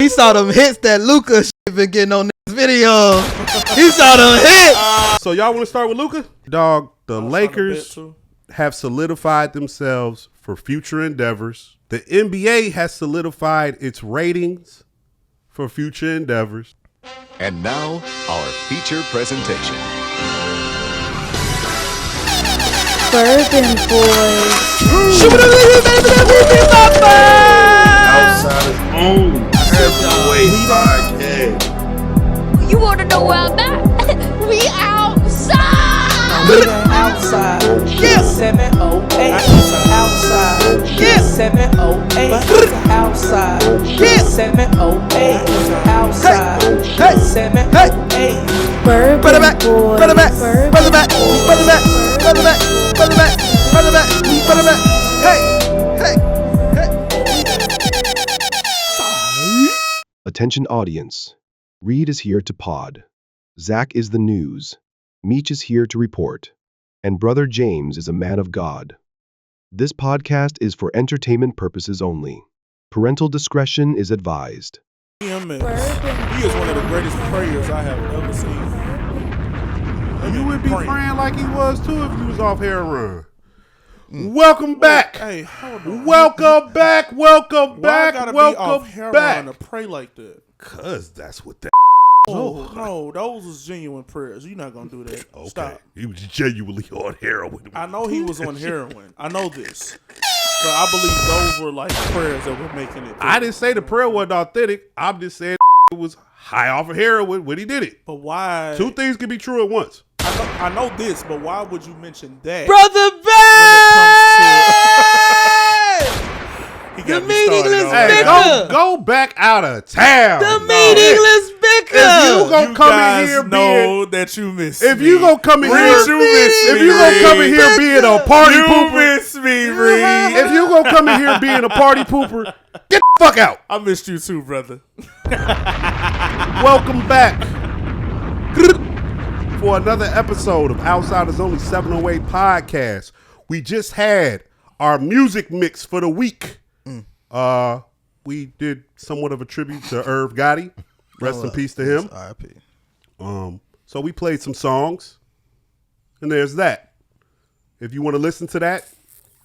He saw them hits that Luka been getting on this video. He saw them hits. So y'all want to start with Luka? Dog, the Lakers have solidified themselves for future endeavors. The NBA has solidified its ratings for future endeavors. And now, our feature presentation. Bourbon Boys. Outsider's own heavyweight podcast. You want to know where I'm at? We outside. Outside. Yeah. 708. Outside. Yeah. 708. Outside. Yeah. 708. Outside. Hey. 708. Bourbon Brother back. Boys. Brother back. Bourbon Brother back. Boys. Brother back. Brother back. Brother back. Brother back. Brother back. Hey. Hey. Attention audience. Reed is here to pod. Zach is the news. Meech is here to report. And Brother James is a man of God. This podcast is for entertainment purposes only. Parental discretion is advised. He is one of the greatest prayers I have ever seen. You would be praying like he was too if you was off heroin. Welcome back. Hey, hold on. Welcome back. Welcome Why I back. gotta be Welcome off heroin back. to pray like that? Cause that's what that. Oh, no, those was genuine prayers. You're not gonna do that. Okay. Stop. He was genuinely on heroin. I know he was on heroin. I know this. But I believe those were like prayers that were making it. I didn't say the prayer wasn't authentic. I'm just saying it was high off of heroin when he did it. But why? Two things can be true at once. I know this, but why would you mention that? Brother back. He got The me started meaningless already. bicker. Go back out of town. The meaningless bicker. If you gonna You come in guys here know that you miss if me. you gonna come in Reed, here, you miss if me, you gonna come in Reed. here being a party You pooper, miss me, Reed. if you gonna come in here being a party pooper, get the fuck out. I missed you too, brother. Welcome back for another episode of Outsiders Only 708 podcast. We just had our music mix for the week. We did somewhat of a tribute to Irv Gotti. Rest in peace to him. R.I.P. So we played some songs, and there's that. If you want to listen to that,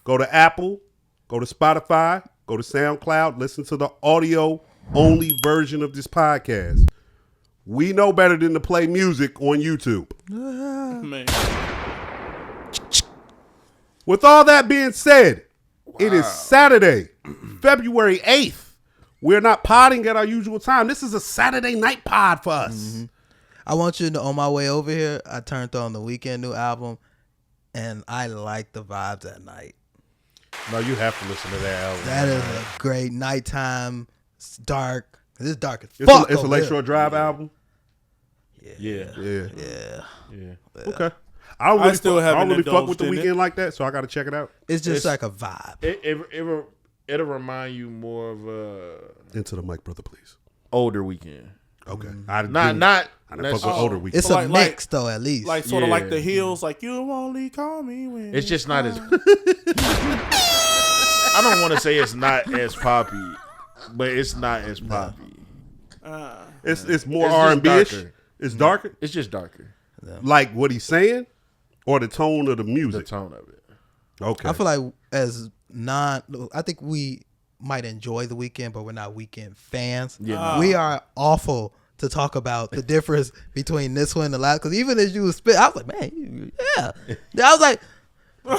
go to Apple, go to Spotify, go to SoundCloud, listen to the audio-only version of this podcast. We know better than to play music on YouTube. Man. With all that being said, It is Saturday, February 8th. We're not podding at our usual time. This is a Saturday night pod for us. Mm-hmm. I want you to know, on my way over here, I turned on the Weeknd new album, and I like the vibes at night. No, you have to listen to that album. That is a great nighttime. It's dark. It's dark as It's fuck. a over Lakeshore there. Drive album. Yeah. Okay. I don't really, still I haven't don't really fuck with the indulged in Weeknd like that, so I got to check it out. It's just like a vibe. It'll remind you more of Into the mic, brother, please. older Weekend. Okay. I didn't not fuck with older Weeknd. It's So a like- mix, though, at least. Like sort of like Yeah. the Hills, like you only call me when It's just not as. I don't want to say it's not as poppy, but it's not as poppy. It's more It's just R&B-ish. darker. It's darker. It's just darker. Like what he's saying, or the tone of the The music. tone of it. Okay. I feel like I think we might enjoy the Weeknd, but we're not Weeknd fans. Yeah. We are awful to talk about the difference between this one and the last. Because even as you was spit, I was like, man, yeah. I was like,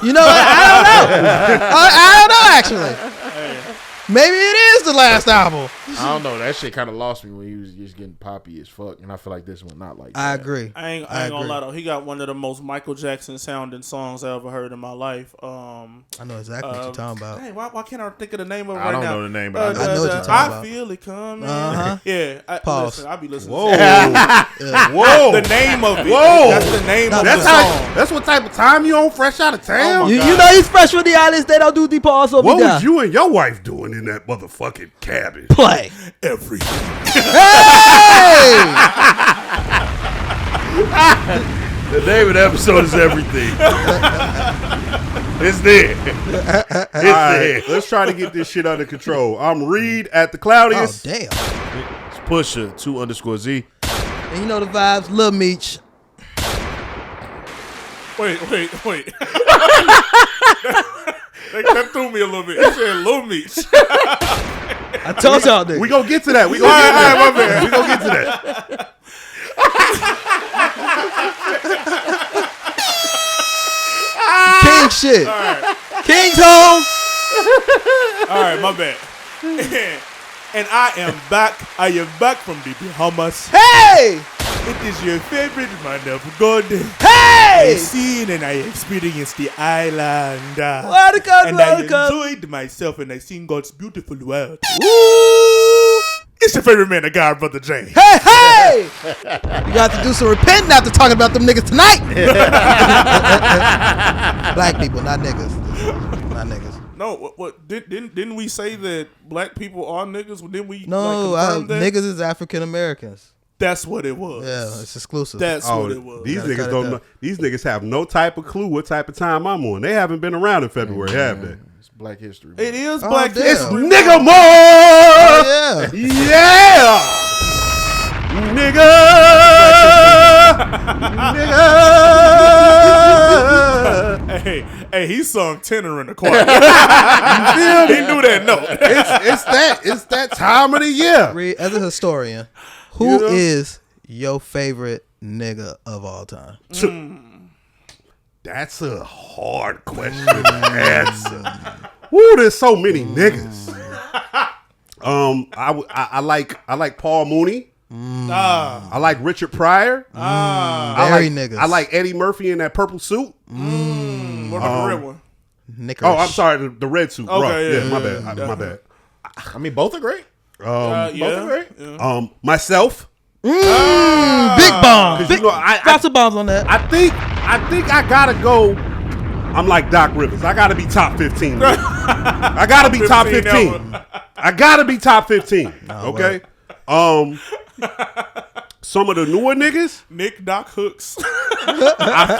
you know what? I don't know. I don't know, actually. Maybe it is the last album. I don't know. That shit kind of lost me when he was just getting poppy as fuck, and I feel like this one not like that. I agree. I ain't gonna lie though. He got one of the most Michael Jackson sounding songs I ever heard in my life. I know exactly what you're talking about. Dang, why can't I think of the name of it I right don't now? know the name, but I know what you're talking I about. feel it coming. Uh-huh. Yeah. Pause. Listen, I be listening. Whoa. To Whoa. the name of it. Whoa. That's the name of That's the how. song. That's what type of time you on fresh out of town. Oh my You God. know he's fresh with the islands. They don't do deep pause. So What was you and your wife doing in that motherfucking cabin? play? Everything. Hey! The name of the episode is everything. It's there. It's there. Let's try to get this shit under control. I'm Reed at the Oh Cloudiest. damn! It's Pusha 2_Z. And you know the vibes. Lil Meech. Wait. that threw me a little bit. You said Lil Meech. I told y'all niggas. We gonna get to that. We gonna get to that. My bad. We gonna get to that. King shit. King's home. All right, my bad. And I am back. I am back from the Bahamas. Hey! It is your favorite man of God. Hey! I seen and I experienced the island. Welcome, and welcome. I enjoyed myself and I seen God's beautiful world. Woo! It's your favorite man of God, Brother Jay. Hey, hey! You got to do some repenting after talking about them niggas tonight. Black people, not niggas. Not niggas. No, what didn't we say that black people are niggas? Didn't we? No, confirm that? niggas is African Americans. That's what it was. Yeah, it's exclusive. That's what it was. These Gotta cut niggas it don't down. know. These niggas have no type of clue what type of time I'm on. They haven't been around in February, have they? It's Black History. It is Oh, Black damn. History. Nigga more! Oh, yeah. Yeah! Nigga! Nigga! Hey, he sung tenor in the choir. You feel me? He knew that note. It's that time of the year. Reed, as a historian, who You know? is your favorite nigga of all time? That's a hard question to answer. Woo, there's so many niggas. I like Paul Mooney. I like Richard Pryor. Very niggas. I like Eddie Murphy in that purple suit. What about the red one? Nickerish. Oh, I'm sorry, the red suit. Okay, Right. yeah, my yeah, bad. yeah. My bad. I mean, both are great. Yeah. Both are great. Yeah. Myself. Big bomb. 'Cause you know, Drop some bombs on that. I think I gotta go. I'm like Doc Rivers. I gotta be top 15. I gotta be top 15. I gotta be top 15. Okay. Some of the newer niggas, Nick Doc Hooks. I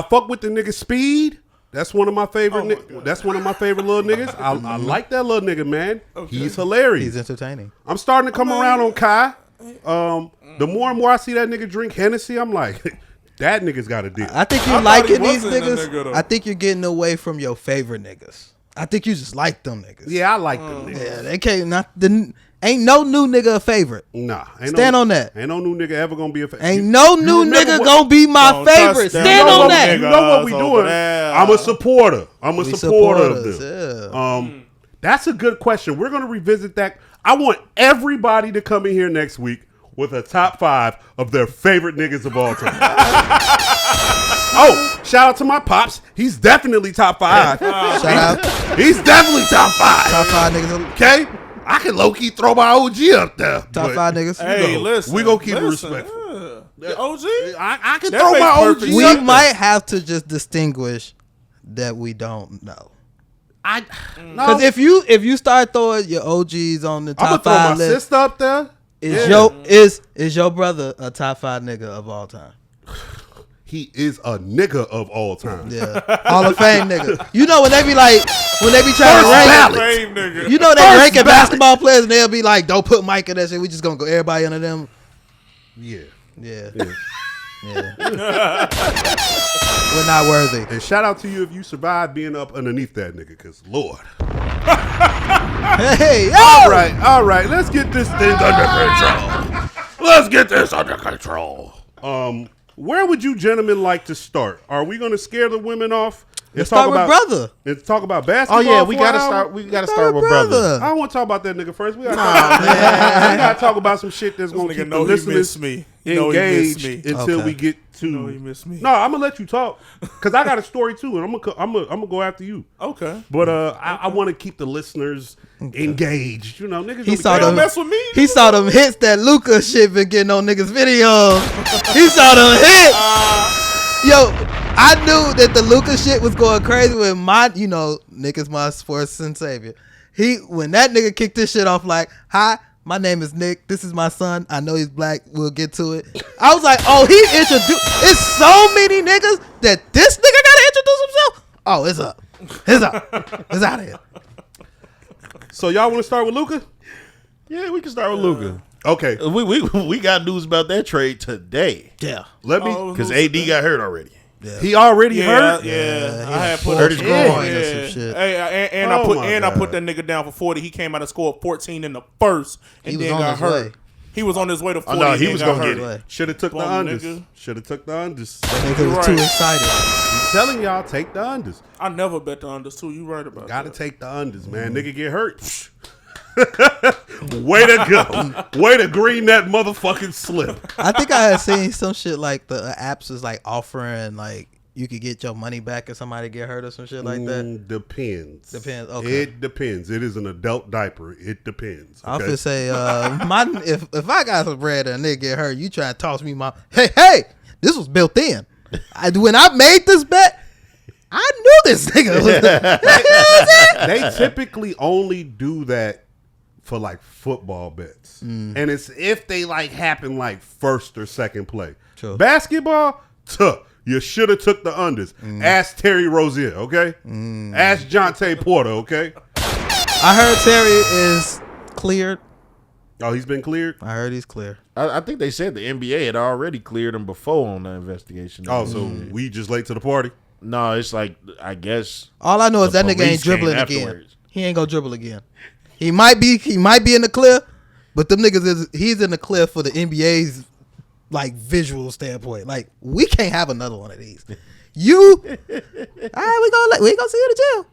fuck with the nigga Speed. That's one of my favorite. That's one of my favorite little niggas. I like that little nigga, man. He's hilarious. He's entertaining. I'm starting to come around on Kai. The more and more I see that nigga drink Hennessy, I'm like, that nigga's got a deal. I think I you're thought he liking these wasn't a niggas. nigga, though. I think you're getting away from your favorite niggas. I think you just like them niggas. Yeah, I like them niggas. Yeah, they can't ain't no new nigga a favorite. Nah, Stand on that. Ain't no new nigga ever gonna be a favorite. Ain't no new nigga gonna be my Don't favorite. trust them. Stand You know on what that. You know what we Niggas doing? over there. I'm a supporter. I'm a We supporter of supporters, them. yeah. That's a good question. We're gonna revisit that. I want everybody to come in here next week with a top 5 of their favorite niggas of all time. Oh, shout out to my pops. He's definitely top 5. Shout out. He's definitely top 5. Top 5 niggas. Okay, I can low key throw my OG up there. Top but 5 niggas. Hey, know, listen. we gonna keep it listen, respectful. Yeah. The OG? I can That throw makes my OG perfect We up sense. might have to just distinguish that we don't know. Because if you start throwing your OGs on the I'm gonna top throw my 5 list, sister up there. is your brother a top 5 nigga of all time? He is a nigga of all time. Yeah, Hall of Fame nigga. You know when they be trying First to rank, ballot. Same nigga. you know they First ranking ballot. basketball players and they'll be like, don't put Mike in that shit. We just gonna go everybody under them. Yeah. Yeah. We're not worthy. And shout out to you if you survived being up underneath that nigga, because Lord. Hey, yo! All right. Let's get this thing under control. Where would you gentlemen like to start? Are we going to scare the women off? Let's start with brother. Let's talk about basketball. Oh yeah, we for an gotta hour? start. We gotta start with brother. I don't want to talk about that nigga first. We gotta talk about some shit that's going to Nigga keep the know he listeners missed me. You know he missed engaged me. until Okay. we get to. know he missed me. No, I'm gonna let you talk because I got a story too, and I'm gonna go after you. Okay. But I want to keep the listeners engaged. You know, niggas. He don't be saw They don't them. mess with me. He saw them hits that Luca shit been getting on niggas' videos. He saw them hits. Yo, I knew that the Luca shit was going crazy with my, Nick is my sports and savior. When that nigga kicked this shit off like, hi, my name is Nick. This is my son. I know he's black. We'll get to it. I was like, oh, he introduced. It's so many niggas that this nigga gotta introduce himself. Oh, it's up. It's up. It's out of here. So y'all want to start with Luka? Yeah, we can start with Luka. Okay. We got news about that trade today. Yeah. Let me. Because AD got hurt already. He already hurt. Yeah, I had put hurt his groin or some shit. Hey, and Oh I put my God. that nigga down for 40. He came out and scored 14 in the first, and He was then on got his hurt. way. He was on his way to 40. no, he and was got gonna hurt. get it. Should have took the Bum unders. nigga. Should have took the unders. Nigga was too excited. I'm telling y'all, take the unders. I never bet the unders too. You right about Gotta that. take the unders, man. Nigga get hurt. Way to go. Way to green that motherfucking slip. I think I had seen some shit like the apps is like offering like you could get your money back if somebody get hurt or some shit like that. Depends. Depends, okay. It depends. It is an adult diaper. It depends. I was okay? gonna say, if I got some bread and a nigga get hurt, you try to toss me my hey, this was built in. When I made this bet, I knew this nigga was They typically only do that for like football bets, and it's if they like happen like first or second play. True. Basketball, you should have took the unders. Ask Terry Rozier, okay? Ask Jonte Porter, okay? I heard Terry is cleared. Oh, he's been cleared. I heard he's clear. I think they said the NBA had already cleared him before on the investigation. Oh, so we just late to the party. No, it's like, I guess. All I know is The that nigga police ain't dribbling came again. afterwards. He ain't gonna dribble again. He might be in the clear, but them niggas he's in the clear for the NBA's like visual standpoint. Like we can't have another one of these. You, all right, we gonna see you in jail,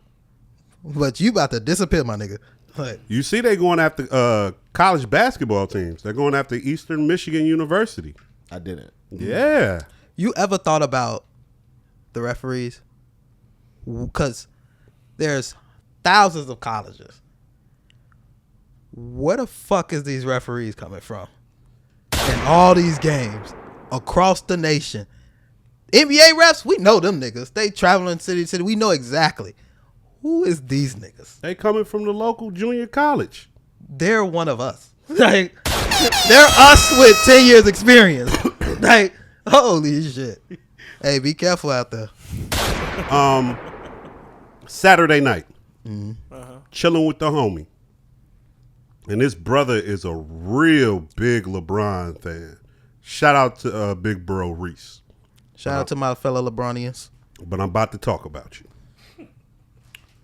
but you about to disappear, my nigga. Like, You see, they going after college basketball teams. They're going after Eastern Michigan University. I didn't. Yeah. you ever thought about the referees? Because there's thousands of colleges. Where the fuck is these referees coming from? In all these games across the nation. NBA refs, we know them niggas. They traveling city to city. We know exactly. Who is these niggas? They coming from the local junior college. They're one of us. Like, they're us with 10 years experience. Like, holy shit. Hey, be careful out there. Saturday night, chilling with the homie. And this brother is a real big LeBron fan. Shout out to Big Bro Reese. Shout out to my fellow LeBronians. But I'm about to talk about you.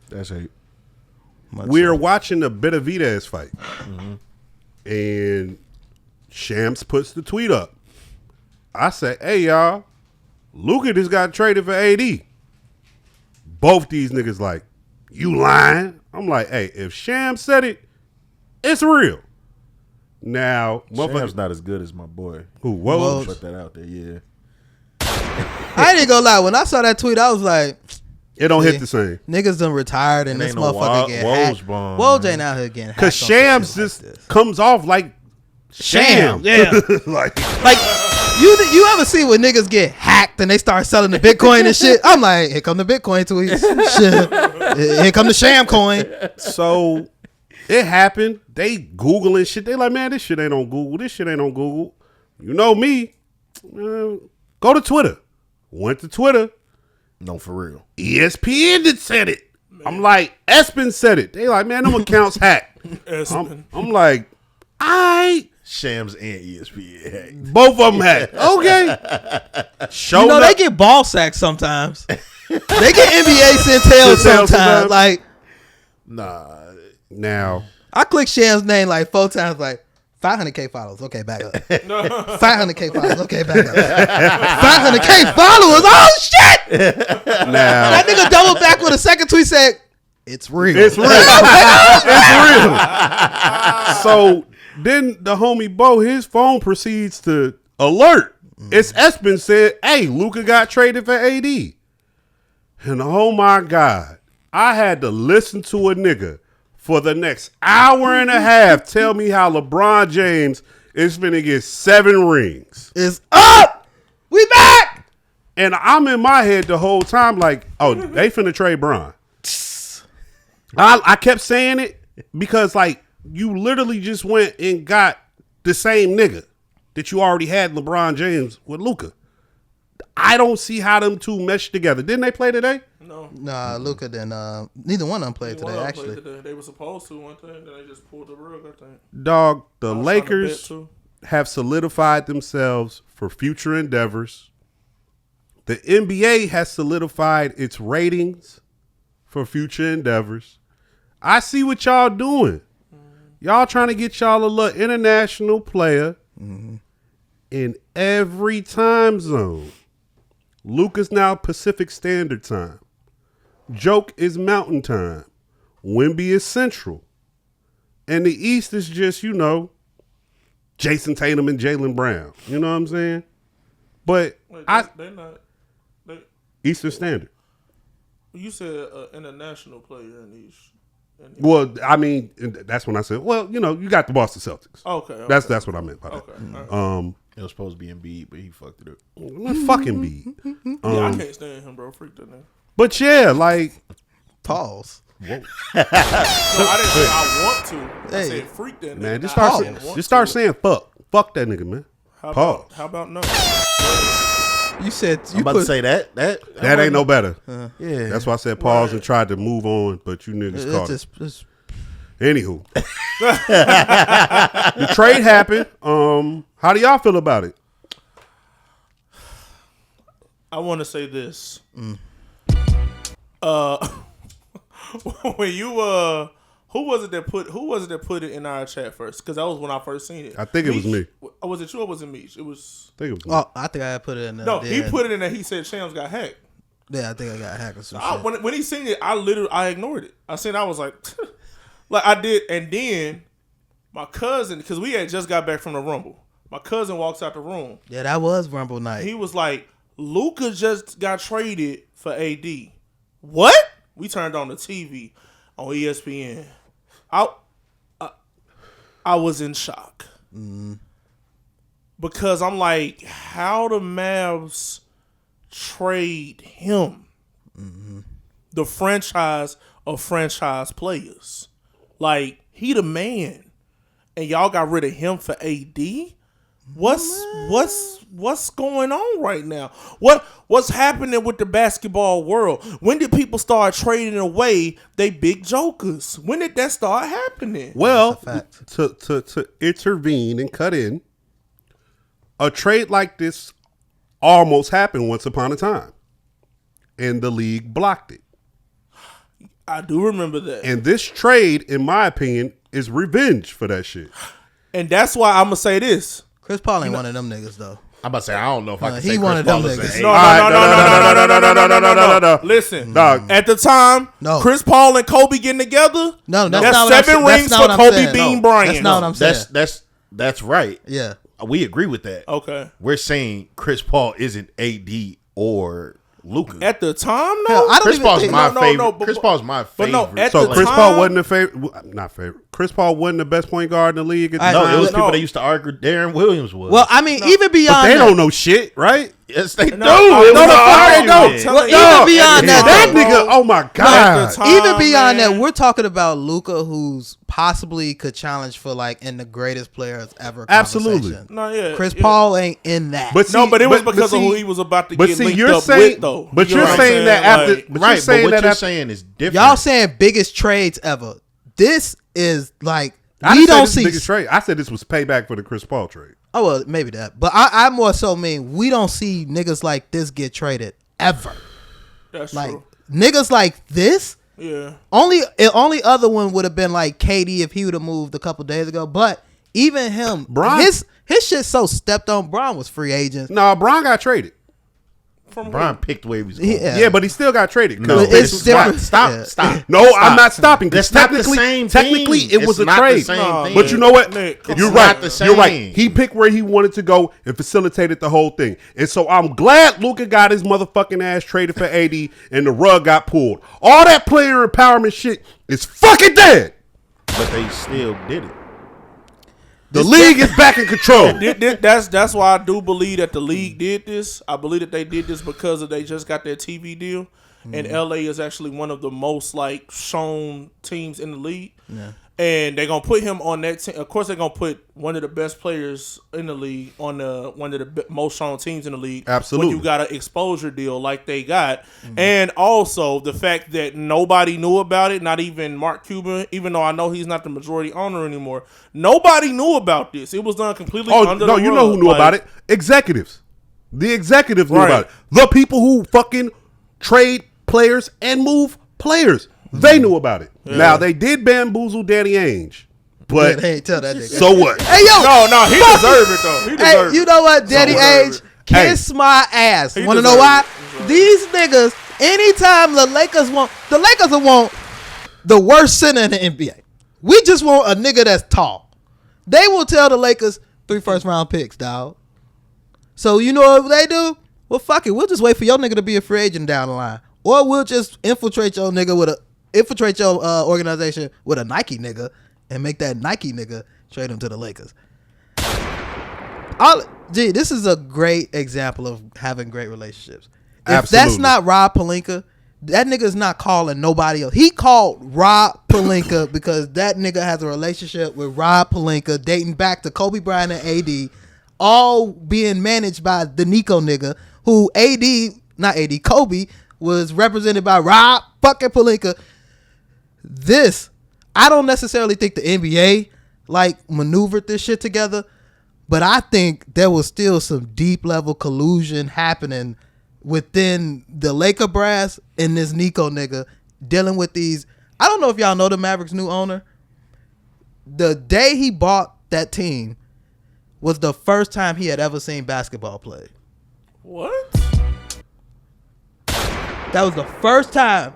That's hate. We're watching the Benavidez fight. And Shams puts the tweet up. I say, hey, y'all, Luka just got traded for AD. Both these niggas like, you lying? I'm like, hey, if Shams said it, it's real. Now, Shams not as good as my boy. who? Whoa. Put that out there, yeah. I ain't gonna lie. When I saw that tweet, I was like, It don't see, hit the same. niggas done retired and It this ain't no motherfucker getting hacked. Woj Woj ain't out here getting hacked. Because on some Shams shit like just this. comes off like Sham. Yeah. like, Like, you ever see when niggas get hacked and they start selling the Bitcoin and shit? I'm like, here come the Bitcoin tweets. Shit. Here come the sham coin. so it happened. They Googling shit. They like, man, this shit ain't on Google. This shit ain't on Google. You know me. Go to Twitter. Went to Twitter. No, for real. ESPN did said it. I'm like, Espen said it. They like, man, them accounts hacked. I'm like, Shams and ESPN hacked. both of them hacked. Okay. Show You know, up. they get ball sacks sometimes. They get NBA Centel sometimes. Like, Nah. Now, I click Sham's name like 4 times, like, 500K followers. Okay, back up. 500K followers. Okay, back up. 500K followers. Oh, shit. now That nigga doubled back with a second tweet said, it's real. it's real. It's real. So then the homie Bo, his phone proceeds to alert. It's Espen said, hey, Luka got traded for AD. And oh my God, I had to listen to a nigga for the next hour and a half tell me how LeBron James is finna get 7 rings. It's up. We back. And I'm in my head the whole time like, oh, they finna trade Bron. I kept saying it because, like, you literally just went and got the same nigga that you already had LeBron James with Luka. I don't see how them two mesh together. Didn't they play today? No. Nah, Luka didn't. Neither one of them played today. Actually, They were supposed to one thing, then they just pulled the rug. I think. Dog, the I was trying to Lakers bet, too. have solidified themselves for future endeavors. The NBA has solidified its ratings for future endeavors. I see what y'all doing. Y'all trying to get y'all a little international player in every time zone. Luka's now Pacific Standard Time. Joke is Mountain Time. Wemby is Central. And the East is just, Jason Tatum and Jaylen Brown. You know what I'm saying? But Wait, they're not. Eastern Standard. You said international player in these. Well, I mean, that's when I said, you got the Boston Celtics. Okay. That's what I meant by that. Okay. All right. It was supposed to be Embiid, but he fucked it up. Fucking be. Yeah, I can't stand him, bro. Freak that nigga. But yeah, like, pause. No, I didn't say I want to. I Hey. said freak that nigga. man, just Not start saying fuck. Fuck that nigga, man. Pause. How about no? You said I'm you about to say that. That ain't no better. Yeah. That's why I said pause and tried to move on, but you niggas caught it. It's Anywho, the trade happened. How do y'all feel about it? I want to say this. When you who was it that put it in our chat first? Because that was when I first seen it. I think it was me. Was it you or was it Meech? It was. I think it was me. Oh, I think I put it in there. No, he put it in there. He said Shams got hacked. Yeah, I think I got hacked or some shit. When he seen it, I ignored it. I was like, like I did, and then my cousin, because we had just got back from the Rumble. My cousin walks out the room. Yeah, that was Rumble night. He was like, Luka just got traded for AD. What? We turned on the TV on ESPN. I was in shock. Because I'm like, how the Mavs trade him? The franchise of franchise players. Like, he the man. And y'all got rid of him for AD? What's going on right now? What's happening with the basketball world? When did people start trading away they big jokers? When did that start happening? Well, That's a fact. to intervene and cut in, a trade like this almost happened once upon a time, and the league blocked it. I do remember that. And this trade, in my opinion, is revenge for that shit. And that's why I'm going to say this. Chris Paul ain't one of them niggas though. I'm about to say, I don't know if I can he say one Chris of them Paul is niggas. an No. Listen, Dog. at the time, No. Chris Paul and Kobe getting together, No, that's not what I'm 7 saying. rings That's for not what I'm Kobe saying. Bean No, Bryant. that's not what I'm saying. That's right. Yeah. We agree with that. Okay. We're saying Chris Paul isn't AD or Luka. At the time, no. Hell, I don't Chris even Paul's think- my No, favorite. but- Chris Paul's my but favorite. no, at So the Chris time- Paul wasn't the favorite. Not favorite. Chris Paul wasn't the best point guard in the league. At the no, time. it was No. people that used to argue Darren Williams was. Well, I mean, even beyond But they that, don't know shit, right? yes, they do. No, It no, was the an fuck they argument. don't. Well, Dog, even beyond at that, the That time, nigga, oh my at god! the time, even beyond man. that, we're talking about Luka, who's possibly could challenge for like in the greatest players ever. Absolutely. conversation. No, yeah. Chris yeah. Paul ain't in that. But No, see, but it was because of see- who he was about to but get see, linked you're up saying- with, though. but You you're know what I'm saying that after- Like, but you're Right, but saying what that you're after- saying is different. Y'all saying biggest trades ever. This is like I we didn't say don't this see. biggest trade. I said this was payback for the Chris Paul trade. Oh well, maybe that. But I more so mean we don't see niggas like this get traded ever. that's Like true. niggas like this. Yeah. Only other one would have been like KD if he would have moved a couple days ago. But even him, Bron- his shit so stepped on. Bron was free agent. No, Bron got traded. From Brian picked where he was going. Yeah. Yeah, but he still got traded. No, It's this is different. stop. Yeah. Stop. No, Stop. I'm not stopping. 'Cause That's not the technically, same technically, thing. it was It's a not the trade. same thing. But you know what? Nick, come You're on. right. It's not the You're right. same. He picked where he wanted to go and facilitated the whole thing. And so I'm glad Luka got his motherfucking ass traded for AD and the rug got pulled. All that player empowerment shit is fucking dead. But they still did it. The league is back in control. That's why I do believe that the league did this. I believe that they did this because they just got their TV deal, and LA is actually one of the most like shown teams in the league. Yeah. And they're gonna put him on that team. Of course, they're gonna put one of the best players in the league on one of the most strong teams in the league. Absolutely. When you got an exposure deal like they got, and also the fact that nobody knew about it, not even Mark Cuban, even though I know he's not the majority owner anymore. Nobody knew about this. It was done completely under the rug. You know who knew about it? Executives. The executives knew about it. The people who fucking trade players and move players. They knew about it. Yeah. Now, they did bamboozle Danny Ainge. But they ain't tell that nigga. So what? Hey, yo. No, he deserved it, though. He deserved it. You know what? Danny Ainge, kiss my ass. Want to know why? These niggas, anytime the Lakers will want the worst center in the NBA. We just want a nigga that's tall. They will tell the Lakers 3 first-round picks, dog. So you know what they do? Well, fuck it. We'll just wait for your nigga to be a free agent down the line. Or we'll just infiltrate your organization with a Nike nigga and make that Nike nigga trade him to the Lakers. This is a great example of having great relationships. If that's not Rob Pelinka, that nigga is not calling nobody else. He called Rob Pelinka because that nigga has a relationship with Rob Pelinka dating back to Kobe Bryant and AD, all being managed by the Nico nigga who Kobe was represented by Rob fucking Pelinka. I don't necessarily think the NBA maneuvered this shit together, but I think there was still some deep level collusion happening within the Laker brass and this Nico nigga dealing with these. I don't know if y'all know the Mavericks' new owner. The day he bought that team was the first time he had ever seen basketball played. What? That was the first time.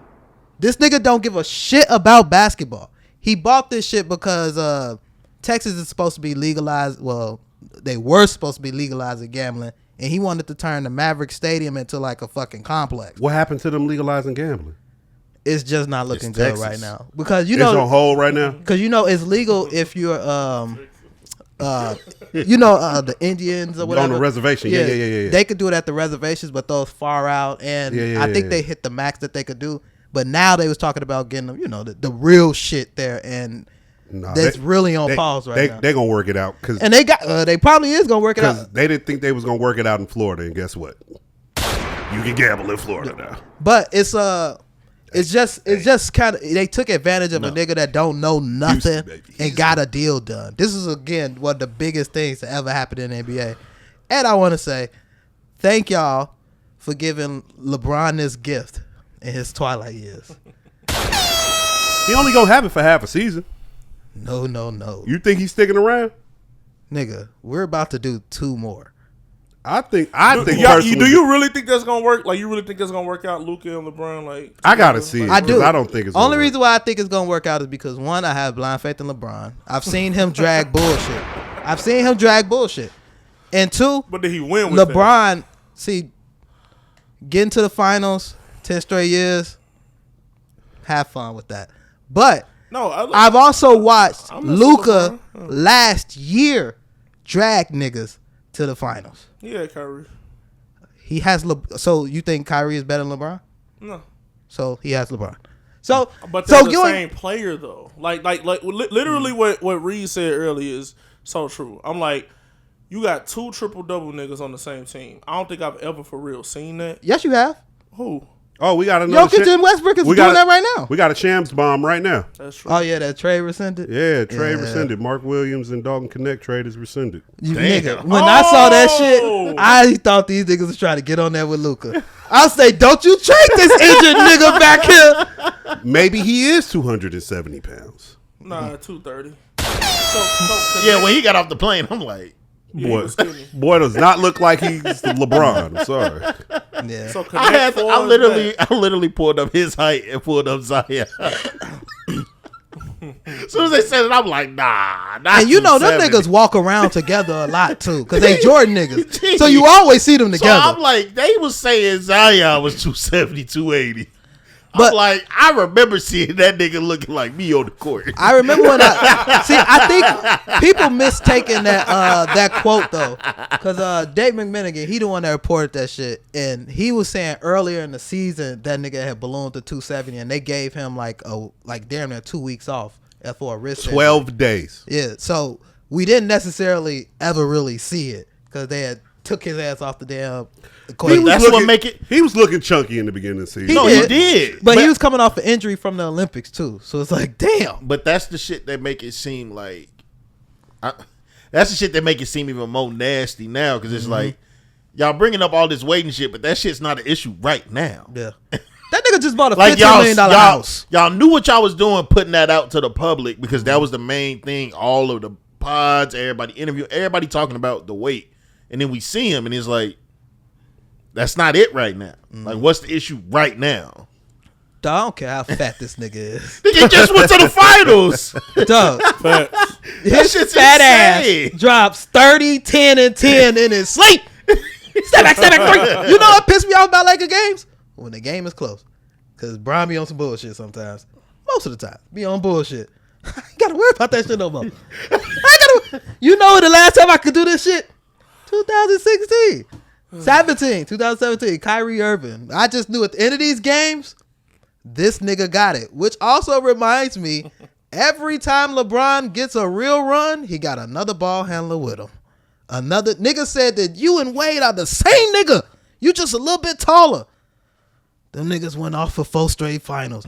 This nigga don't give a shit about basketball. He bought this shit because Texas is supposed to be legalized. Well, they were supposed to be legalizing gambling, and he wanted to turn the Maverick Stadium into like a fucking complex. What happened to them legalizing gambling? It's just not looking good right now because it's on hold right now. Because it's legal if you're the Indians or whatever on the reservation. Yeah. They could do it at the reservations, but those far out, and I think they hit the max that they could do. But now they was talking about getting them, the real shit there, and that's really on pause right now. They're gonna work it out and they probably is gonna work it out. They didn't think they was gonna work it out in Florida, and guess what? You can gamble in Florida now. But it's just kind of they took advantage of a nigga that don't know nothing and got a deal done. This is again one of the biggest things to ever happen in the NBA, and I want to say thank y'all for giving LeBron this gift in his twilight years. He only gonna have it for half a season. No. You think he's sticking around? Nigga, we're about to do 2 more. I think. Do you really think that's gonna work? Like, you really think that's gonna work out, Luka and LeBron? Like, I gotta see it. I do. I don't think it's only reason why I think it's gonna work out is because 1, I have blind faith in LeBron. I've seen him drag bullshit. And 2, but did he win with LeBron? That? See, getting to the finals 10 straight years. Have fun with that. But I've also watched Luka last year drag niggas to the finals. Yeah, Kyrie. He has so you think Kyrie is better than LeBron? No. So he has LeBron. So but they're the same player though. Like literally what Reed said earlier is so true. I'm like, you got 2 triple-double niggas on the same team. I don't think I've ever for real seen that. Yes, you have. Who? Oh, we got another. Jokic and Westbrook is doing that right now. We got a Shams bomb right now. That's true. Oh yeah, that trade rescinded. Yeah, trade rescinded. Mark Williams and Dalton Connect trade is rescinded. Nigga, when I saw that shit, I thought these niggas was trying to get on there with Luka. I'll say, don't you trade this injured nigga back here. Maybe he is 270 pounds. Nah, 230. Yeah, when he got off the plane, I'm like, boy does not look like he's LeBron. I'm sorry. Yeah. So I literally pulled up his height and pulled up Zion. As soon as they said it, I'm like, nah. And you know them niggas walk around together a lot too, because they Jordan niggas. So you always see them together. So I'm like, they was saying Zion was 270, 280. But I'm like, I remember seeing that nigga looking like me on the court. I remember when I think people mistaken that quote though, because Dave McMinigan, he the one that reported that shit, and he was saying earlier in the season that nigga had ballooned to 270, and they gave him like damn near 2 weeks off, for a wrist 12 days. Yeah, so we didn't necessarily ever really see it because they had took his ass off the damn equation. That's what make it. He was looking chunky in the beginning of the season. He did. But he was coming off an injury from the Olympics too, so it's like, damn. But that's the shit that make it seem like. That's the shit that make it seem even more nasty now because it's like y'all bringing up all this weight and shit, but that shit's not an issue right now. Yeah, that nigga just bought a like $15 million house. Y'all knew what y'all was doing, putting that out to the public because that was the main thing. All of the pods, everybody interview, everybody talking about the weight, and then we see him, and it's like, that's not it right now. Like, what's the issue right now? Dog, I don't care how fat this nigga is. He just went to the finals. Dog, his shit's fat insane. ass drops 30, 10, and 10 in his sleep. Step back, 3. You know what pissed me off about Laker games? When the game is close. Because Brian be on some bullshit sometimes. Most of the time. Be on bullshit. I ain't got to worry about that shit no more. You know the last time I could do this shit? 2016. 2017. Kyrie Irving. I just knew at the end of these games, this nigga got it. Which also reminds me, every time LeBron gets a real run, he got another ball handler with him. Another nigga said that you and Wade are the same nigga. You just a little bit taller. Them niggas went off for 4 straight finals.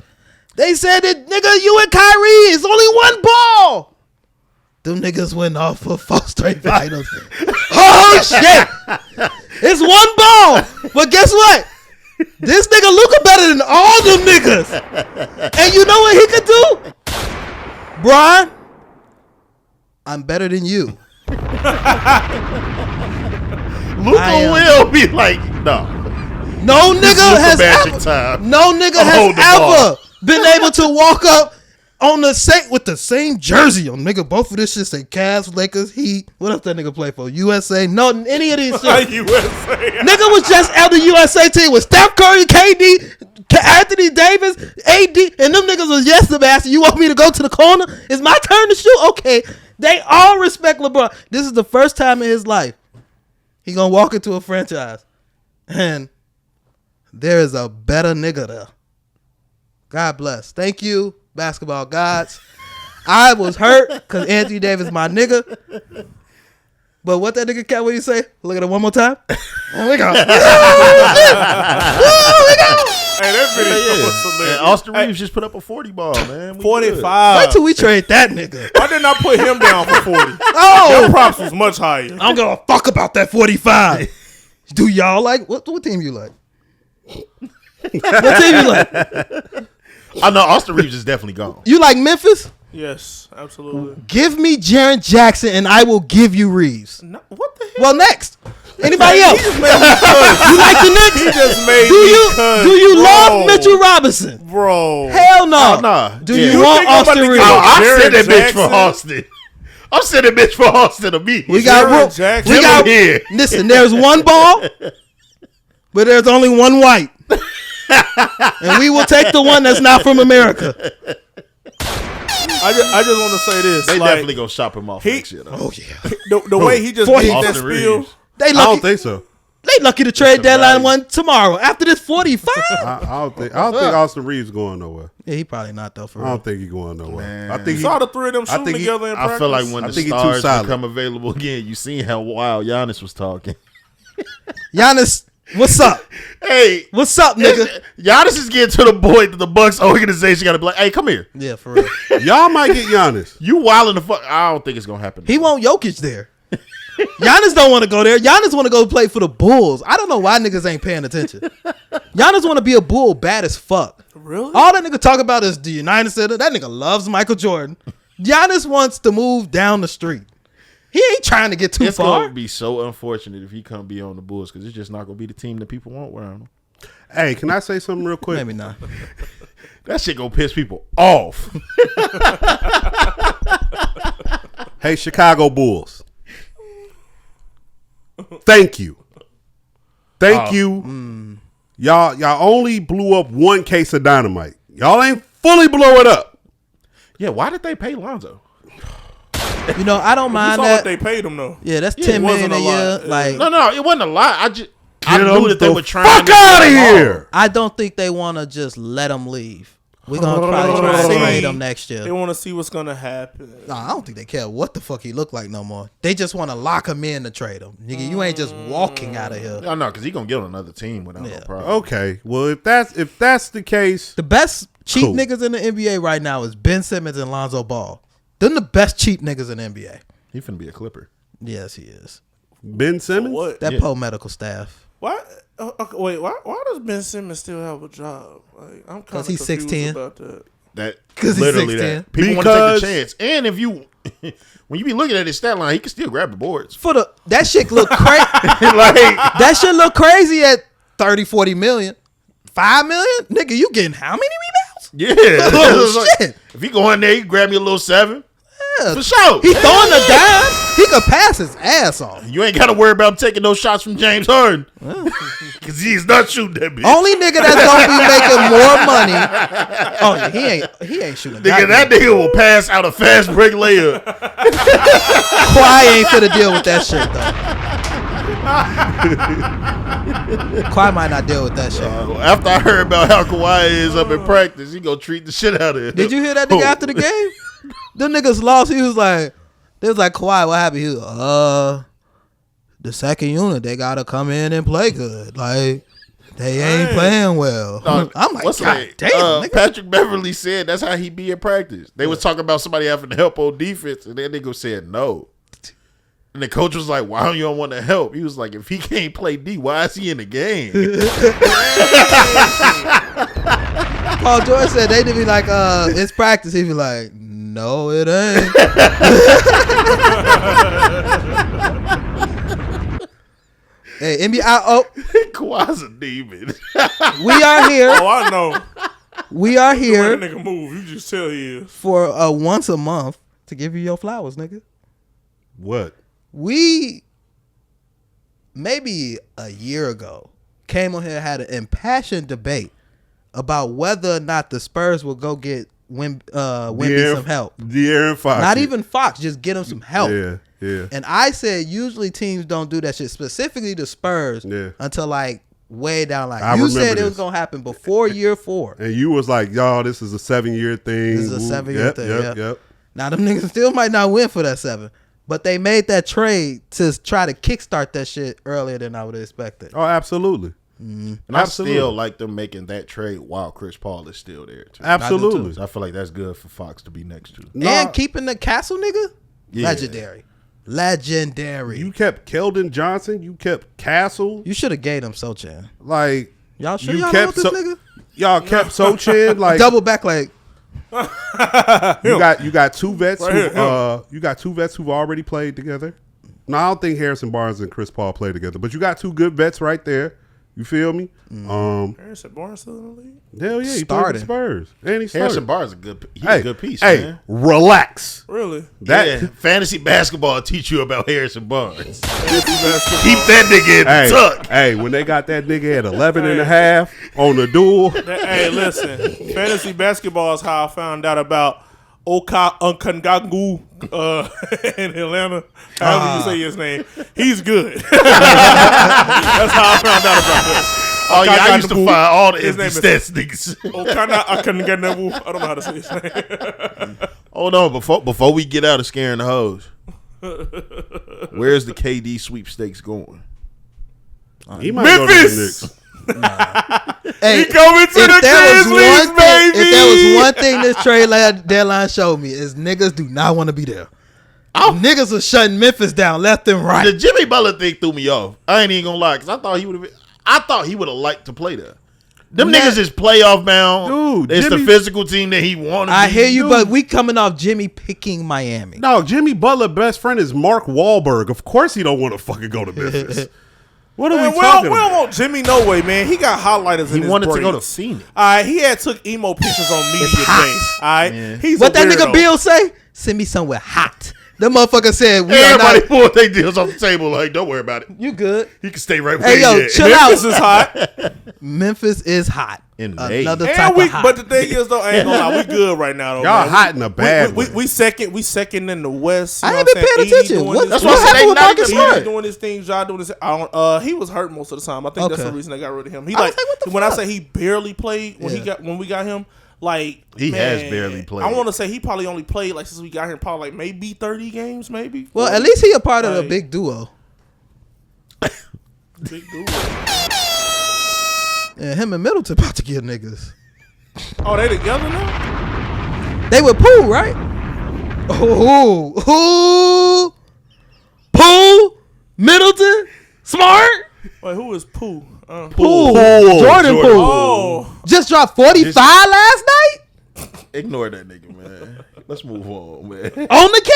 They said that nigga, you and Kyrie is only one ball. Them niggas went off for 4 straight finals. Oh shit! It's one ball. But guess what? This nigga Luka better than all them niggas. And you know what he could do? Brian, I'm better than you. Luka will be like, no. No nigga has ever been able to walk up on the same with the same jersey on. Nigga, both of this shit say Cavs, Lakers, Heat. What else that nigga play for? USA? No, any of these shit. USA. Nigga was just out the USA team with Steph Curry, KD, Anthony Davis, AD, and them niggas was yes, Sebastian. You want me to go to the corner? It's my turn to shoot? Okay. They all respect LeBron. This is the first time in his life he gonna walk into a franchise and there is a better nigga there. God bless. Thank you, basketball gods. I was hurt because Anthony Davis my nigga. But what that nigga cat, what you say? Look at it one more time. Oh, we go. Hey, that video was hilarious. And Austin Reeves just put up a 40 ball, man. 45. Wait till we trade that nigga. Why didn't I put him down for 40? Oh, Your props was much higher. I don't give a fuck about that 45. Do y'all like what team you like? What team you like? I know Austin Reeves is definitely gone. You like Memphis? Yes, absolutely. Give me Jaren Jackson and I will give you Reeves. No, what the hell? Well, next. Anybody else? He just made me cuss. You like the Knicks? He just made Do you me cuss. do you Bro. love Mitchell Robinson? Bro. Hell no. Oh, nah. Do Yeah. you You want think I'm about Austin to Reeves? give I'm Jaren sending bitch Jackson? for Austin. I'm sending bitch for Austin to me. We got Jaren room. Jackson. We got here. Listen, there's one ball, but there's only one white. And we will take the one that's not from America. I just want to say this. They like, definitely gonna shop him off next year, though. Oh yeah. the way he just 40. did that Austin spiel. Reeves. They I don't lucky. think so. They lucky to trade deadline value. one tomorrow. After this 45. I don't think Austin Reeves going nowhere. Yeah, he probably not though. For I real. don't think he's going nowhere. Man. I think You he, saw the three of them shooting think he- together in practice. I feel like when I the think he too stars solid. become available again, you seen how wild Giannis was talking. Giannis, what's up? Hey, What's up, nigga? Giannis is getting to the point that the Bucks organization got to be like, hey, come here. Yeah, for real. y'all might get Giannis. You wilding the fuck. I don't think it's gonna happen. He want Jokic there. Giannis don't want to go there. Giannis want to go play for the Bulls. I don't know why niggas ain't paying attention. Giannis want to be a Bull bad as fuck. Really? All that nigga talk about is the United Center. That nigga loves Michael Jordan. Giannis wants to move down the street. He ain't trying to get too It's far. gonna be so unfortunate if he can't be on the Bulls because it's just not gonna be the team that people want around him. Hey, can I say something real quick? Maybe not. That shit gonna piss people off. Hey, Chicago Bulls. Thank you. Thank you. Y'all only blew up one case of dynamite. Y'all ain't fully blow it up. Yeah, why did they pay Lonzo? You know, I don't You mind saw that. what they paid him though. Yeah, that's Yeah, it $10 million wasn't a a year. lot. Like, No, it wasn't a lot. I Get knew that they the were trying fuck to out of get him here. I don't think they want to just let him leave. We're gonna probably try to See, trade him next year. They want to see what's gonna happen. Nah, I don't think they care what the fuck he look like no more. They just want to lock him in to trade him. Nigga, you ain't just walking out of here. I know, because he going to get on another team without no problem. Okay, well if that's the case, The best cheap Cool. niggas in the NBA right now is Ben Simmons and Lonzo Ball. Them the best cheap niggas in the NBA. He finna be a Clipper. Yes, he is. Ben Simmons. What? That Yeah. Poe medical staff. Why? Okay, wait. Why does Ben Simmons still have a job? Like, I'm kind 'Cause of he's confused 6'10". about that. That 'Cause he's literally 6'10". that. People want to Because- take the chance. And if you, when you be looking at his stat line, he can still grab the boards. For the that shit look crazy. like, That shit look crazy at 30, 40 million. 5 million? Nigga, you getting how many rebounds? yeah. Oh, Like, shit. if he go in there, he can grab me a litlittle 7. Yeah. For sure. He throwing the dime. He could pass his ass off. You ain't got to worry about taking those shots from James Harden. Because he's not shooting that bitch. Only nigga that's gonna be making more money. Oh, yeah, he ain't shooting. Nigga, that nigga will pass out a fast break layup. Kawhi ain't finna deal with that shit though. Kawhi might not deal with that shit. After I heard about how Kawhi is up in practice, he gonna treat the shit out of him. Did you hear that nigga after the game? Them niggas lost. He was like, they was like, Kawhi, what happened? He was, the second unit, they gotta come in and play good. Like, they ain't playing well. I'm like, What's God that? damn, nigga. Patrick Beverly said that's how he be in practice. They was talking about somebody having to help on defense, and that nigga said no. And the coach was like, why you don't want to help? He was like, if he can't play D, why is he in the game? Paul George said they did be like, it's practice. He'd be like, no, it ain't. Hey, NBA, Kawhi's a demon. we are here. Oh, I know. We are That here nigga move. You just tell he is. for once a month to give you your flowers, nigga. What? We maybe a year ago came on here, had an impassioned debate about whether or not the Spurs will go get Wemby some help. De'Aaron Fox. Not even Fox, just get him some help. Yeah, yeah. And I said usually teams don't do that shit, specifically the Spurs, until like way down. Like I you remember said it was this. gonna happen before year 4. And you was like, y'all, this is a 7-year thing. This is a 7-year thing. Yep, yeah. yep. Now them niggas still might not win for that 7, but they made that trade to try to kickstart that shit earlier than I would have expected. Oh, absolutely. And I Absolutely. still like them making that trade while Chris Paul is still there, too. Absolutely. So I feel like that's good for Fox to be next to. And keeping the Castle nigga, Yeah. legendary. You kept Keldon Johnson. You kept Castle. You should have gave him Sochan. Like Y'all sure you y'all kept know this nigga? Y'all kept Sochan. Like Double back like you got two vets. Right Who, here, you got two vets who've already played together. No, I don't think Harrison Barnes and Chris Paul play together, but you got two good vets right there. You feel me? Harrison Barnes still in the league? Hell yeah, he played Starting. for the Spurs, and he started. Harrison Barnes is a good. He's Hey, a good piece, hey, man. relax. Really? That Fantasy basketball teach you about Harrison Barnes. Keep that nigga in the hey, tuck. hey, when they got that nigga at 11 and a half on the duel, Hey, listen. Fantasy basketball is how I found out about Oka Unkangagu in Atlanta. However you say his name. He's good. That's how I found out about him. Oh yeah, I used to find all the His empty name stats niggas. Okana Akanganewu. I don't know how to say his name. Hold on, before we get out of scaring the hoes, where's the KD sweepstakes going? he might go to the Memphis! Knicks. hey, He coming to the Grizzlies, baby! If there was one thing this trade deadline showed me is niggas do not want to be there. Niggas are shutting Memphis down left and right. The Jimmy Butler thing threw me off. I ain't even gonna lie, because I thought he would have liked to play there. Them niggas is playoff bound. Dude, It's Jimmy- the physical team that he wanted. I hear you, but we coming off Jimmy picking Miami. No, Jimmy Butler's best friend is Mark Wahlberg. Of course he don't want to fucking go to Memphis. What are Man, we we talking don't about? want Jimmy no way, man. He got highlighters in He his wanted to go to braids. Phoenix. All right, he had took emo pictures on media things. All right, he's What a that nigga weirdo. Bill say? Send me somewhere hot. The motherfucker said, we are Everybody not. pulled their deals off the table. Like, don't worry about it. You good. He can stay right where Hey, he yo, at. chill Memphis out. is hot. Memphis is hot. In May. Another type And we, of hot. but the thing is, though, I ain't gonna lie, we good right now, though. Y'all man. hot in a bad we, way. we second in the West. You I know ain't what been I'm paying saying? attention. doing What- his That's thing. why I said they with not Marcus even Smart? good. Doing his thing, Ja doing his. He was hurt most of the time. I think that's Okay. the reason they got rid of him. He I was like like, what the when I fuck? say he barely played when Yeah. when we got him. Like He man, has barely played. I want to say he probably only played like since we got here, probably like maybe 30 games, maybe. Well, at least he a part of the Like- big duo. Big dude. Yeah, him and Middleton about to get niggas. Oh, they together now? They with Pooh, right? Oh, Pooh, Middleton, Smart, Wait, who is Pooh? Pooh, Jordan Pooh. Oh, Just dropped 45 last night Ignore that nigga, man. Let's move on, man. on the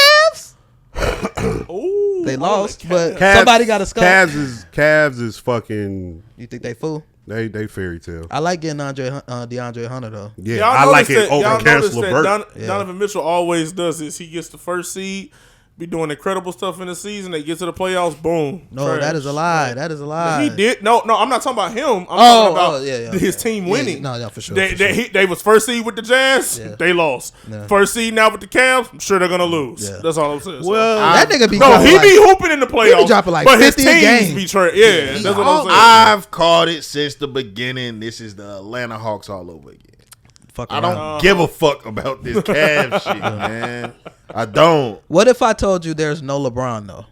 Cavs. ooh, They lost, but Cavs- somebody got a skull. Cavs is fucking. You think they fool? They fairy tale. I like getting DeAndre Hunter though. Yeah, Y'all I like notice it that- over y'all Caris notice that LeVert. Donovan Mitchell always does this. He gets the first seed, be doing incredible stuff in the season. They get to the playoffs, boom. No, trash. that is a lie. That is a lie. He did no. I'm not talking about him. I'm talking about yeah, his team Yeah, winning. no, for sure. They, for sure. they was first seed with the Jazz. Yeah. They lost. Yeah. First seed now with the Cavs. I'm sure they're gonna lose. Yeah. That's all I'm saying. Well, that nigga be no, dropping he like, be hooping in the playoffs. dropping like but his 50 a teams game. be trash. Yeah, that's what I'm saying. I've called it since the beginning. This is the Atlanta Hawks all over again. fuck I around. don't give a fuck about this Cavs shit, man. I don't. What if I told you there's no LeBron though?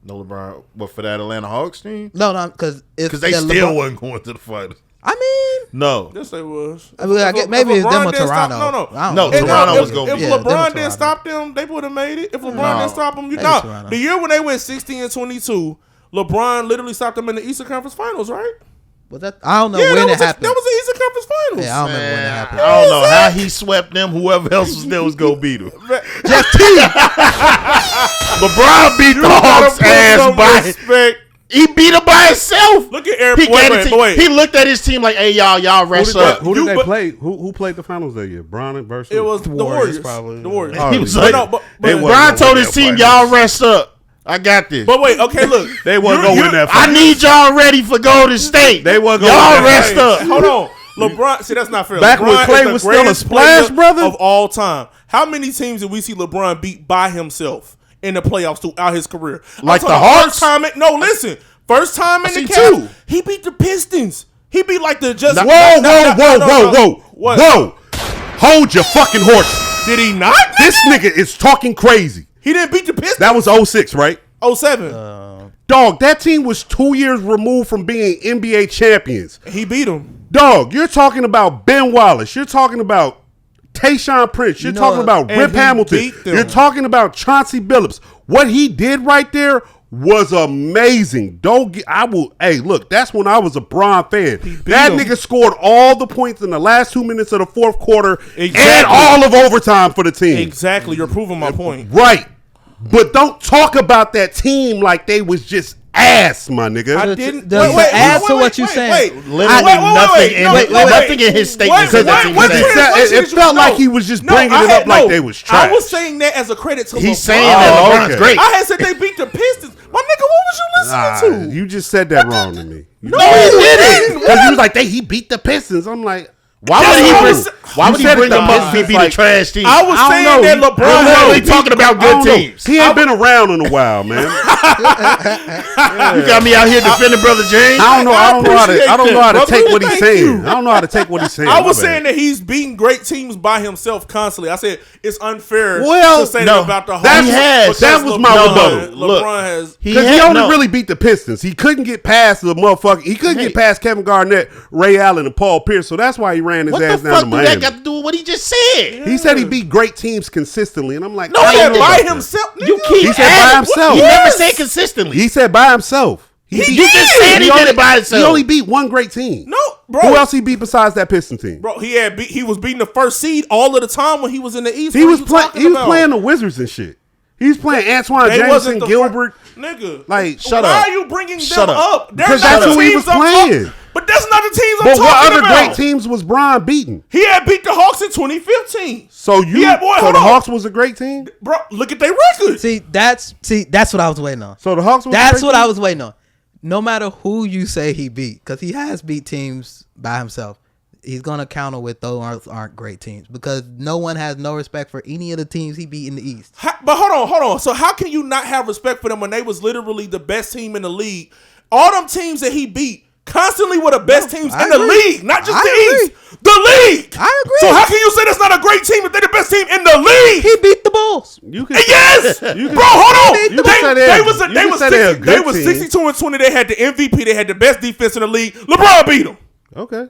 No LeBron. What, for that Atlanta Hawks team? No, because Because they still wasn't going to the finals. I mean, No. Yes, they was. I mean, I get maybe if it's them LeBron or didn't stop- Toronto. no. I don't No, know. Toronto was gonna if be- Yeah, them or LeBron Toronto. didn't stop them, they would have made it. If LeBron No. didn't stop them, Maybe no. Toronto. The year when they went 16-22, LeBron literally stopped them in the Eastern Conference Finals, right? Was that? I don't know Yeah, when that it was happened. that was the Eastern Conference Finals. Yeah, I don't remember when it Man, happened. I don't know how he swept them. Whoever else was there was going to beat him. LeBron beat the Hawks ass by respect. He beat him by himself. Look at Eric. He, gave it Wait, to- wait. he looked at his team like, hey, y'all rest up. Who did You- they but- play? Who played the finals that year? Bron versus It was the Warriors. probably. The Warriors. Oh, He was yeah. like, No, but- they but- wasn't LeBron gonna told win his that team, finals. y'all rest up. I got this. But wait, okay, look. They wasn't gonna win that I finals. need y'all ready for Golden State. They wasn't gonna Y'all win that rest finals. up. Hold on. LeBron, see, that's not fair. Back when LeBron Clay is the was still a greatest splash player brother? of all time. How many teams did we see LeBron beat by himself in the playoffs throughout his career? I'm Like talking the about Hawks? First time, no, listen. First time in I the see Cavs, two. he beat the Pistons. He beat like the just. Whoa. What? Whoa. Hold your fucking horse. Did he not? This nigga is talking crazy. He didn't beat the Pistons. That was 06, right? 07. Dog, that team was 2 years removed from being NBA champions. He beat him. Dog, you're talking about Ben Wallace. You're talking about Tayshaun Prince. You're You know, talking about and Rip he Hamilton. beat them. You're talking about Chauncey Billups. What he did right there was amazing. Hey, look, that's when I was a Bron fan. That him. nigga scored all the points in the last 2 minutes of the fourth quarter and Exactly. all of overtime for the team. Exactly. You're proving my point. Right. But don't talk about that team like they was just ass, my nigga. I didn't. to add to what you saying, Literally nothing in his statement said that team was ass. It felt like he was just bringing it up like they was trash. I was saying that as a credit to He's LeBron. saying that Oh, LeBron's okay. great. I had said they beat the Pistons. My nigga, what was you listening to? You just said that wrong to me. No, he didn't. Because you was like, he beat the Pistons. I'm like, Why That's would he what I bring? was- Why You would he said bring the them up if he Pistons, beat a like- trash team? I was I don't saying know. that He- LeBron We're had literally talking about I good don't know. teams. He ain't been around in a while, man. You got me out here defending Brother James. I don't know how to that, take what he's brother. Thank saying. you. I don't know how to take what he's saying. I My was bad. saying that he's beating great teams by himself constantly. I said it's unfair Well, to say no. that about the Hawks. That's- he has. because that was my LeBron- rebuttal. Look, LeBron has. Because he only really beat the Pistons. He couldn't get past the motherfucker. He couldn't get past Kevin Garnett, Ray Allen, and Paul Pierce. So that's why he ran his What the ass down fuck to do Miami. that got to do with what he just said? He said he beat great teams consistently, and I'm like, No, I he don't said know by about that. himself. You nigga. keep He said by adding- himself. He Yes. never said consistently. He said by himself. You just said he did it by himself. He only beat one great team. No, bro. Who else he beat besides that Piston team? Bro, he was beating the first seed all of the time when he was in the East. He What was are you talking He was about? playing the Wizards and shit. He was playing Antoine They Jameson, wasn't the Gilbert. nigga. Like, Shut Why up. are you bringing Shut them up. up? They're Because not that's the who he teams was I'm playing. talking- But that's not the teams I'm But what talking other about. great teams was Bron beating? He had beat the Hawks in 2015. So Yeah, boy, so hold the on. Hawks was a great team. Bro, look at their record. See, that's what I was waiting on. So the Hawks was. That's a great what team? I was waiting on. No matter who you say he beat, because he has beat teams by himself, he's gonna counter with those aren't great teams because no one has no respect for any of the teams he beat in the East. But hold on. So how can you not have respect for them when they was literally the best team in the league? All them teams that he beat, constantly were the best teams in the agree. league, not just I the agree. East. The league. I agree. So how can you say that's not a great team if they're the best team in the league? He beat the Bulls. You can Yes, you can- bro. Hold on. You can say they're- They you can say they're a good was team. 62-20. They had the MVP. They had the best defense in the league. LeBron beat them. Okay.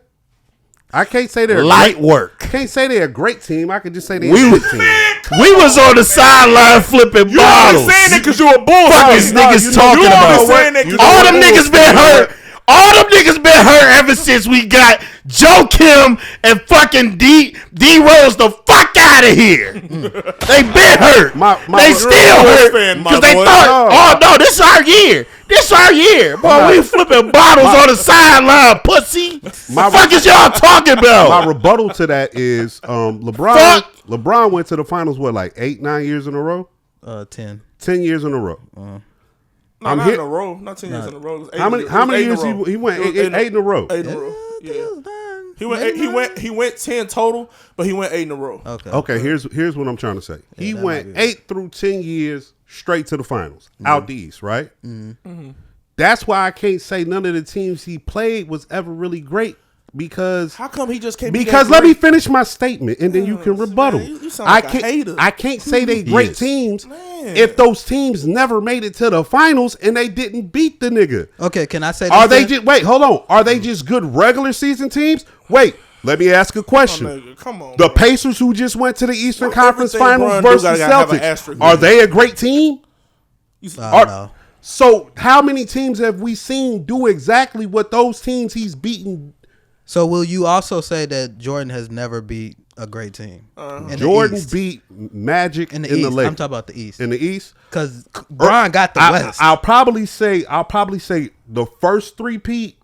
I can't say they're Light great. work. Can't say they're a great team. I can just say they're We a was- good team. We was on the sideline flipping You bottles. only saying that because you're a bull. Fuck fan. is niggas talking you about? only saying that 'cause All you're a them Bulls niggas been fan. hurt. All them niggas been hurt ever since we got Joe Kim and fucking D Rose the fuck out of here. They been hurt. They still hurt fan, my because they boy. thought, oh no, this is our year. This our year. Boy, we flipping bottles on the sideline, pussy. My- Fuck is y'all talking about? My rebuttal to that is LeBron. Fuck. LeBron went to the finals like 8-9 years in a row, 10. 10 years in a row. No, I'm not hit- in a row. Not 10 years in a row. It was eight How in many? a- How it was many eight in years a row. he went? It was Eight in a row. 8 in a row. Yeah. He went 10 total, but he went 8 in a row. Okay. Okay, here's what I'm trying to say. He that went might be 8 through 10 years straight to the finals, out the East, right? That's why I can't say none of the teams he played was ever really great because How come he just can't be because that let me great? finish my statement and then you can rebuttal. man, you sound like a hater. I can't say they great is. teams Man. if those teams never made it to the finals and they didn't beat the nigga. Okay, can I say Are this they then? just wait? Hold on. Are they just good regular season teams? Wait, let me ask a question. nigga, come on, The bro. Pacers who just went to the Eastern Not Conference everything Finals Bron do versus gotta have an Celtics, asterisk are with it. they a great team? I don't know. So how many teams have we seen do exactly what those teams he's beaten? So will you also say that Jordan has never beat a great team? In the Jordan East? beat Magic in the in East. the Lakers. I'm talking about the East. In the East, Because Bron got the West. I'll probably say the first three-peat,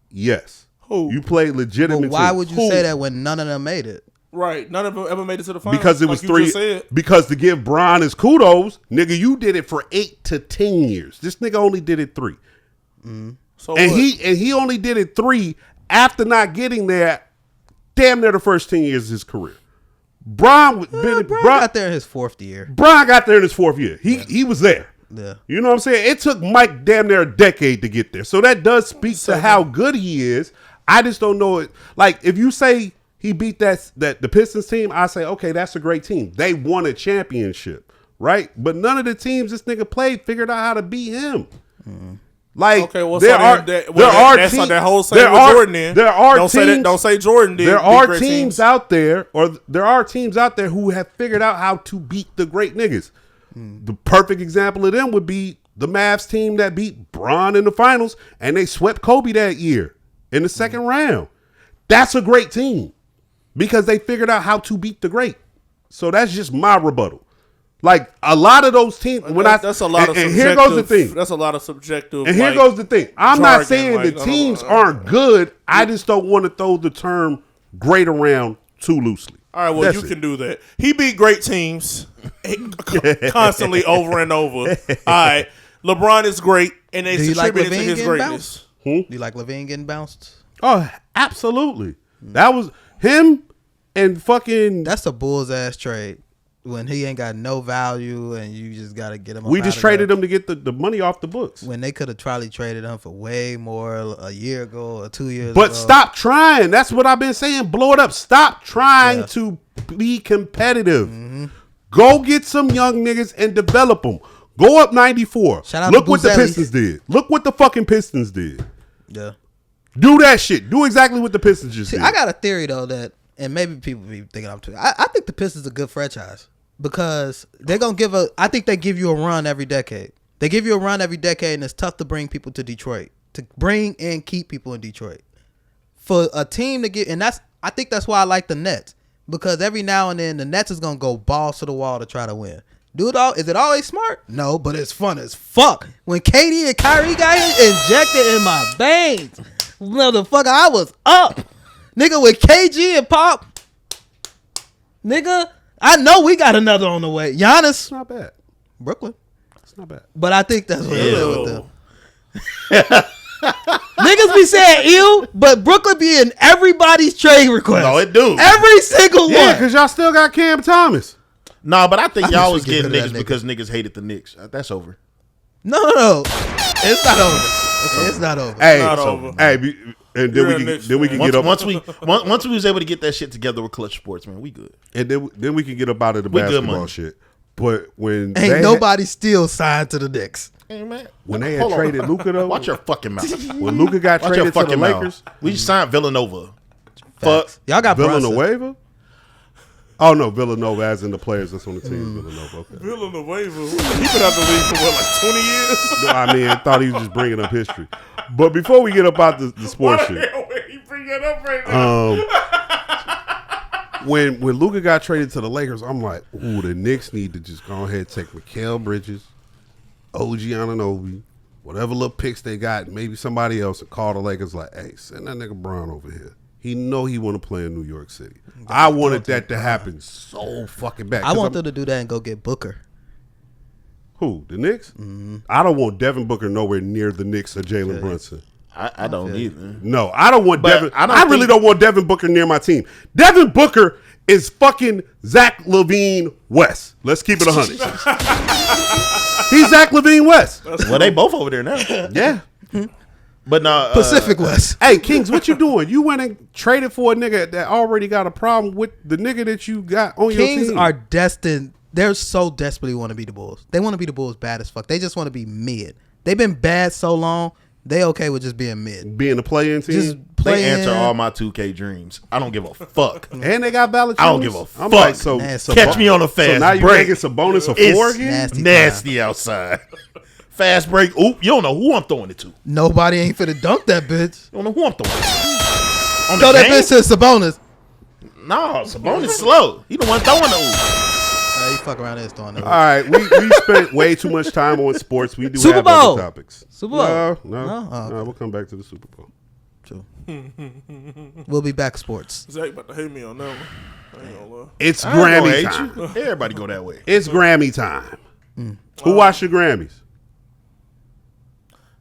yes. Who? You played legitimate. But why teams. would you Who? say that when none of them made it? Right. None of them ever made it to the finals. Because it was like you three. just said. Because to give Bron his kudos, nigga, you did it for 8 to 10 years. This nigga only did it 3, So and what? he only did it 3 after not getting there. Damn near the first 10 years of his career. Bron Bron got there in his fourth year. Bron got there in his 4th year. He was there. Yeah. You know what I'm saying? It took Mike damn near a decade to get there. So that does speak to how good he is. I just don't know it. Like if you say he beat that the Pistons team, I say, okay, that's a great team. They won a championship, right? But none of the teams this nigga played figured out how to beat him. Like Okay, well, there so are that's teams, like that whole there saying with are, Jordan. Then there are don't teams, say that. Don't say Jordan did. there beat are great teams out there, or there are teams out there who have figured out how to beat the great niggas. The perfect example of them would be the Mavs team that beat Bron in the finals, and they swept Kobe that year in the second round. That's a great team because they figured out how to beat the great. So that's just my rebuttal. Like a lot of those teams, That's a lot of and subjective. here goes the thing. That's a lot of subjective. And here like, goes the thing. I'm jargon, not saying like, the teams aren't good. I just don't want to throw the term great around too loosely. All right, well, That's you it. can do that. He beat great teams constantly over and over. All right, LeBron is great, and they Do you like contributed to Levine his getting greatness. bounced? Do you like Levine getting bounced? Oh, absolutely. That was him and fucking. That's a Bulls ass trade when he ain't got no value and you just got to get him. We just traded him to get the money off the books. when they could have probably traded him for way more a year ago or 2 years ago. But stop trying. That's what I've been saying. Blow it up. Stop trying to be competitive. Go get some young niggas and develop them. Go up 94. Shout out Look to what the Buzzelli. Pistons did. Look what the fucking Pistons did. Yeah. Do that shit. Do exactly what the Pistons just See, did. I got a theory though that, and maybe people be thinking I'm too. I think the Pistons are a good franchise because they're gonna give a. I think they give you a run every decade. They give you a run every decade, and it's tough to bring people to Detroit, to bring and keep people in Detroit. For a team to get, and I think that's why I like the Nets because every now and then the Nets is gonna go balls to the wall to try to win. Is it always smart? No, but it's fun as fuck. When KD and Kyrie got injected in my veins, motherfucker, I was up. Nigga, with KG and Pop, nigga, I know we got another on the way. Giannis, It's not bad. Brooklyn. It's not bad. But I think that's what it is with them. Niggas be saying ew, but Brooklyn be in everybody's trade request. No, it do. Every single Yeah, one. because y'all still got Cam Thomas. No, but I think y'all was we get getting rid of niggas that nigga. because niggas hated the Knicks. That's over. No. It's not over. It's not over. Hey, Not over. Hey, and then we can get up. Once we was able to get that shit together with Clutch Sports, man, we good. And then we can get up out of the We good basketball money. shit. But when Ain't nobody still signed to the Knicks. Hey, man. when they had Hold on. traded Luka though, Watch your fucking mouth. when Luka got Watch your traded to the fucking Lakers, mouth. We just signed Villanova. Fuck. Facts. Y'all got Brunson. Villanueva. Oh no, Villanova as in the players that's on the team. Villanova. Okay. Villanova. He been out the league for what, like 20 years? No, I mean, I thought he was just bringing up history. But before we get up out the sports shit, He bring that up right now. when Luka got traded to the Lakers, I'm like, ooh, the Knicks need to just go ahead and take Mikal Bridges, OG Anunoby, whatever little picks they got, maybe somebody else, and call the Lakers like, hey, send that nigga Brown over here. He know he want to play in New York City. I wanted that to happen so fucking bad. I want them to do that and go get Booker. Who? The Knicks? Mm-hmm. I don't want Devin Booker nowhere near the Knicks or Jalen Brunson. I don't either. No, I don't want But Devin. I really don't want Devin Booker near my team. Devin Booker is fucking Zach LaVine West. Let's keep it 100. He's Zach LaVine West. Well, they both over there now. Yeah. But no, Pacific West. Hey, Kings, what you doing? You went and traded for a nigga that already got a problem with the nigga that you got on your Kings team. are destined. They're so desperately want to be the Bulls. They want to be the Bulls bad as fuck. They just want to be mid. They've been bad so long. They okay with just being mid. Being a play-in team. Just they playing. answer all my 2K dreams. I don't give a fuck. And they got Valanciunas. I don't give a fuck. Like, so Nasty. Catch me on a fast So now you break. making some bonus of It's 4 again? nasty. Nasty outside. Fast break. Oop, you don't know who I'm throwing it to. You Nobody ain't finna dunk that bitch. don't know who I'm throwing it to. On Throw the that game? bitch to Sabonis. No, Sabonis slow. He the one throwing the oop. You fuck around there throwing that. All right, we spent way too much time on sports. We do Super have Bowl. other topics. Super Bowl. No. No? Oh, okay. We'll come back to the Super Bowl. True. We'll be back sports. Zach about to hate me on that one. I ain't gonna lie. It's I ain't gonna Grammy hate time. you. Everybody go that way. It's Grammy time. Who watched your Grammys?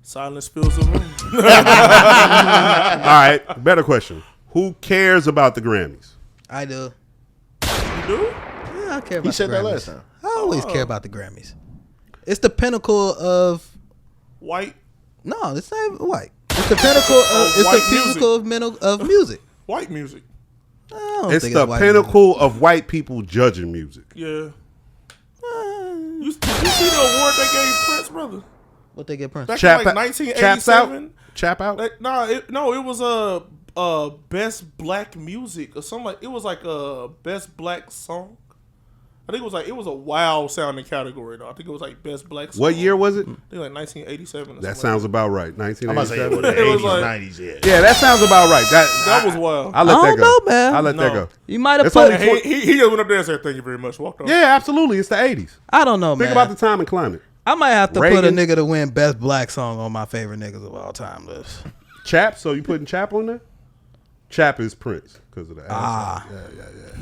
Silence fills the room. All right, better question. Who cares about the Grammys? I do. You do? Yeah, I care about He said the that Grammys. last time. I always care about the Grammys. It's the pinnacle of White no, it's not even white. It's the pinnacle of it's white the pinnacle of music. white music. I don't It's think the white pinnacle of white people judging music. Yeah. Did you see the award they gave Prince, brother? music. What they get Prince? Back Chap in like out. 1987. Chap out. It was best black music or something like. It was like a best black song. I think it was a wild sounding category though. I think it was like best black song. What year was it? I think like 1987. Or That something sounds about right. I'm about to say 1987. the It was 80s, like- 90s, yeah. Yeah, that sounds about right. That was wild. I let I that don't go. know, man. I let that No. go. You might have It's put. only He just went up there and said, "Thank you very much." Walked off. Yeah, absolutely. It's the 80s. I don't know, Think man. about the time and climate. I might have to put a Reagan. nigga to win best black song on my favorite niggas of all time list. Chap, so you putting Chap on there? Chap is Prince because of the Ah. yeah.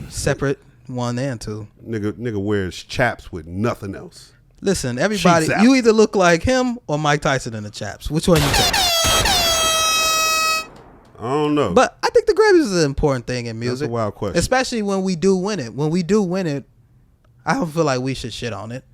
Separate 1 and 2. Nigga wears chaps with nothing else. Listen, everybody, Sheets out. you either look like him or Mike Tyson in the chaps. Which one you take? I don't know. But I think the Grammys is an important thing in music. wild question. Especially when we do win it. When we do win it, I don't feel like we should shit on it.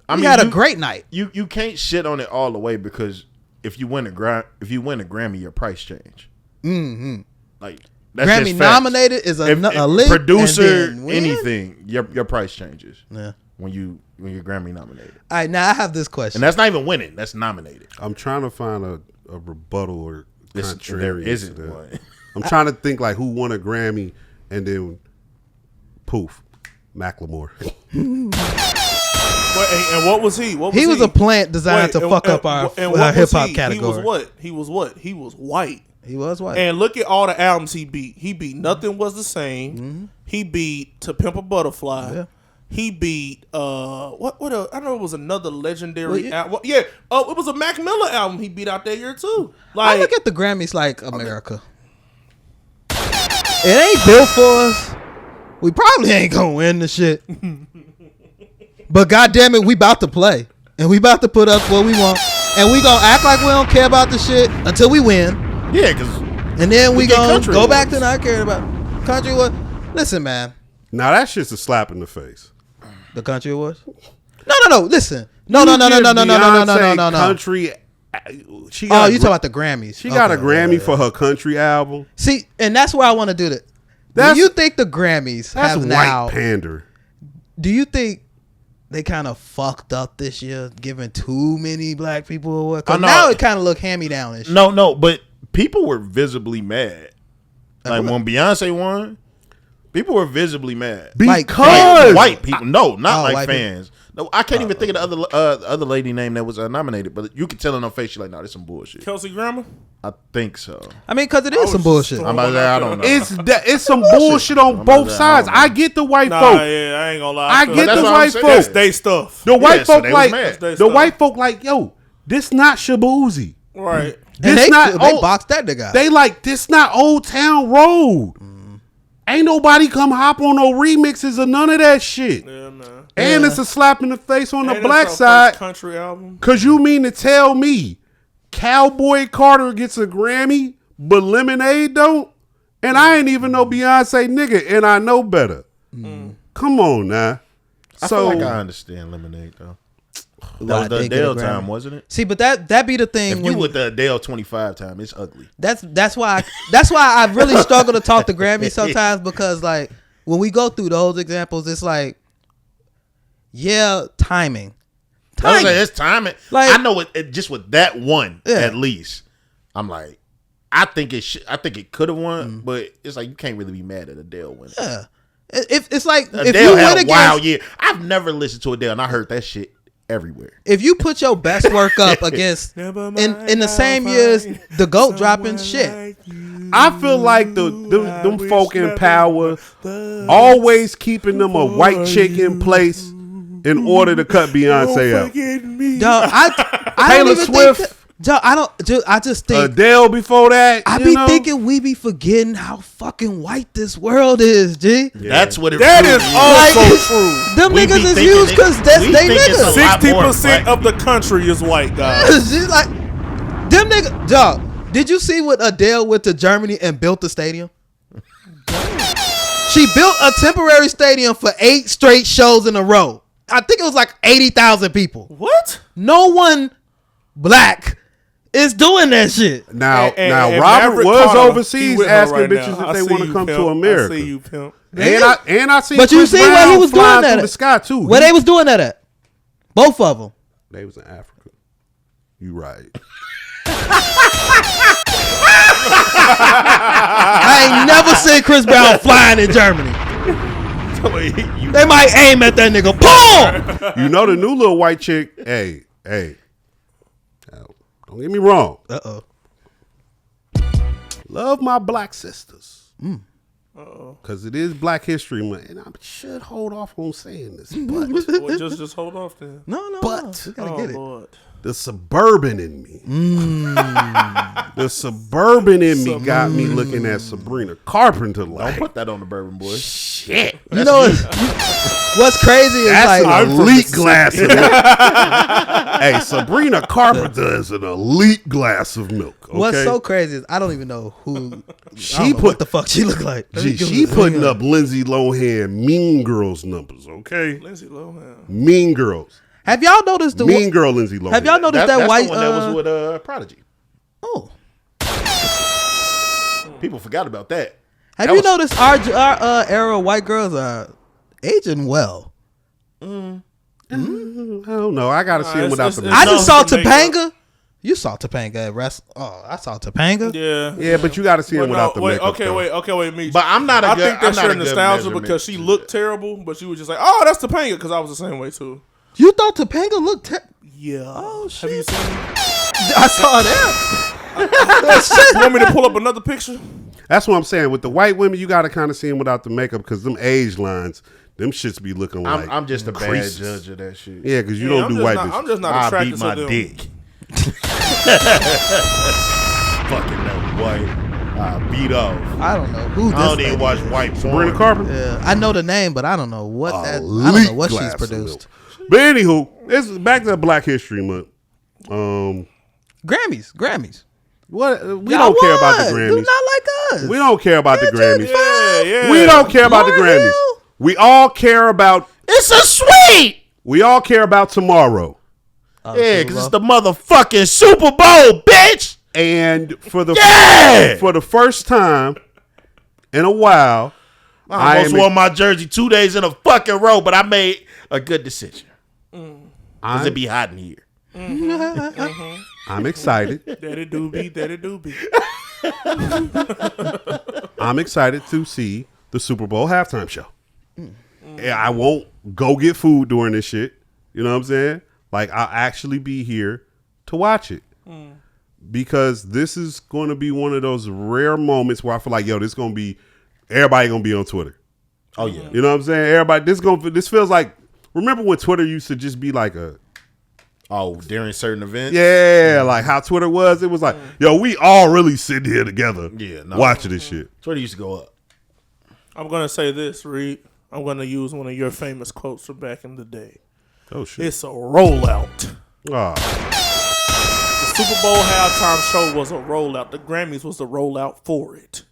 I We mean, had a you- great night. You can't shit on it all the way because if you win a Grammy, your price change. Mm-hmm. Like that's Grammy just facts. nominated is a If link, producer, and then win? anything, your price changes Yeah. when you're Grammy nominated, All right, now I have this question. and that's not even winning. That's nominated. I'm trying to find a rebuttal or There contrarian isn't to that. one. I'm trying to think like who won a Grammy and then poof, Macklemore. And what was he? What was he was a plant designed to fuck up our what was hip hop he? category. He was what? He was what? He was white. He was white. And look at all the albums he beat. He beat Nothing Was the Same. He beat To Pimp a Butterfly. Yeah. He beat what else? I know it was another legendary Well, yeah. album. Yeah. Oh, it was a Mac Miller album he beat out that year too. I Like look at the Grammys like America. It ain't built for us. We probably ain't gonna win the shit. But goddamn it, we about to play. And we about to put up what we want. And we gonna act like we don't care about the shit until we win. Yeah, because And then we We get gonna country go back to awards. not caring about country award. Listen, man. Now that shit's a slap in the face. The country awards? No. Listen. No. You give No. Beyonce Country She Oh, got you talking about the Grammys? She got a Okay, Grammy yeah. for her country album. See, and that's where I want to do that. That's- Do you think the Grammys That's have white now? pander. Do you think they kind of fucked up this year, giving too many black people awards? 'Cause I know. now it kind of look hand me down and shit. No, but people were visibly mad. Like when Beyonce won, people were visibly mad. Like Because White people, no, not Oh, like white fans. No, I can't even think of the other lady name that was nominated, but you could tell in her face, she's like, "No, this some bullshit." Kelsey Grammer. I think so. I mean, because it is some bullshit. I'm about to say, I don't know. it's some bullshit on both sides. I get the white Nah, folk. yeah, I ain't gonna lie. I feel get like the what I'm white saying. that's folk. they stuff. The white so folk they was like mad. the white folk like, yo, this not Shabuzi. Right. And This not they old- boxed that nigga out. They like this not Old Town Road. Ain't nobody come hop on no remixes or none of that shit. Yeah, man. And it's a slap in the face on the And black it's our side. first country album. Cause you mean to tell me Cowboy Carter gets a Grammy, but Lemonade don't? And I ain't even know Beyonce nigga, and I know better. Come on now. I feel like I understand Lemonade though. That was the they get a Adele Grammy. time, wasn't it? See, but that be the thing. If you with the Adele 25 time, it's ugly. That's why I really struggle to talk to Grammys sometimes, because like when we go through those examples, it's like, yeah, timing. I was like, it's timing. Like- I know it just with that one Yeah. at least. I'm like, I think it could have won, but it's like you can't really be mad at Adele winning. Yeah, if it's like if Adele you had win a wild against, year. I've never listened to Adele, and I heard that shit everywhere. if you put your best work up against in the same years the GOAT dropping shit. I feel like them folk in power always keeping them a white chick in place in order to cut Beyonce out. Dog, I Taylor don't even Swift. think that, dog, I just think Adele before that. I you be know? thinking we be forgetting how fucking white this world is, G. That's what it That really is is. also Like, true. Them We be niggas is thinking used it- because that's we they think it's a niggas. lot more 60% black of the country is white, guys. She's like, them niggas, dog. Did you see what Adele went to Germany and built the stadium? She built a temporary stadium for 8 straight shows in a row. I think it was like 80,000 people. What? No one black is doing that shit. Now, And Robert Maverick was Carter, he overseas with her asking right bitches now. if they I want see to come you, to pimp. America. I see you, pimp. And I see But you Chris see where Brown he was doing flying that through at? the sky too. Where they was doing that at? Both of them. They was in Africa. You right. I ain't never seen Chris Brown flying in Germany. They might aim at that nigga. Boom! You know the new little white chick. Hey. Don't get me wrong. Uh-oh. Love my black sisters. Because it is Black History Month. And I should hold off on saying this. But Well, just hold off then. No. But- We gotta Oh, get it. Lord. the suburban in me. The suburban in me got me looking at Sabrina Carpenter Don't like, put that on the Bourbon Boys. shit. You know what's crazy is That's like an elite glass of milk. Hey, Sabrina Carpenter is an elite glass of milk. Okay? what's so crazy is I don't even know who She what put the fuck she look like. Gee, she putting up Lindsay Lohan Mean Girls numbers, okay? Lindsay Lohan. Mean Girls. Have y'all noticed the Mean Girl Lindsay Lohan. Have y'all noticed that That's white? the one that was with Prodigy. Oh, People forgot about that. have That you was- noticed our era of white girls are aging well? I don't know. I got to see him it's- without it's- the it's- I makeup. just saw the makeup. Topanga. You saw Topanga at I saw Topanga. Yeah. Yeah, but you got to see him Well, without the wait, makeup. okay, though. wait, Meech. But I'm not a I good. think that's I'm your not a good nostalgia measurement because she to looked that. terrible, but she was just like, "Oh, that's Topanga," because I was the same way too. You thought Topanga looked? Yeah. Oh, Have you shit. seen? I saw that. You want me to pull up another picture? That's what I'm saying. With the white women, you got to kind of see them without the makeup because them age lines, them shits be looking like. I'm just a creases. bad judge of that shit. Yeah, because you Yeah, don't I'm do just white not, bitches. I'm just not I attracted beat to my them. dick. Fucking that white. I beat off. I don't know who this. I don't even lady watch is. white Sabrina porn. Carpenter. Yeah, I know the name, but I don't know what that. I don't know Elite what glass she's of produced. milk. But anywho, it's back to Black History Month. Grammys. What we Y'all don't care about the won. Grammys. Do not like us. We don't care about the Grammys. Yeah. We don't care about the Lauryn Grammys. Hill? We all care about. It's a sweet. We all care about tomorrow. Yeah, because it's the motherfucking Super Bowl, bitch. And for the Yeah! for the first time in a while, I almost wore my jersey 2 days in a fucking row, but I made a good decision. Because it be hot in here. I'm excited. That it do be. I'm excited to see the Super Bowl halftime show. Yeah, I won't go get food during this shit. You know what I'm saying? Like, I'll actually be here to watch it. Because this is going to be one of those rare moments where I feel like, yo, this going to be, everybody going to be on Twitter. Oh, yeah. You know what I'm saying? Everybody, this feels like, remember when Twitter used to just be like a, Oh, during certain events? yeah, like how Twitter was. It was like, yo, we all really sitting here together watching this shit. Twitter used to go up. I'm gonna say this, Reed. I'm gonna use one of your famous quotes from back in the day. Oh, shit. It's a rollout. Oh. The Super Bowl halftime show was a rollout. The Grammys was a rollout for it.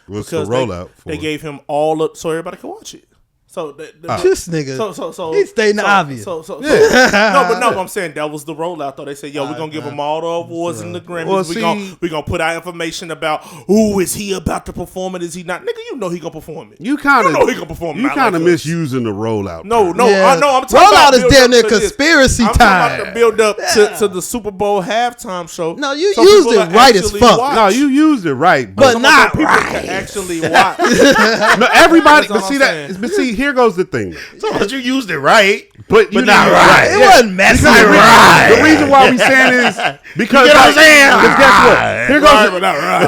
What's the rollout for? They gave him all up so everybody could watch it. So This nigga, so he's stating the obvious. No, but I'm saying that was the rollout though. They said, yo, we're gonna give him all the awards and the Grammys. Well, we gonna put out information about who is he about to perform it, is he not? Nigga, you know he gonna perform it. You kind of know he gonna perform it. You not kind of like us. misusing the rollout. No, Yeah. I know. I'm talking Rollout about is build damn up near to this. conspiracy I'm time. talking about the build up to the Super Bowl halftime show. No, you so used people it can right as actually fuck. watch. No, you used it right, But So not people right. can actually watch. no, everybody. That's But all see I'm that. saying. But see, here goes the thing. So you used it right. But you not didn't- right. It wasn't messy. Because the reason- Right. The reason why we saying is because You get what I'm saying? because guess what? Here goes. but not right.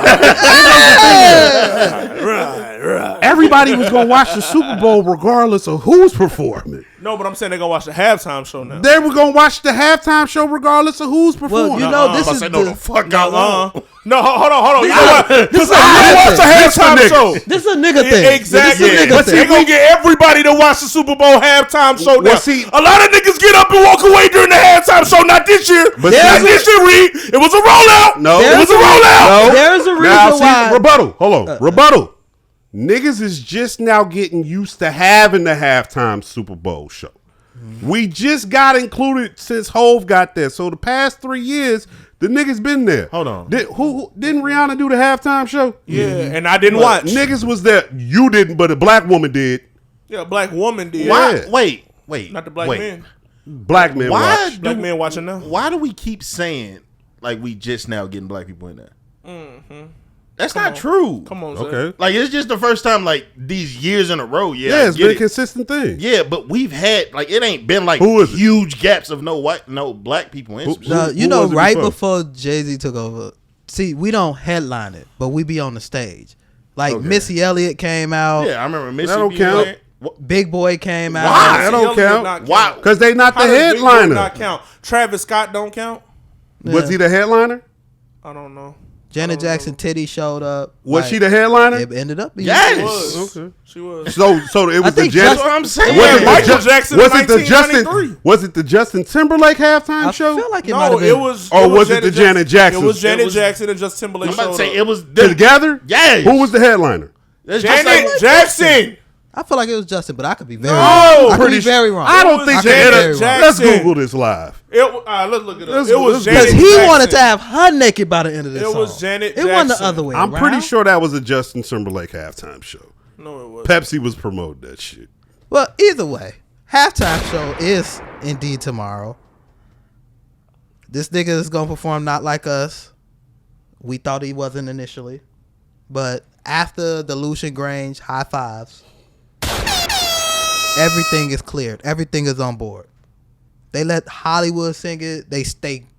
Everybody was gonna watch the Super Bowl regardless of who's performing. No, but I'm saying they're gonna watch the halftime show now. They were gonna watch the halftime show regardless of who's performing. Well, you know, this I is said, no, the fuck I won't. No, hold on. You know what? This is a You nigga watch the thing. halftime show. This is a nigga thing. Exactly. This is a But nigga they thing. gonna get everybody to watch the Super Bowl halftime show now. Well, see- a lot of niggas get up and walk away during the halftime show. Not this year. But Not see- this year, Reed. It was a rollout. No. It was a rollout. No. There's a reason Now, see, why. rebuttal. Hold on. Rebuttal. Niggas is just now getting used to having the halftime Super Bowl show. We just got included since Hove got there. So the past 3 years, the niggas been there. Hold on. Who didn't Rihanna do the halftime show? Yeah, and I didn't watch. Niggas was there. You didn't, but a black woman did. Yeah, a black woman did. Why? Yeah. Wait. Not the black wait. men. Black men Why watched. Black men watching now. Why do we keep saying like we just now getting black people in there? That's not true. Come on, Zay. Okay. Like it's just the first time like these years in a row. Yeah, Yeah, I it's get been a it. consistent thing. Yeah, but we've had like it ain't been like Who is it? huge gaps of no black people in. Who- No, who you know, was it right before? Jay-Z took over. See, we don't headline it, but we be on the stage. Like Missy Elliott came out. Yeah, I remember Missy. That don't being count. there. Big Boy came out. Why? That don't count. Why? Because they not the How does Big Boy headliner. not count? Travis Scott don't count. Was he the headliner? I don't know. Janet Jackson Titty showed up. Was Like, she the headliner? It ended up being. Yes. She was. Okay. She was. So it was the think Janet. that's what I'm saying. Was Yeah, it the Michael Ju- Jackson Was in it the Justin? 1993. Was it the Justin Timberlake halftime I show? feel like it might No, have been. it was. Or was it the Janet Jackson? It was Janet It was- Jackson and Justin Timberlake. I'm about to showed say up. it was Together? Yes. Who was the headliner? It's just Janet like- Jackson. I feel like it was Justin, but I could be very No, wrong. I could pretty be very wrong. I don't It think was the Janet internet. Let's Jackson. Google this live. Let's look it up. Let's- It was let's- Janet Because he Jackson. wanted to have her naked by the end of this It song. was Janet It wasn't the Jackson. other way I'm around. pretty sure that was a Justin Timberlake halftime show. No, it was. Pepsi was promoting that shit. Well, either way, halftime show is indeed tomorrow. This nigga is gonna perform Not Like Us. We thought he wasn't initially, but after the Lucian Grange high fives, everything is cleared. Everything is on board. They let Hollywood sing it. They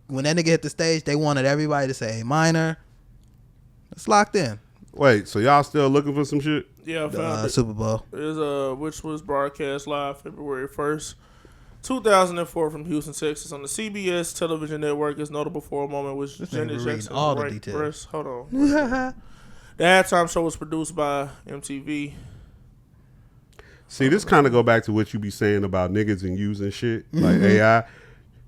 when that nigga hit the stage, they wanted everybody to say A minor. It's locked in. Wait, so y'all still looking for some shit? Yeah, I found it. Super Bowl. Which was broadcast live February 1st, 2004 from Houston, Texas on the CBS television network. Is notable for a moment which Janet reading Jackson's all the right details. breast. Hold on. The halftime show was produced by MTV. See, this kind of go back to what you be saying about niggas and using shit like AI.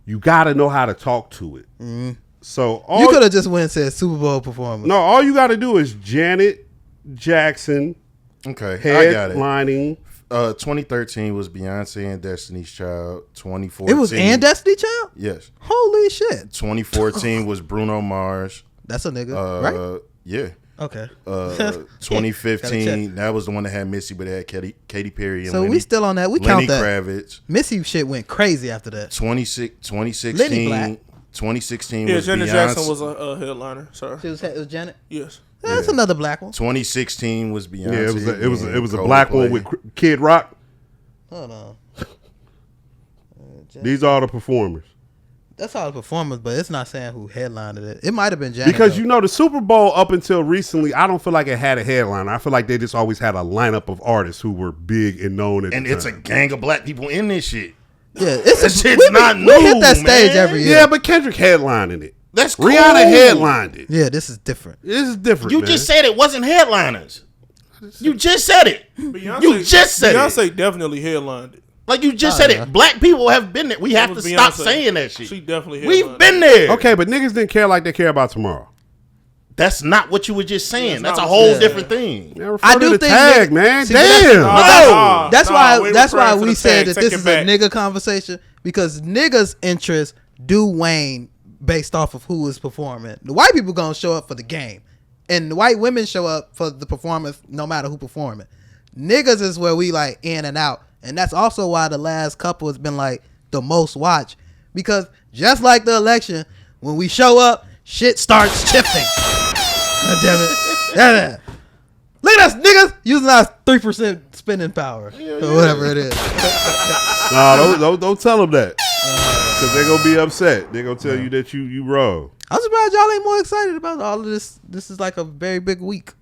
You got to know how to talk to it. So You could have just went and said Super Bowl performance. no, all you got to do is Janet Jackson Okay, I got it. headlining 2013 was Beyonce and Destiny's Child. 2014. It was and Destiny Child? Yes. Holy shit. 2014 was Bruno Mars. That's a nigga, right? Yeah. Okay. 2015, that was the one that had Missy, but it had Katy Perry and So Lenny, we still on that. We Lenny count that. Kravitz. Missy shit went crazy after that. 2016. Lenny Black. 2016 Yeah, was Janet Beyonce. Jackson was a headliner. Sorry. It was Janet? Yes. That's another black one. 2016 was Beyonce. Yeah, it was a Coldplay. black one with Kid Rock. Hold on. These are the performers. That's all the performers, but it's not saying who headlined it. It might have been Janet. Because though. you know the Super Bowl up until recently, I don't feel like it had a headliner. I feel like they just always had a lineup of artists who were big and known at And the it's a time. gang of black people in this shit. Yeah, it's That shit's we not we new, hit that stage man. every year. Yeah, but Kendrick headlining it. That's cool. Rihanna headlined it. Yeah, this is different. This is different. You man. just said it wasn't headliners. You just said it. Beyonce, You just said Beyonce it. definitely headlined it. Like you just said it. Black people have been there. We have to was stop Beyonce. saying that shit. She definitely We've headlined been there. Okay, but niggas didn't care like they care about tomorrow. That's not what you were just saying. That's That's a not whole what- different thing. Man, I refer do to the think tag, nigga- man. See, but that's- Damn. Nah, That's nah, why. we That's why referring to we the said tag. that Take this it is back. a nigga conversation because niggas' interests do wane based off of who is performing. The white people gonna show up for the game, and the white women show up for the performance, no matter who performing. Niggas is where we like in and out, and that's also why the last couple has been like the most watched because just like the election, when we show up, shit starts shifting. God damn it. Yeah. Look at us niggas using our 3% spending power or whatever it is. Nah, don't tell them that. Because they're going to be upset. They're going to tell you that you wrong. I'm surprised y'all ain't more excited about all of this. This is like a very big week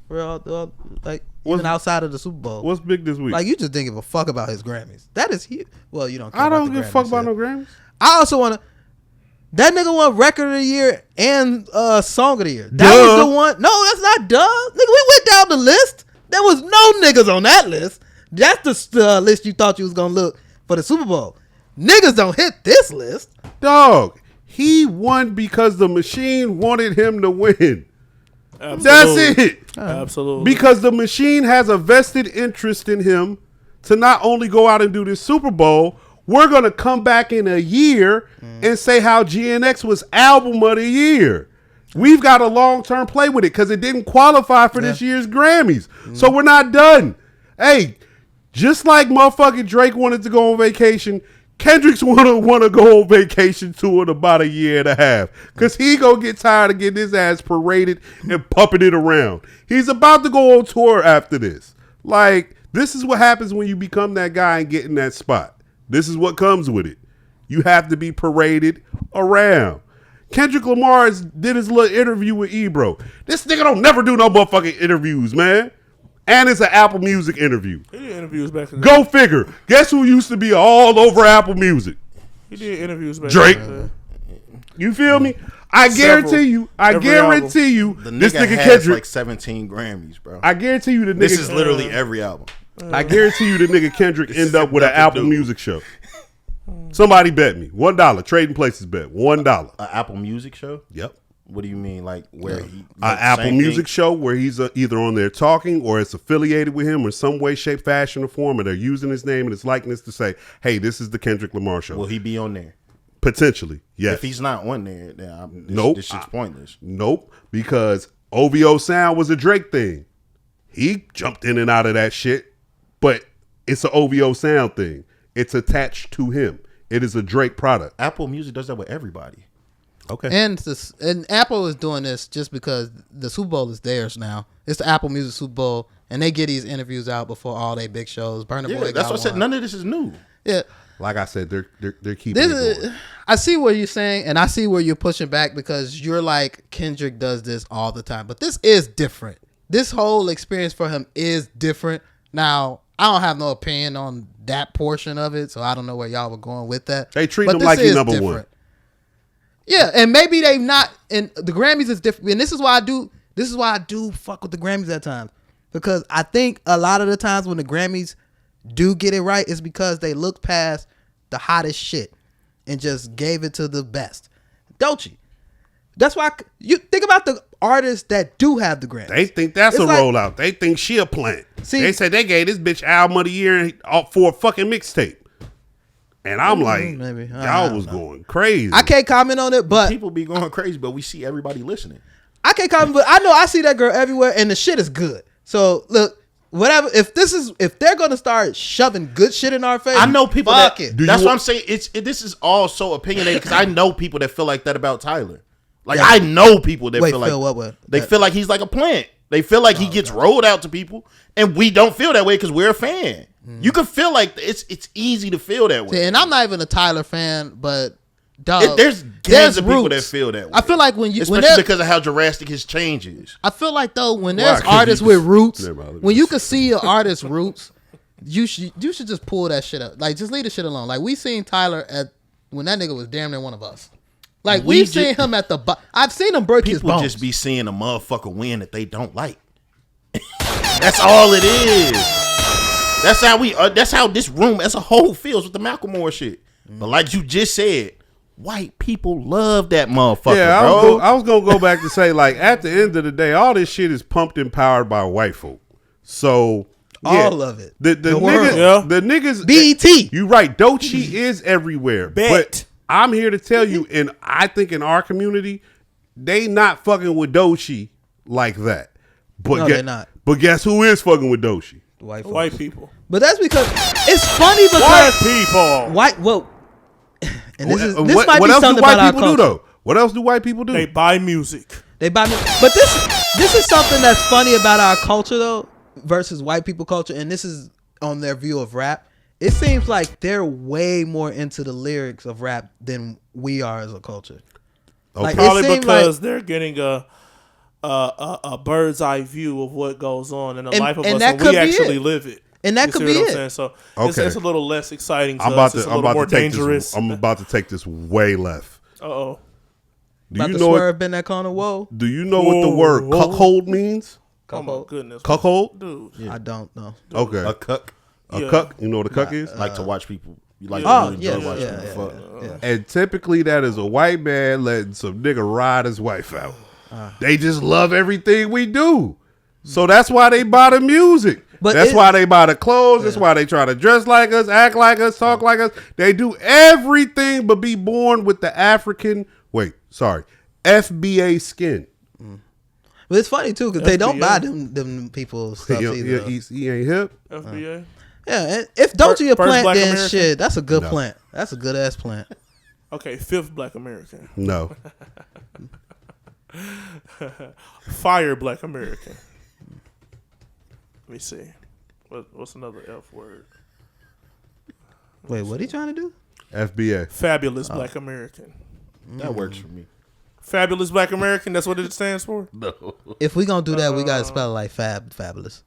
for all like even outside of the Super Bowl. What's big this week? Like you just didn't give a fuck about his Grammys. That is huge. Well, you don't. Care I about don't the give a fuck Grammys, about yeah. no Grammys. I also want to. That nigga won Record of the Year and Song of the Year. That Duh. was the one. No, that's not duh. Nigga, we went down the list. There was no niggas on that list. That's the list you thought you was gonna look for the Super Bowl. Niggas don't hit this list. Dog, he won because the machine wanted him to win. Absolutely. That's it. Absolutely. Because the machine has a vested interest in him to not only go out and do this Super Bowl, we're going to come back in a year and say how GNX was album of the year. We've got a long-term play with it because it didn't qualify for this year's Grammys. So we're not done. Hey, just like motherfucking Drake wanted to go on vacation, Kendrick's want to go on vacation too in about a year and a half because he gonna get tired of getting his ass paraded and puppeted around. He's about to go on tour after this. Like, this is what happens when you become that guy and get in that spot. This is what comes with it. You have to be paraded around. Kendrick Lamar did his little interview with Ebro. This nigga don't never do no motherfucking interviews, man. And it's an Apple Music interview. He did interviews back in the Go figure. Guess who used to be all over Apple Music? He did interviews back Drake. in the day. You feel me? I guarantee you. Every The This nigga has Kendrick. like 17 Grammys, bro. I guarantee you the nigga. This is literally every album. I guarantee you the nigga Kendrick This end is up with an nothing Apple new. Music show. Somebody bet me $1. Trading Places bet $1. An Apple Music show? Yep. What do you mean? Like where he? An like, Apple same Music thing? show where he's either on there talking or it's affiliated with him in some way, shape, fashion, or form, and they're using his name and his likeness to say, "Hey, this is the Kendrick Lamar show." Will he be on there? Potentially, yes. If he's not on there, then Nope. this shit's pointless. Nope, because OVO Sound was a Drake thing. He jumped in and out of that shit, but it's an OVO Sound thing. It's attached to him. It is a Drake product. Apple Music does that with everybody. Okay. And Apple is doing this just because the Super Bowl is theirs now. It's the Apple Music Super Bowl, and they get these interviews out before all their big shows. Burna Yeah, Boy that's got what I said. one. None of this is new. Yeah, Like I said, they're keeping this it is. going. I see what you're saying, and I see where you're pushing back because you're like Kendrick does this all the time, but this is different. This whole experience for him is different. Now, I don't have no opinion on that portion of it, so I don't know where y'all were going with that. They treat But him this like he's is number one. different. Yeah, and maybe they've not. And the Grammys is different, and this is why I do. This is why I do fuck with the Grammys at times because I think a lot of the times when the Grammys do get it right, it's because they looked past the hottest shit and just gave it to the best. Don't you? That's why you think about the artists that do have the Grammys. They think that's It's a like- rollout. They think she a plant. See, they said they gave this bitch album of the year for a fucking mixtape. And I'm like, maybe. y'all was going crazy. I can't comment on it, but People be going crazy, but we see everybody listening. I can't comment. But I know I see that girl everywhere, and the shit is good. So look, whatever. If they're gonna start shoving good shit in our face, I know people fuck that. it. That's what I'm saying. This is all so opinionated because I know people that feel like that about Tyler. Like I know people that feel like they feel like he's like a plant. They feel like he gets rolled out to people, and we don't feel that way because we're a fan. You can feel like it's easy to feel that way. See, and I'm not even a Tyler fan, but dog, There's gangs of people that feel that way. I feel like especially because of how drastic his change is. I feel like though when there's Why? 'Cause artists you with just- roots, Never mind, let me when you just can see an artist's roots, you should just pull that shit up. Like just leave the shit alone. Like we seen Tyler when that nigga was damn near one of us. Like we've seen him at the. I've seen him break his People bones. just be seeing a motherfucker win that they don't like. That's all it is. That's how that's how this room as a whole feels with the Macklemore shit. But like you just said, white people love that motherfucker. Yeah, bro. I was gonna go back to say, like, at the end of the day, all this shit is pumped and powered by white folk. So all of it. The world. niggas, the niggas. BET. You right. Doechii is everywhere. Bet. But I'm here to tell you, and I think in our community, they not fucking with Doechii like that. But No, they're not. But guess who is fucking with Doechii? White people. But that's because it's funny because White people. Well, and this might what be else do something white about our people do culture. though? What else do white people do? They buy music. They buy me, but this is something that's funny about our culture though versus white people culture, and this is on their view of rap. It seems like they're way more into the lyrics of rap than we are as a culture. Okay. Like, Probably it seemed because they're getting a bird's eye view of what goes on in the life of us, that and could we be actually it. live it. And that You could see be what I'm it. saying? So Okay. it's a little less exciting to I'm us. about It's to a little more take dangerous. this. I'm about to take this way left. Uh-oh. Do About you to know? swerve in that corner. Whoa, Do you know what the Whoa, word whoa. cuckold means? Oh, my goodness. Cuckold? Dude. I don't know. Okay. A cuck. A Yeah. cuck. You know what a cuck is? Like to watch people. You like Oh, to yeah, enjoy watching yeah, people yeah, fuck. And typically that is a white man letting some nigga ride his wife out. They just love everything we do. So that's why they buy the music. But that's why they buy the clothes. That's why they try to dress like us, act like us, talk like us. They do everything but be born with the FBA skin. But it's funny too because they don't buy them people's stuff either. He ain't hip. FBA. Yeah, and if Doechii a First plant, Black then American? shit, that's a good No. plant. That's a good ass plant. Okay, fifth Black American. No. Fire Black American. Let me see. What's another F word? Wait, what are you trying to do? FBA. Fabulous Black American. That works for me. Fabulous Black American. That's what it stands for. No. If we gonna do that, we gotta spell it like fabulous.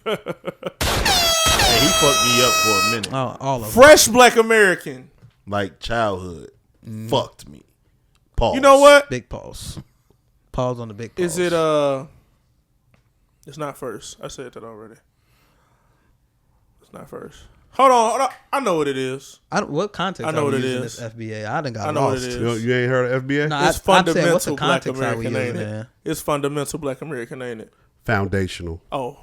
Hey, he fucked me up for a minute. Oh, all of them. Fresh Black American. Like childhood. Fucked me. Pause. You know what? Big pause. Pause on the big pause. Is it It's not first. I said that already. It's not first. Hold on. I know what it is. What context? I know are what we it using is. This FBA. I done got I know what lost. it is. You ain't heard of FBA? Nah, It's I'm saying, what's the fundamental Black context are we American, using? ain't it? Man? It's fundamental Black American, ain't it? Foundational. Oh.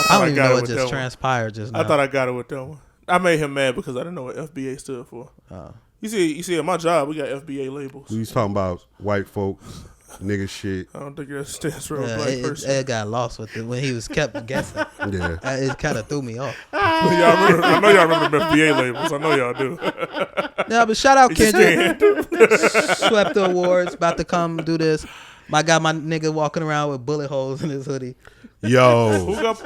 I don't even got know it what with just that one. transpired just now. I thought I got it with that one. I made him mad because I didn't know what FBA stood for. You see, at my job, we got FBA labels. We was talking about white folks, nigga shit. I don't think that stands for a Yeah, black person. Ed got lost with it when he was kept guessing. Yeah. It kind of threw me off. I know y'all remember FBA labels. I know y'all do. Yeah, but shout out Kendrick. Scared. Swept the awards. About to come do this. My nigga walking around with bullet holes in his hoodie. Yo. Who got?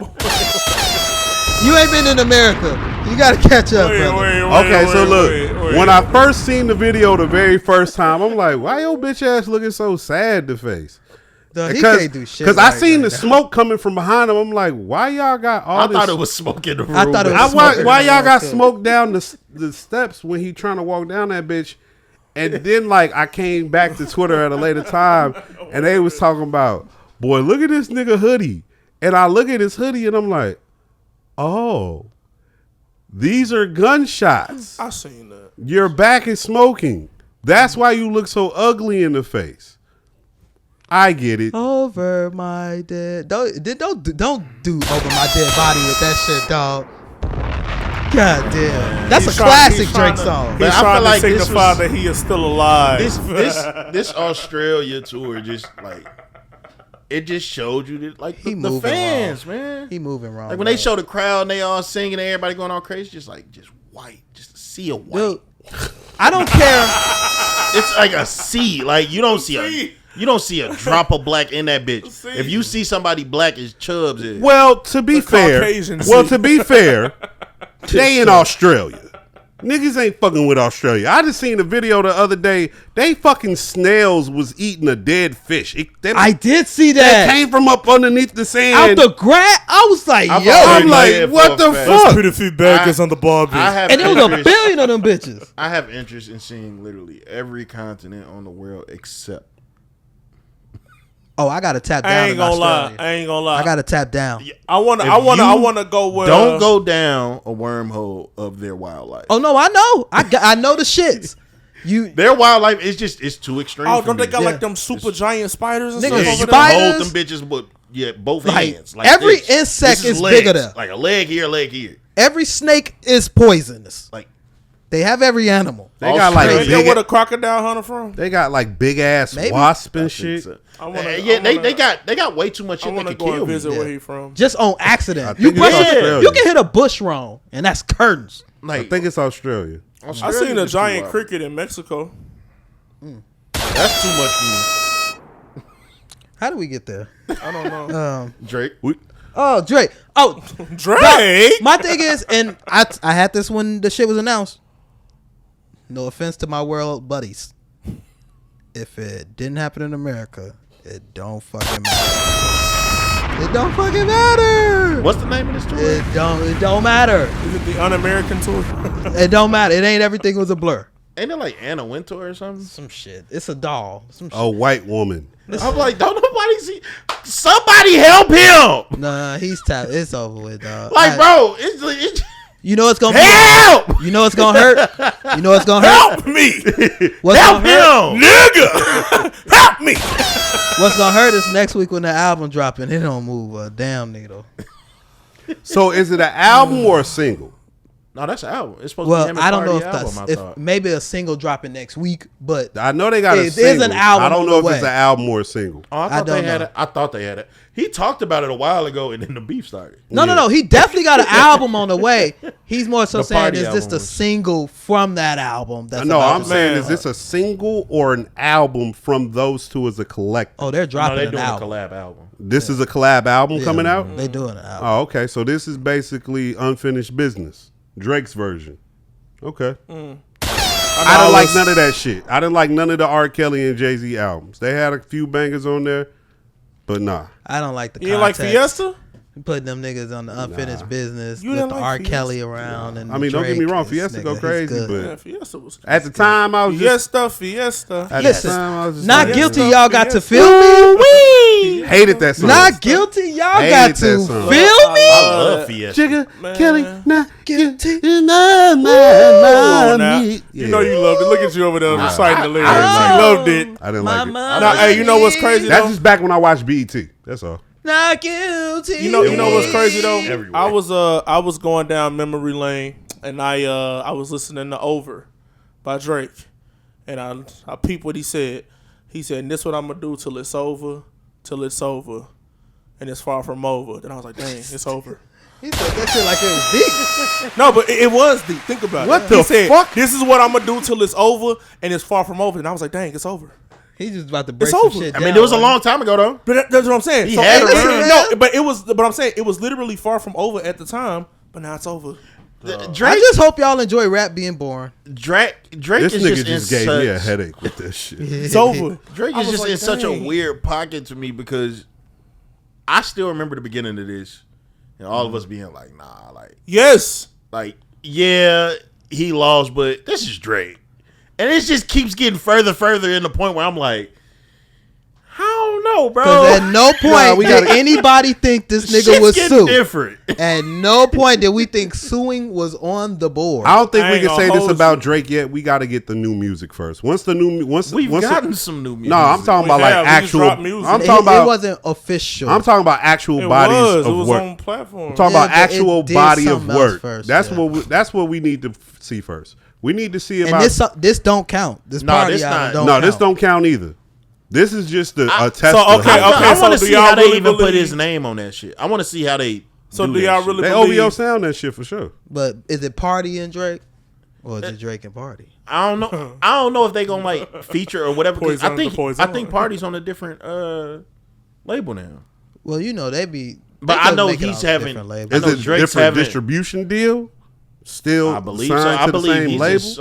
You ain't been in America. You got to catch up, brother. Okay, so look, when I first seen the video the very first time, I'm like, why your bitch ass looking so sad to face? Dog, he can't do shit. Because I right seen right the now. smoke coming from behind him. I'm like, why y'all got all I this? thought it was smoke in the room. I thought it was why smoke y'all in the got room, too. smoke down the steps when he trying to walk down that bitch? And then like I came back to Twitter at a later time and they was talking about, boy, look at this nigga hoodie. And I look at his hoodie and I'm like, oh, these are gunshots. I seen that. Your back is smoking. That's why you look so ugly in the face. I get it. Over my dead. Don't do over my dead body with that shit, dog. God damn. That's a classic Drake song. He's I trying feel to like this signify was- that he is still alive. This Australia tour just like it just showed you that like He the moving fans, wrong. man. He moving wrong. Like when they show the crowd and they all singing and everybody going all crazy, just white, just a sea of white. Dude, I don't care. It's like a sea. Like you don't see a drop of black in that bitch. If you see somebody black, it's Chubbs. Is. Well, to be fair, Caucasian they in Australia. Niggas ain't fucking with Australia. I just seen a video the other day. They fucking snails was eating a dead fish. I did see That that. came from up underneath the sand. Out the grass. I was like, I've yo. already I'm like, know that what for a the fact. fuck? Put a few baggers on the barbie. I have And it was a interest- billion of them bitches. I have interest in seeing literally every continent on the world except. Oh, I gotta tap down. I ain't in gonna lie. Australia. I ain't gonna lie. I gotta tap down. I wanna go with. Don't go down a wormhole of their wildlife. Oh no, I know. I know the shits. You Their wildlife is just it's too extreme. Oh, for don't they me. got Yeah. like them super giant spiders and Nigga, stuff Yeah, over you there? spiders- can hold them bitches with both Like, hands. Like every this. insect This is legs. bigger than- like a leg here, leg here. every snake is poisonous. Like They have every animal. They got like Australia. You know big. where the crocodile hunter from? They got like big ass Maybe. wasp I and think shit. so. They They got way too much I shit that want to could go kill and me. visit where he from. Just on accident. I You think it's brush Australia. you can hit a bush wrong, and that's curtains. I Like think it's Australia. I Australia seen a is too giant wild. cricket in Mexico. That's too much for me. How do we get there? I don't know. Drake. Oh, Drake. Oh, Drake. my thing is, and I had this when the shit was announced. No offense to my world buddies. If it didn't happen in America, it don't fucking matter. It don't fucking matter. What's the name of this tour? It don't matter. Is it the un-American tour? It don't matter. It ain't everything was a blur. Ain't it like Anna Wintour or something? Some shit. It's a doll. Some shit. A white woman. I'm like, don't nobody see. Somebody help him! Nah, he's tapped. It's over with, dog. Like, bro, it's You know it's gonna help! be. You know it's gonna hurt. You know it's gonna hurt. Help me, What's Help gonna hurt? him! nigga. Help me. What's gonna hurt is next week when the album dropping. It don't move a damn needle. So is it an album or a single? No, that's an album. It's supposed to be Well, him and I don't know Cardi if album, that's I if thought. maybe a single dropping next week, but I know they got a It is single. an album I don't on know the if it's way. an album or a single. Oh, I thought I they don't had know. it. I thought they had it. He talked about it a while ago, and then the beef started. no. He definitely got an album on the way. He's more so The saying Party is this album the was- single from that album? That's No, about I'm to- saying, Man. is this a single or an album from those two as a collective? Oh, they're No, dropping they an doing album. a collab album. This is a collab album Yeah, coming out? They doing an album. Oh, okay. So this is basically Unfinished Business, Drake's version. Okay. I don't like none of that shit. I didn't like none of the R. Kelly and Jay-Z albums. They had a few bangers on there, but nah. I don't like the. You ain't like context. Fiesta? Putting them niggas on the unfinished business You with didn't the like R. Fiesta? Kelly around. And I mean, don't get me Drake, wrong, this Fiesta go nigga, he's crazy, good. but Yeah, Fiesta was. at the time I was just Fiesta. at Listen, the time, I was just Not like, guilty, yeah. y'all got to Yes. feel me. hated that song. Not guilty, y'all Hated got that to song. feel I me. love Fiesta. Jigga, Man. Kelly, not Guilty. Come on now. me. You know you loved it. Look at you over there reciting the lyrics. I You loved it. I didn't like it. Now, hey, you know what's crazy That's though? just back when I watched BET. That's all. Not guilty. You know what's crazy though? Everywhere. I was going down memory lane and I was listening to Over by Drake. And I peeped what he said. He said, "And this what I'm gonna do till it's over, and it's far from over." Then I was like, "Dang, it's over." He said that shit like it was deep. No, but it was deep. Think about What it. the He said, fuck? "This is what I'm gonna do till it's over, and it's far from over." And I was like, "Dang, it's over." He just about to break It's some over. shit I down. mean, it was a long time ago though. But that's what I'm saying. He So, had and to listen, run. no, but it was. But I'm saying it was literally far from over at the time. But now it's over. I Drake, just hope y'all enjoy rap being boring. Drake This is nigga just, just in gave such, me a headache with this shit. It's over. Drake I is was just like, in such a dang. weird pocket to me because I still remember the beginning of this and all of us being like, nah, Yes. like, yeah, he lost, but this is Drake. And it just keeps getting further in the point where I'm like, I don't know, bro. Because at no point we did gotta- anybody think this nigga Shit's was getting sued. different. At no point did we think suing was on the board. I don't think I we ain't can say gonna this hold about you. Drake yet. We got to get the new music first. Once We've once gotten some new music. No, I'm talking We about like have. We just actual. dropped music. I'm It- talking about. it wasn't official. I'm talking about actual It bodies was. of It was work. on platform. I'm talking Yeah, about but it actual did body of something else work. first, That's yeah. that's what we need to see first. We need to see and about. this don't count. This No, party this album not- don't No, count. this don't count either. This is just a test. so, of okay, how- okay. I so want to do see y'all how they really even put believe- his name on that shit. I want to see how they. So do that y'all shit. really They believe? OVO sound that shit for sure. But is it Party and Drake, or is it Drake and Party? I don't know. I don't know if they gonna like feature or whatever. 'Cause Poison, I think the poison. Party's on a different label now. Well, you know they be. But they I could know make it he's off having- different labels. I Is know it Drake's different having- distribution deal? Still I believe so. signed I to the believe same he's label? just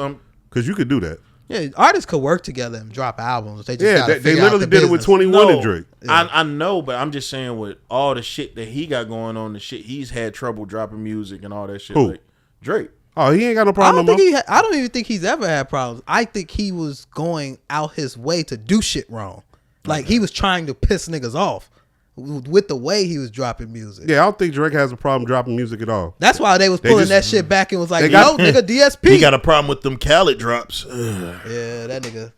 Because you could do that. Yeah, artists could work together and drop albums. They just Yeah, gotta they figure out literally the did it with business. 21 and Drake. I know, but I'm just saying with all the shit that he got going on, the shit he's had trouble dropping music and all that shit. Who? Like Drake. Oh, he ain't got no I problem don't no think more. I don't even think he's ever had problems. I think he was going out his way to do shit wrong. Like he was trying to piss niggas off with the way he was dropping music. Yeah, I don't think Drake has a problem dropping music at all. That's why they was They pulling just- that shit back and was like, they yo, got- nigga, DSP. He got a problem with them Khaled drops. Yeah, that nigga.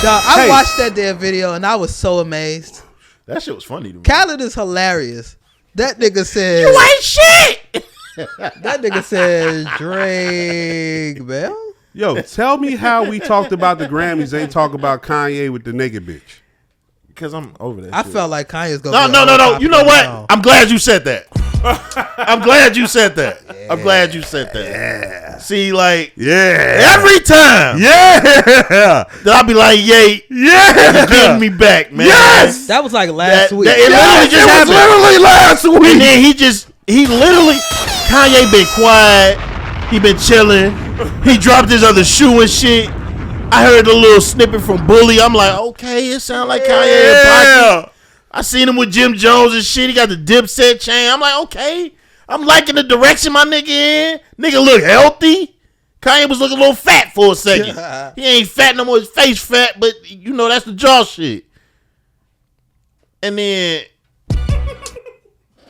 Dog, I Hey. watched that damn video and I was so amazed. That shit was funny to me. Khaled is hilarious. That nigga said, ain't shit. that nigga said, Drake, Bell. Yo, tell me how we talked about the Grammys ain't talk about Kanye with the naked bitch. Because I'm over that. I shit. felt like Kanye's gonna No, be no, a no, whole no. topic You know on what? his own. I'm glad you said that. I'm glad you said that. I'm glad you said that. Yeah. See, like Yeah. every time, Yeah. I'll be like, "Yay, Yeah. you getting me back, man." Yes. That was like last That- week. that- it literally just It was happened. literally last And week. then he literally, Kanye been quiet. He been chilling. He dropped his other shoe and shit. I heard a little snippet from Bully. I'm like, okay, it sound like Kanye and Pocket. I seen him with Jim Jones and shit. He got the Dipset chain. I'm like, okay. I'm liking the direction my nigga in. Nigga look healthy. Kanye was looking a little fat for a second. He ain't fat no more. His face fat, but you know that's the jaw shit. And then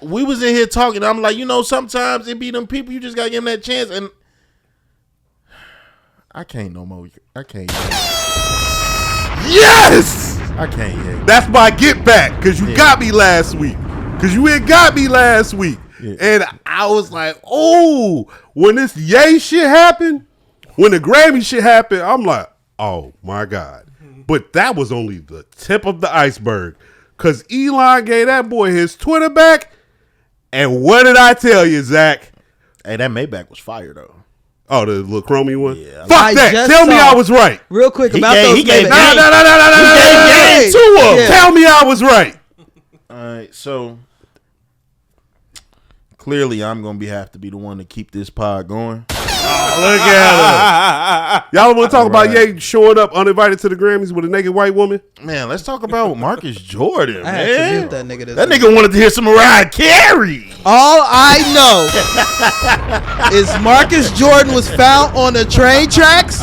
we was in here talking. I'm like, you know, sometimes it be them people. You just gotta give them that chance. And I can't no more. I can't. Yes. I can't yet. That's my get back because you got me last week. Because you ain't got me last week. Yeah. And I was like, oh, when this Ye shit happened, when the Grammy shit happened, I'm like, oh my God. But that was only the tip of the iceberg. Because Elon gave that boy his Twitter back. And what did I tell you, Zach? Hey, that Maybach was fire though. Oh, the little chromey one? Yeah. Fuck I that. just Tell me saw- I was right. Real quick He about gave- those. he gave Maybach- No. Hey, Game two of them. yeah. Tell me I was right. All right, so clearly I'm gonna have to be the one to keep this pod going. Look at him. Y'all want to talk about Ye showing up uninvited to the Grammys with a naked white woman? Man, let's talk about Marcus Jordan. I had to Man, mute that nigga. This that week. nigga wanted to hear some Mariah Carey. All I know is Marcus Jordan was found on the train tracks,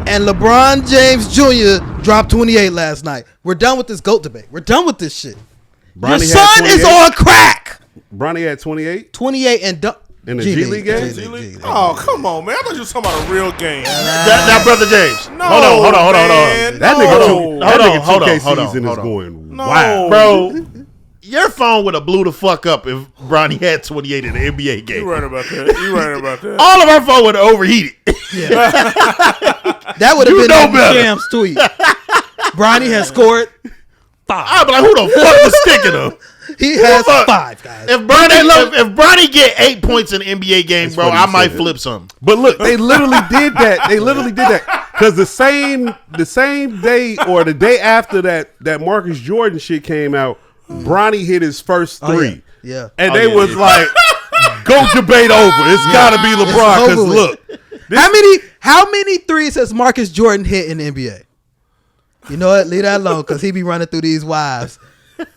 and LeBron James Jr. dropped 28 last night. We're done with this GOAT debate. We're done with this shit. Your Bronny had son is 28. on crack. Bronny had 28. 28 and In the G League game? G League. Oh, come on, man. I thought you was talking about a real game. That brother James. No, hold on. man, That no. nigga, that nigga hold on, 2K hold on, season hold is on. going No. wild. Bro, your phone would have blew the fuck up if Bronny had 28 in the NBA game. You right about that. You right about that. All of our phone would have overheated. That would have You been know in better. Cam's tweet. Bronny has scored 5. I'd be like, who the fuck was sticking him? He has fuck? 5, guys. If Bronny get 8 points in the NBA game, That's bro, what he I might said. flip something. But look, they literally did that. They literally did that because the same day or the day after that Marcus Jordan shit came out, Bronny hit his first Oh, three. yeah. And Oh, they yeah, was yeah. like, go debate over. It's got to be LeBron because over with. look. How many threes has Marcus Jordan hit in the NBA? You know what? Leave that alone because he be running through these wives.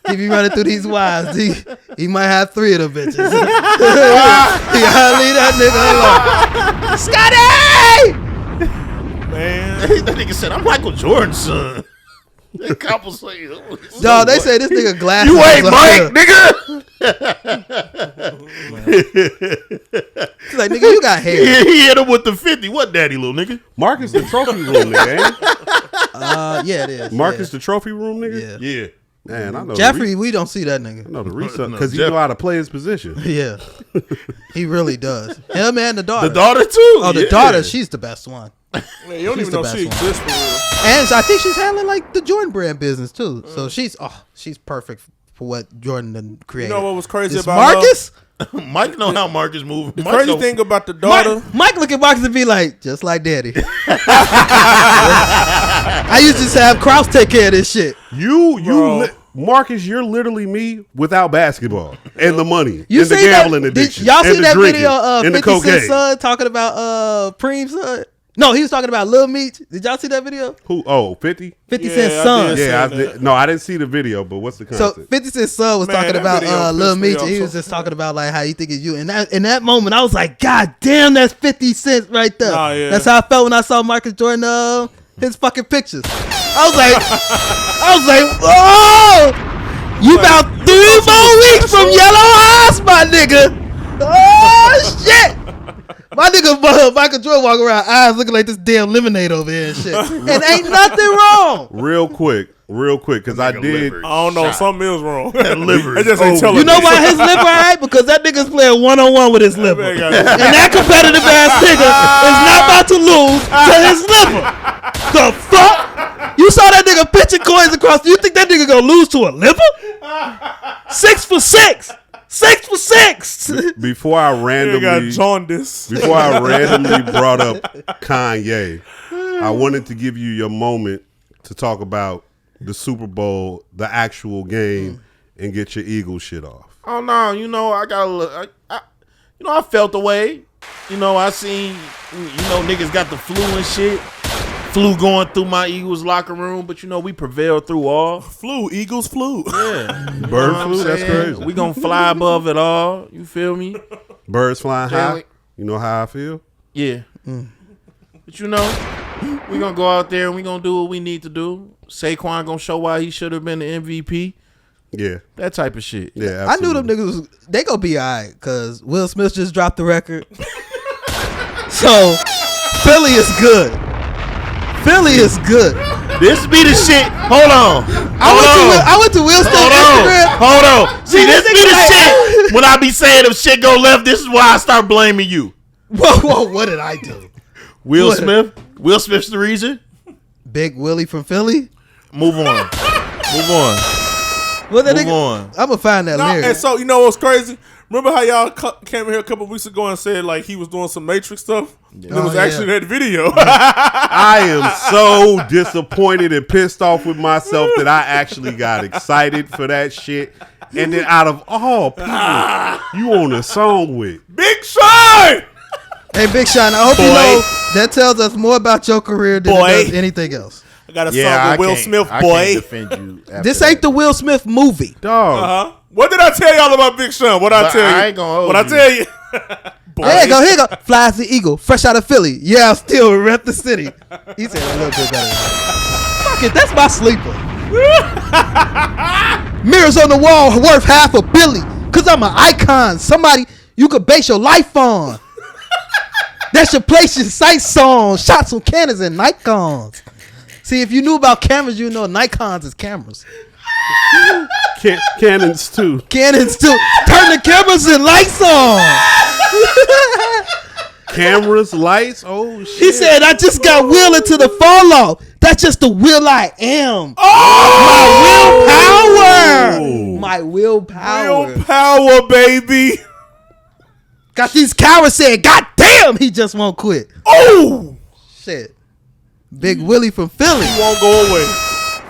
He be running through these wives. He might have 3 of them bitches. You gotta leave that nigga alone. Scotty! Man. That nigga said, I'm Michael Jordan's son. The couple say, Dog, they say this nigga glasses. you ain't was Mike, up nigga. there. He's like, nigga, you got hair. He hit him with the 50. What, daddy, little nigga? Marcus the trophy room nigga, ain't Yeah, it is. he? Marcus the trophy room nigga? Yeah. Yeah. Man, I know Jeffrey, we don't see that nigga. I know the research No, because he Jeff- know how to play his position. Yeah, he really does. Him and the daughter. The daughter, too. Oh, the Yeah. daughter, she's the best one. Man, you don't She's even know the she best one. exists for real. And I think she's handling like the Jordan brand business too. So she's perfect for what Jordan done created. You know what was crazy Is about Marcus? Mike know how Marcus move. The crazy thing about the daughter, Mike look at Marcus and be like, just like daddy. I used to have Kraus take care of this shit. Bro. Marcus, you're literally me without basketball and the money You and the seen that- gambling addiction. Y'all and seen the that drinking video of and the 50 Cent's cocaine. son talking about Preem's son? No, he was talking about Lil Meech. Did y'all see that video? Who? Oh, 50? 50 Yeah, Cent's I son. did. Yeah, that. no, I didn't see the video, but what's the So concept? 50 Cent's son was Man, talking that about video Lil pissed me Meech, off and he so- was just talking about like how you think it's you. And that in that moment, I was like, God damn, that's 50 Cent right there. Nah, yeah. That's how I felt when I saw Marcus Jordan his fucking pictures. I was like, oh, you about 3 more weeks from Yellow Eyes, my nigga. Oh shit. My nigga Michael Jordan walking around eyes looking like this damn lemonade over here and shit. And ain't nothing wrong. Real quick, because I did. liver. I don't know, something is wrong. liver They is just ain't over. telling You know me. why his liver alright? Because that nigga's playing one-on-one with his liver. man got- And that competitive ass nigga is not about to lose to his liver. The fuck? You saw that nigga pitching coins across. You think that nigga gonna lose to a liver? 6 for 6. 6 for 6. Before I They got randomly jaundice. brought up Kanye, I wanted to give you your moment to talk about the Super Bowl, the actual game, and get your Eagles shit off. Oh no, you know I got I felt the way. You know I seen niggas got the flu and shit. Flu going through my Eagles locker room, but we prevailed through all. Flu, Eagles flu. Yeah, Bird flu, that's crazy. We gonna fly above it all. You feel me? Birds flying high. Jelly. You know how I feel? Yeah. But we gonna go out there and we gonna do what we need to do. Saquon gonna show why he should have been the MVP. Yeah. That type of shit. Yeah, I knew absolutely. them niggas, they gonna be alright because Will Smith just dropped the record. So, Philly is good. Philly is good. This be the shit. Hold on. I went to Will Smith's Instagram. Hold on. See, this be the like- shit. When I be saying if shit go left, this is why I start blaming you. Whoa, what did I do? Will What? Smith. Will Smith's the reason. Big Willie from Philly? Move on. Move on. What that Move nigga? on. I'm gonna find that Nah, lyric. and so, you know what's crazy? Remember how y'all came here a couple weeks ago and said like he was doing some Matrix stuff? And it was Oh, actually that video. I am so disappointed and pissed off with myself that I actually got excited for that shit. And then out of all people, you on a song with. Big Sean! Hey, Big Sean, I hope you Boy. know that tells us more about your career than Boy. it does anything else. I got a Yeah, song I with Will can't- Smith, I boy. can't defend you. after This that. ain't the Will Smith movie. Dog. Uh-huh. What did I tell y'all about Big Sean? What I But tell you? I ain't gonna hold What I you. tell you? Boy. Here you go. Flies the Eagle, fresh out of Philly. Yeah, I still rep the city. He said a little bit better. Fuck it, that's my sleeper. Mirrors on the wall worth half a billy. Cause I'm an icon. Somebody you could base your life on. That should place your sights on. Shots on cannons and Nikons. See, if you knew about cameras, you know Nikons is cameras. Cannons too. Cannons too. Turn the cameras and lights on. Cameras, lights. Oh shit. He said, I just got will into the fall off. That's just the will I am. My willpower. Willpower, baby. Got these cowards saying, God damn, he just won't quit. Oh! Shit. Big Willie from Philly. He won't go away.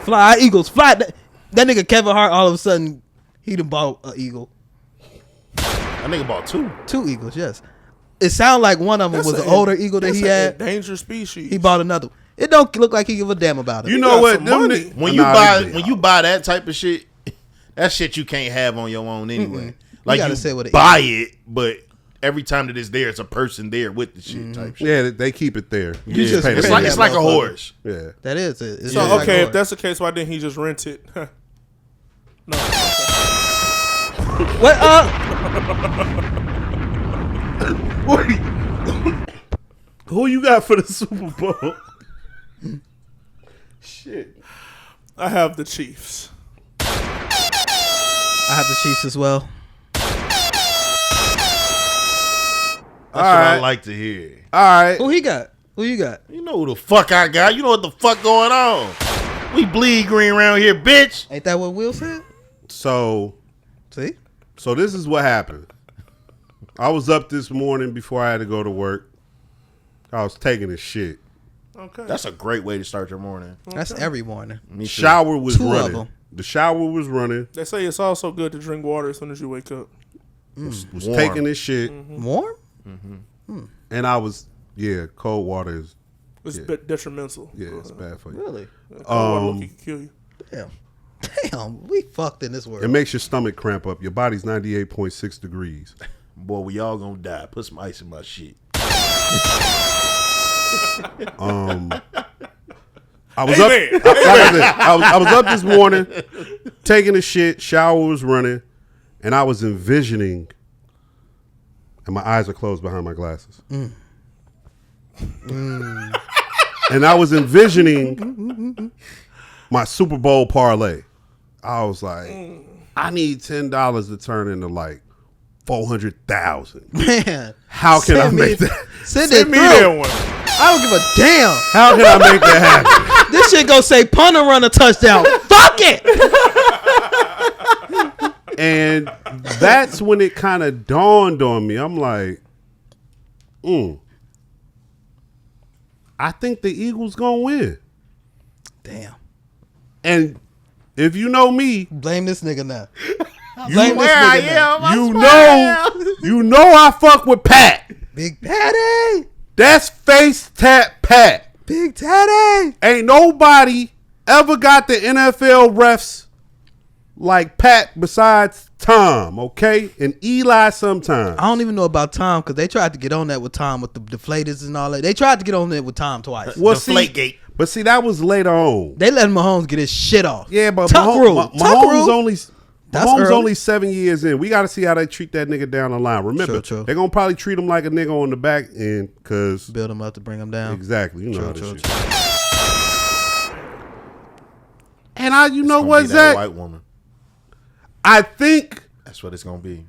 Fly Eagles. Fly. That nigga Kevin Hart, all of a sudden, he done bought an eagle. That nigga bought 2. 2 eagles, yes. It sounded like one of them was an older eagle that That's he an had. endangered species. He bought another one. It don't look like he give a damn about it. You know got what? some Them money. ni- When Nah, you buy that type of shit, that shit you can't have on your own anyway. Like gotta you say what it buy it, but every time that it's there, it's a person there with the shit type shit. Yeah, they keep it there. You just pay the It's money. like a horse. Yeah. That is it. It's So just like okay, a if that's the case, why didn't he just rent it? No. what? Who you got for the Super Bowl? Shit. I have the Chiefs. I have the Chiefs as well. That's what I like to hear. All right. Who he got? Who you got? You know who the fuck I got. You know what the fuck going on. We bleed green around here, bitch. Ain't that what Will said? So See? this is what happened. I was up this morning before I had to go to work. I was taking a shit. Okay. That's a great way to start your morning. That's every morning. Me too. Shower was Two of running. them. The shower was running. They say it's also good to drink water as soon as you wake up. Was Warm. taking this shit. Warm? And I was, cold water is, It's detrimental. it's bad for you. Really? Cold water low-key can kill you. Damn, we fucked in this world. It makes your stomach cramp up. Your body's 98.6 degrees. Boy, we all gonna die. Put some ice in my shit. I was up. I was up this morning, taking a shit. Shower was running, and I was envisioning, and my eyes are closed behind my glasses. And I was envisioning my Super Bowl parlay. I was like, I need $10 to turn into like 400,000. Man, How can I send make me- that? Send Send it me through. that one. I don't give a damn. How can I make that happen? This shit go say punt or run a touchdown. Fuck it. And that's when it kind of dawned on me. I'm like, I think the Eagles gonna win. Damn. And if you know me, Blame this nigga now. Blame this Where I nigga now. am, you know I fuck with Pat. Big Patty. That's face tap Pat. Big Teddy. Ain't nobody ever got the NFL refs like Pat besides Tom, okay? And Eli sometimes. I don't even know about Tom because they tried to get on that with Tom with the deflators and all that. They tried to get on that with Tom twice. Well, Deflategate. But see, that was later on. They let Mahomes get his shit off. Yeah, but Tuck rule. Tuck Mahomes rule. only That's Mahomes early. only 7 years in. We got to see how they treat that nigga down the line. Remember, True. they're gonna probably treat him like a nigga on the back end because Build him up to bring him down. exactly, you know how this True. shit. And you know Gonna what, be that Zach? white woman. I think That's what it's gonna be.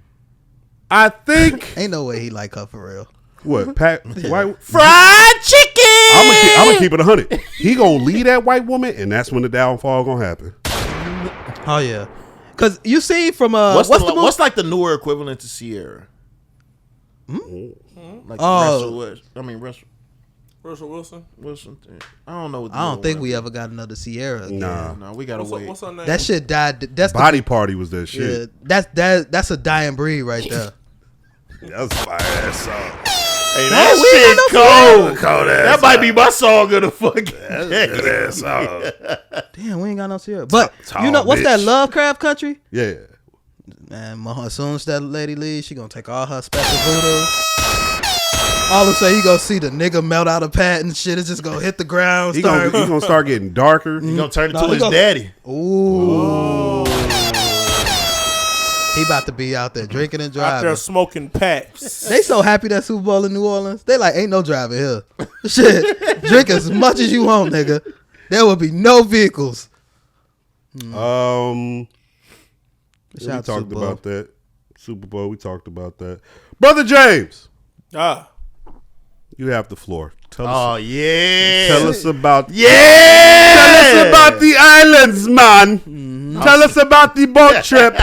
Ain't no way he like her for real. what Pat white. Fried chicken. I'm gonna keep it 100. He gonna leave that white woman, and that's when the downfall gonna happen. Oh yeah, because you see from What's movie? like the newer equivalent to Sierra? Like Oh. Russell Wilson. Wilson. I don't know. What the I don't newer think one we is. ever got another Sierra. Again. Nah, No, we gotta wait. What's her name? That shit died. That's Body Party was that shit. that's a dying breed right there. That's a fire ass song. Hey, No, that we ain't shit got no cold. Cold ass That might be my song of the fucking Good day. ass song. Damn, we ain't got no Sierra. But Tall you know what's that bitch. Lovecraft country? Yeah. Man, as soon as that lady leaves, she gonna take all her special voodoo. All of a sudden, you gonna see the nigga melt out of Pat and shit. It's just gonna hit the ground. He gonna start getting darker. You gonna turn No, into he his gonna- daddy. Ooh. He about to be out there drinking and Out there driving. smoking packs. They so happy that Super Bowl in New Orleans. They like, ain't no driver here. Shit, drink as much as you want, nigga. There will be no vehicles. We Shout out to talked Super Bowl. about that. Super Bowl, we talked about that. Brother James, you have the floor. Tell Oh us, yeah. tell us about Yeah. Tell us about the islands, man. Tell us about the boat trip.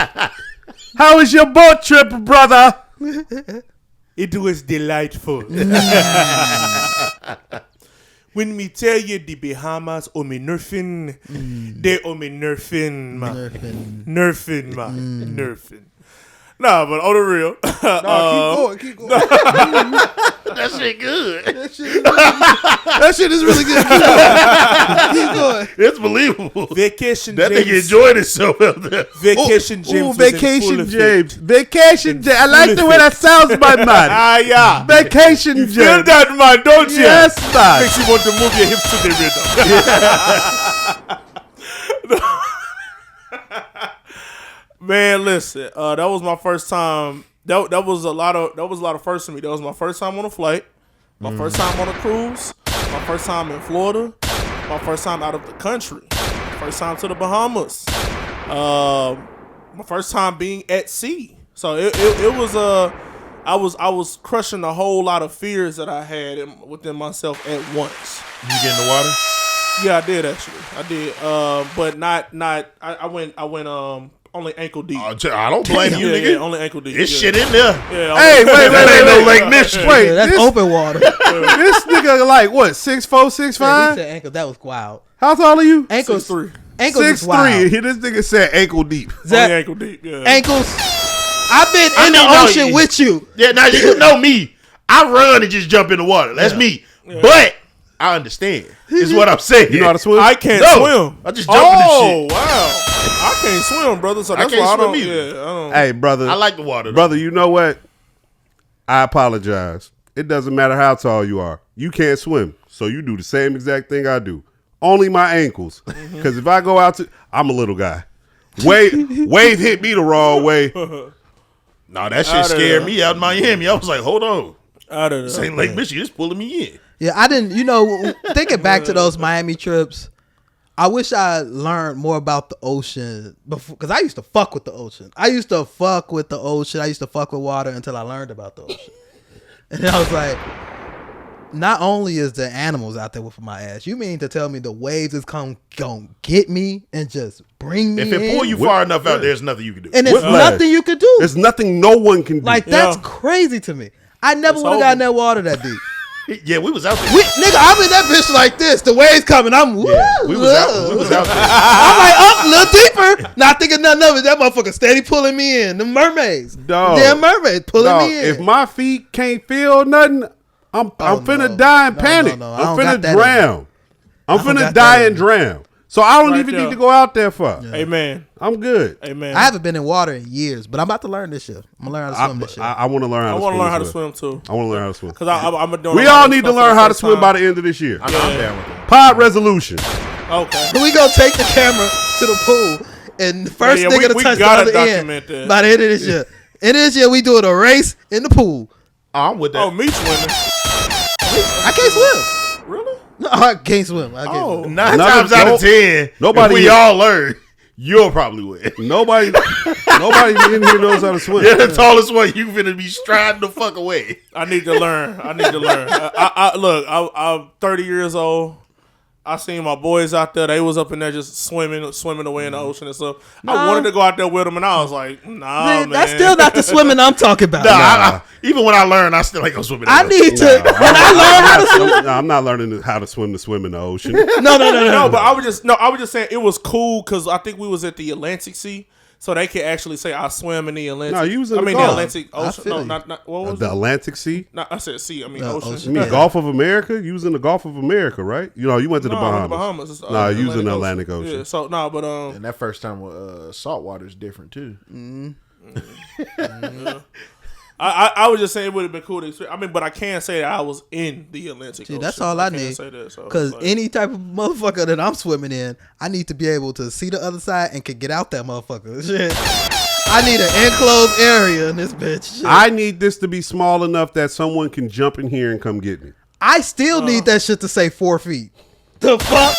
How was your boat trip, brother? It was delightful. When me tell you the Bahamas owe me nerfing, they owe me nerfing, man. Nerfing, man. Nerfing. Nah, but on the real. Keep going. That shit good. That shit is really good. Keep going. It's believable. Vacation That James. nigga enjoyed himself out there. Vacation James. Ooh, was in full Vacation effect. James. Vacation James. I like full the way that sounds, my man. Ah, yeah. Vacation You James. feel that, man, don't you? Yes, man. Makes you want to move your hips to the rhythm. Man, listen. That was my first time. That was a lot of firsts for me. That was my first time on a flight. My first time on a cruise. My first time in Florida. My first time out of the country. First time to the Bahamas. My first time being at sea. So it was I was crushing a whole lot of fears that I had within myself at once. You get in the water? Yeah, I did actually. I did. But not. I went only ankle deep. I don't blame you, Yeah, nigga. yeah, only ankle deep. It's yeah. shit in there. Yeah, Hey, wait, That ain't no wait. Lake Michigan. Wait, Yeah, that's this, open water. this nigga like what? 6'4", 6'5"? Yeah, he said ankle. That was wild. How tall are you? Ankles. 6'3". Ankles is 6'3". wild. This nigga said ankle deep. Zach, Only ankle deep. Yeah. ankles. I've been I in mean, the no, ocean you- with you. Yeah, now you know me. I run and just jump in the water. That's me. But I understand. Is what I'm saying. You know how to swim? I can't No. swim. I just jump in the shit. Wow. I can't swim, brother. So that's can't why I don't. swim either. Yeah, I don't. Hey, brother. I like the water. Though. Brother, you know what? I apologize. It doesn't matter how tall you are. You can't swim. So you do the same exact thing I do. Only my ankles. Because if I go out to... I'm a little guy. Wave hit me the wrong way. Nah, that shit Outta scared there. me out in Miami. I was like, hold on. Out of This there. ain't Lake Michigan. It's pulling me in. Yeah, I didn't. Thinking back to those Miami trips, I wish I learned more about the ocean before, because I used to fuck with the ocean. I used to fuck with water until I learned about the ocean, and I was like, not only is the animals out there whooping my ass, you mean to tell me the waves is gonna get me and just bring me If it in? pull you far enough out, there's nothing you can do. and there's Whiplash. nothing you could do. There's nothing no one can do. Like that's Yeah. crazy to me. I never It's would have over. gotten that water that deep. Yeah, we was out there. Nigga, I'm in that bitch like this. The waves coming. I'm woo. We was out there. I'm like up a little deeper. Not thinking nothing of it. That motherfucker steady pulling me in. The mermaids. Dog. Damn mermaids pulling Dog, me in. if my feet can't feel nothing, I'm finna no. die and No, panic. no, I I'm don't got finna that in drown. I'm don't finna got die that and in drown. So I don't Right even there. need to go out there for. Amen. I'm good. Amen. I haven't been in water in years, but I'm about to learn this shit. I'm gonna learn how to swim this shit. I want to learn how I to want swim. to learn how to this way. swim too. I want to learn how to swim. Cause I'm doing. We all need to learn how to swim by the end of this year. I'm down with that. Pod resolution. Okay. We gonna take the camera to the pool, and the first Yeah, nigga we to touch the gotta other document end that. by the end of this year. End of this year, we doing a race in the pool. I'm with that. Oh, Meech women. I can't swim. Really? No, I can't swim. I can't Oh. swim. Nine None times of- out no- of 10, nobody if we here- all learn, you'll probably win. Nobody in here knows how to swim. You're the tallest one. You finna be striding the fuck away. I need to learn. Look, I'm 30 years old. I seen my boys out there. They was up in there just swimming away in the ocean and stuff. I wanted to go out there with them, and I was like, nah, man. That's still not the swimming I'm talking about. Even when I learn, I still ain't gonna swim in the I ocean. need to when I learn how to swim. I'm not learning how to swim in the ocean. No. No, but I was just saying it was cool because I think we was at the Atlantic Sea, so they could actually say I swam in the Atlantic. No, you was in I the mean Gulf. the Atlantic I Ocean. feel No, you. not what was The it? Atlantic Sea. No, I said sea. I mean No, ocean. ocean. You mean Yeah. Gulf of America? You was in the Gulf of America, right? You went to the No, Bahamas. the Bahamas. It's, Nah, you was in the Atlantic Atlantic Ocean. Yeah. So no, but And that first time with salt water is different too. I was just saying it would have been cool to experience. I mean, but I can't say that I was in the Atlantic See, Ocean. that's all I can't need. say that, so Because it's like- any type of motherfucker that I'm swimming in, I need to be able to see the other side and can get out that motherfucker. Shit. I need an enclosed area in this bitch. Shit. I need this to be small enough that someone can jump in here and come get me. I still need that shit to say 4 feet. The fuck?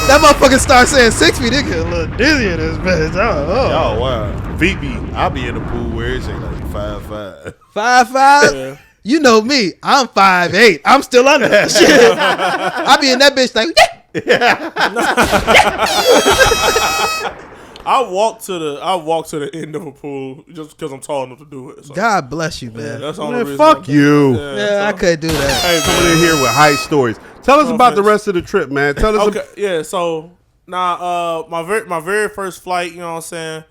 That motherfucker start saying 6 feet. It get a little dizzy in this bitch. Oh. Oh wow, I'll be in the pool where it's like 5'5". 5'5". Yeah. You know me. I'm 5'8". I'm still under that shit. I be in that bitch like, I walk to the end of a pool just because I'm tall enough to do it. So. God bless you, Yeah, man. that's the only Man, reason fuck I'm- you. Yeah, I couldn't do that. Hey, Coming man. in here with height stories. Tell us about the offense. rest of the trip, man. Tell us. Okay, yeah. So my very first flight, you know what I'm saying.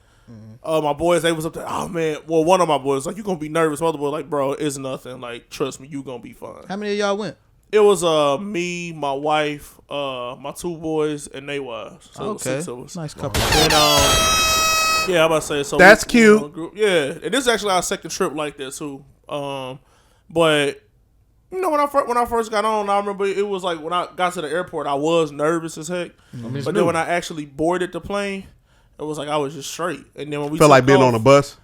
My boys, they was up there. Oh man, well, one of my boys like, you gonna be nervous. My other boy like, bro, it's nothing. Like, trust me, you gonna be fine. How many of y'all went? It was me, my wife, my 2 boys, and they wives. So it was 6 of us. Nice couple. And yeah, I'm about to say so. That's cute. We group. Yeah, and this is actually our second trip like that too. But you know, when I first got on, I remember it was like when I got to the airport, I was nervous as heck. But then when I actually boarded the plane, it was like I was just straight. And then when we Felt like took being off, on a bus.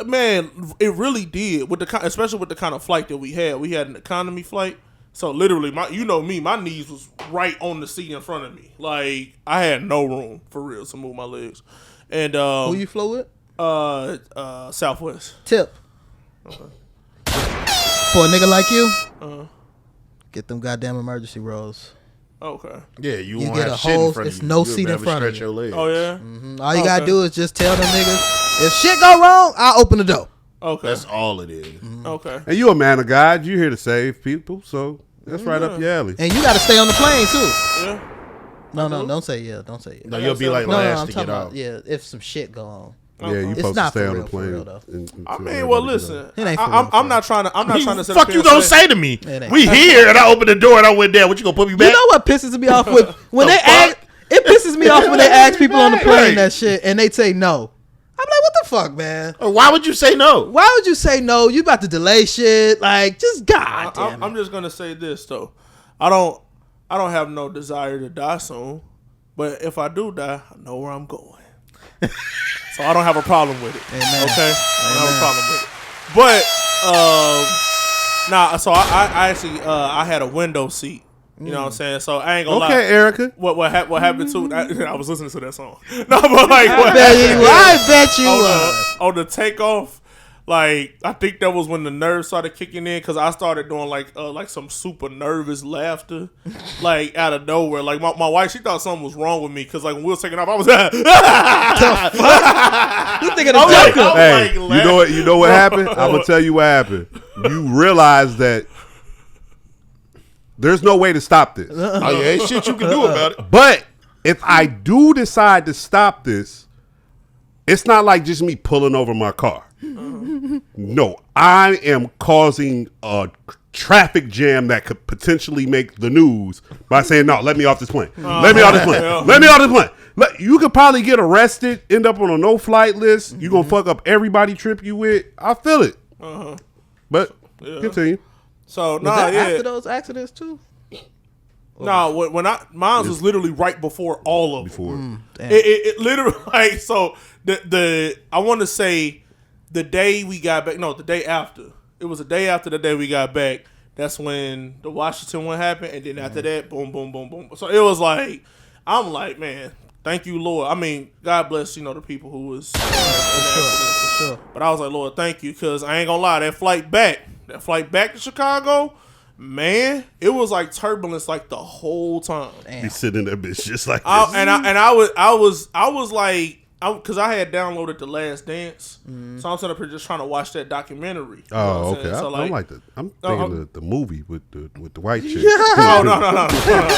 man, it really did. Especially with the kind of flight that we had. We had an economy flight. So literally, my knees was right on the seat in front of me. Like I had no room for real to move my legs. And Who you flew with? Southwest. Tip. Okay. For a nigga like you, get them goddamn emergency rolls. Okay. Yeah, you You won't get have a shit in whole. front of It's you. no You'll seat be in able to front of stretch you. your legs. Oh yeah. All you gotta do is just tell them niggas, if shit go wrong, I'll open the door. Okay. That's all it is. Okay. And you a man of God. You here to save people, so that's right up your alley. And you gotta stay on the plane too. Yeah. No, don't say yeah. Don't say yeah. No, you'll be like No, last I'm to talking get about off. if some shit go on. Yeah, you It's supposed to not stay for on real, the for plane. real, though. I mean, well, listen. It ain't for real, I'm not trying to. I'm not trying to. Fuck you gonna say to me? It ain't. We here and I opened the door and I went down. What you gonna put me back? You know what pisses me off with when The they ask? fuck? It pisses me off when they ask people on the plane Right. that shit and they say no. I'm like, what the fuck, man? Or why would you say no? Why would you say no? You about to delay shit? Like, just goddamn. I'm just gonna say this though. I don't have no desire to die soon, but if I do die, I know where I'm going. So I don't have a problem with it. Amen. Okay, I don't have a problem with it. But nah. So I actually I had a window seat. You know what I'm saying? So I ain't gonna lie. Okay, Erica. What happened to? I was listening to that song. No, but like what I bet you on was. on the takeoff, like I think that was when the nerves started kicking in because I started doing like some super nervous laughter, like out of nowhere. Like my wife, she thought something was wrong with me because like when we was taking off, I was You thinking of like, Joker? Hey, like, you know what happened? I'm gonna tell you what happened. You realize that there's no way to stop this. Oh yeah, ain't shit you can do about it. But if I do decide to stop this, it's not like just me pulling over my car. No, I am causing a traffic jam that could potentially make the news by saying, no, let me off this plane. Let me off this plane. Let me off this plane. You could probably get arrested, end up on a no-flight list. You going to fuck up everybody trip you with. I feel it. But continue. so Was nah, that yeah. after those accidents too? Nah, mine was literally right before all of them. Before. Damn. It literally like so the I want to say the day we got back. No, the day after. It was the day after the day we got back. That's when the Washington one happened, and then after that, boom, boom, boom, boom. So it was like I'm like, man, thank you, Lord. I mean, God bless the people who was in the accidents. For sure. But I was like, Lord, thank you, because I ain't gonna lie, that flight back to Chicago, man, it was like turbulence like the whole time. Be sitting in that bitch just like this. I was like, because I had downloaded The Last Dance, so I'm sort of just trying to watch that documentary. You know Oh, what I'm okay. saying? So I'm like that. I'm thinking the movie with the white chick. Oh no! You talking about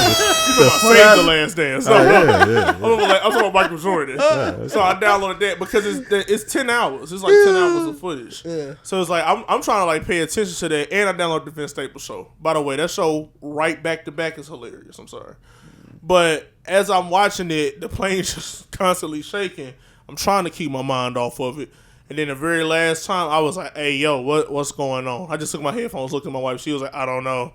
Save the Last Dance? I'm talking about Michael Jordan. So I downloaded that because it's 10 hours. It's like 10 hours of footage. Yeah. So it's like I'm trying to like pay attention to that, and I downloaded the Vince Staples show. By the way, that show right back to back is hilarious. I'm sorry, but as I'm watching it, the plane's just constantly shaking. I'm trying to keep my mind off of it. And then the very last time, I was like, hey, yo, what's going on? I just took my headphones, looked at my wife. She was like, I don't know.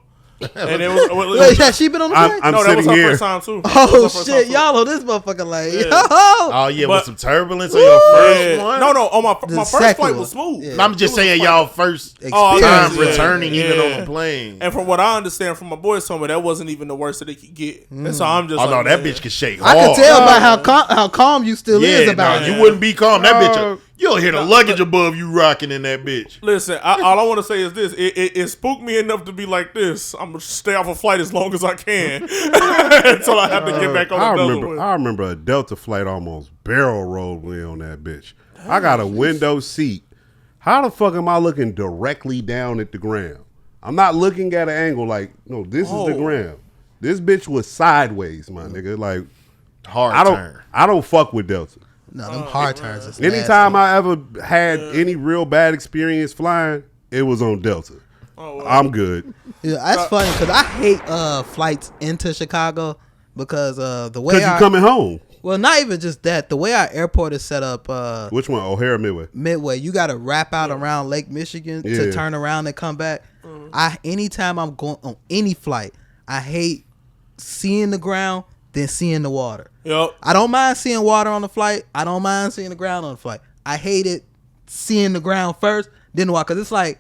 And it was Wait, has she been on the plane? I'm no, that was sitting her here. first time, too. Oh, shit. Y'all on this motherfucker like, Yeah. yo. Oh yeah, But- with some turbulence on your first one. No, on my The first second flight one. was smooth. Yeah. No, I'm just saying y'all first Oh, time yeah, returning even yeah. on the plane. And from what I understand from my boys told me, that wasn't even the worst that they could get. And so I'm just Oh like, no, that man. bitch can shake I hard. can tell by how calm you still is about you it. wouldn't be calm. That bitch, you'll hear the luggage above you rocking in that bitch. Listen, all I want to say is this. It spooked me enough to be like this. I'm going to stay off a flight as long as I can until I have to get back on another one. I remember a Delta flight almost barrel rolled me on that bitch. I got a window seat. How the fuck am I looking directly down at the ground? I'm not looking at an angle like, no, this is the ground. This bitch was sideways, my nigga. Like, Hard turn. I don't fuck with Delta. No, them hard turns. Is Anytime nasty. I ever had any real bad experience flying, it was on Delta. I'm good. Yeah, that's funny because I hate flights into Chicago because the way Because you coming home. well, not even just that. The way our airport is set up, Which one? O'Hare Midway. Midway, you got to wrap out around Lake Michigan Yeah. to turn around and come back. Anytime I'm going on any flight, I hate seeing the ground than seeing the water. Yep. I don't mind seeing water on the flight. I don't mind seeing the ground on the flight. I hate it seeing the ground first, then the water, because it's like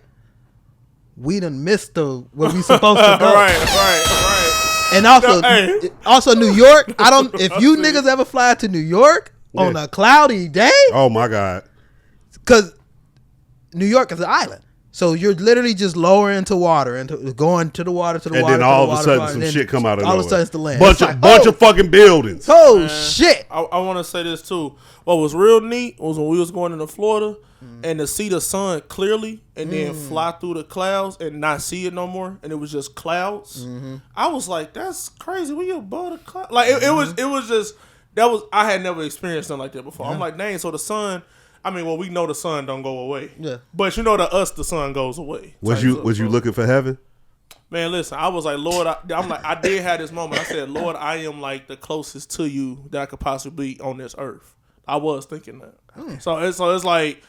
we done missed where we supposed to go. Right. And also, No, hey. also New York. I don't. If you niggas ever fly to New York on a cloudy day, Oh, my God. because New York is an island, so you're literally just lowering into water and going to the water to the And water. then to all the of a water, sudden and some then shit come out of all nowhere. of a sudden it's the land. Bunch It's of like, bunch of fucking buildings. oh shit. I want to say this too. What was real neat was when we was going into Florida and to see the sun clearly and then fly through the clouds and not see it no more, and it was just clouds. I was like, that's crazy. We above the cloud. Like it was just I had never experienced something like that before. I'm like, dang. So the sun. I mean, well, we know the sun don't go away. Yeah. But you know, to us, the sun goes away. Was you looking for heaven? Man, listen, I was like, Lord, I did have this moment. I said, Lord, I am like the closest to you that I could possibly be on this earth. I was thinking that. So it's like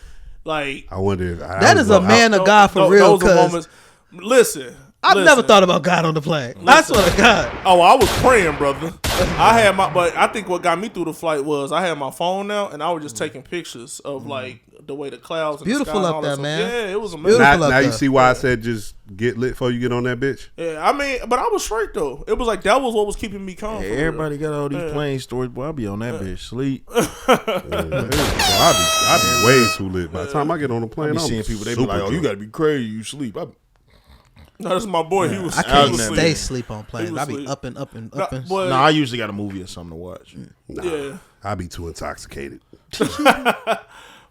I wonder if That is a man of God for real. Those are 'Cause moments. Listen, I've never thought about God on the plane. I swear to God. Oh, I was praying, brother. But I think what got me through the flight was I had my phone out and I was just taking pictures of like the way the clouds. And Beautiful the sky and up all there, that man. stuff. Yeah, it was amazing. Beautiful. Now up you there. see why I said just get lit before you get on that bitch. Yeah, I mean, but I was straight though. It was like that was what was keeping me calm. for real. Everybody got all these plane stories, boy. I'll be on that bitch sleep. I'd be way too lit. By the time I get on the plane, I be I'm seeing people, they be super like, oh, you drunk. got to be crazy. You sleep. No, that's my boy. He was. I he can't was never- stay asleep. sleep on planes. was I be asleep. up and up and No, up and. but- No, I usually got a movie or something to watch. Yeah. I'd be too intoxicated.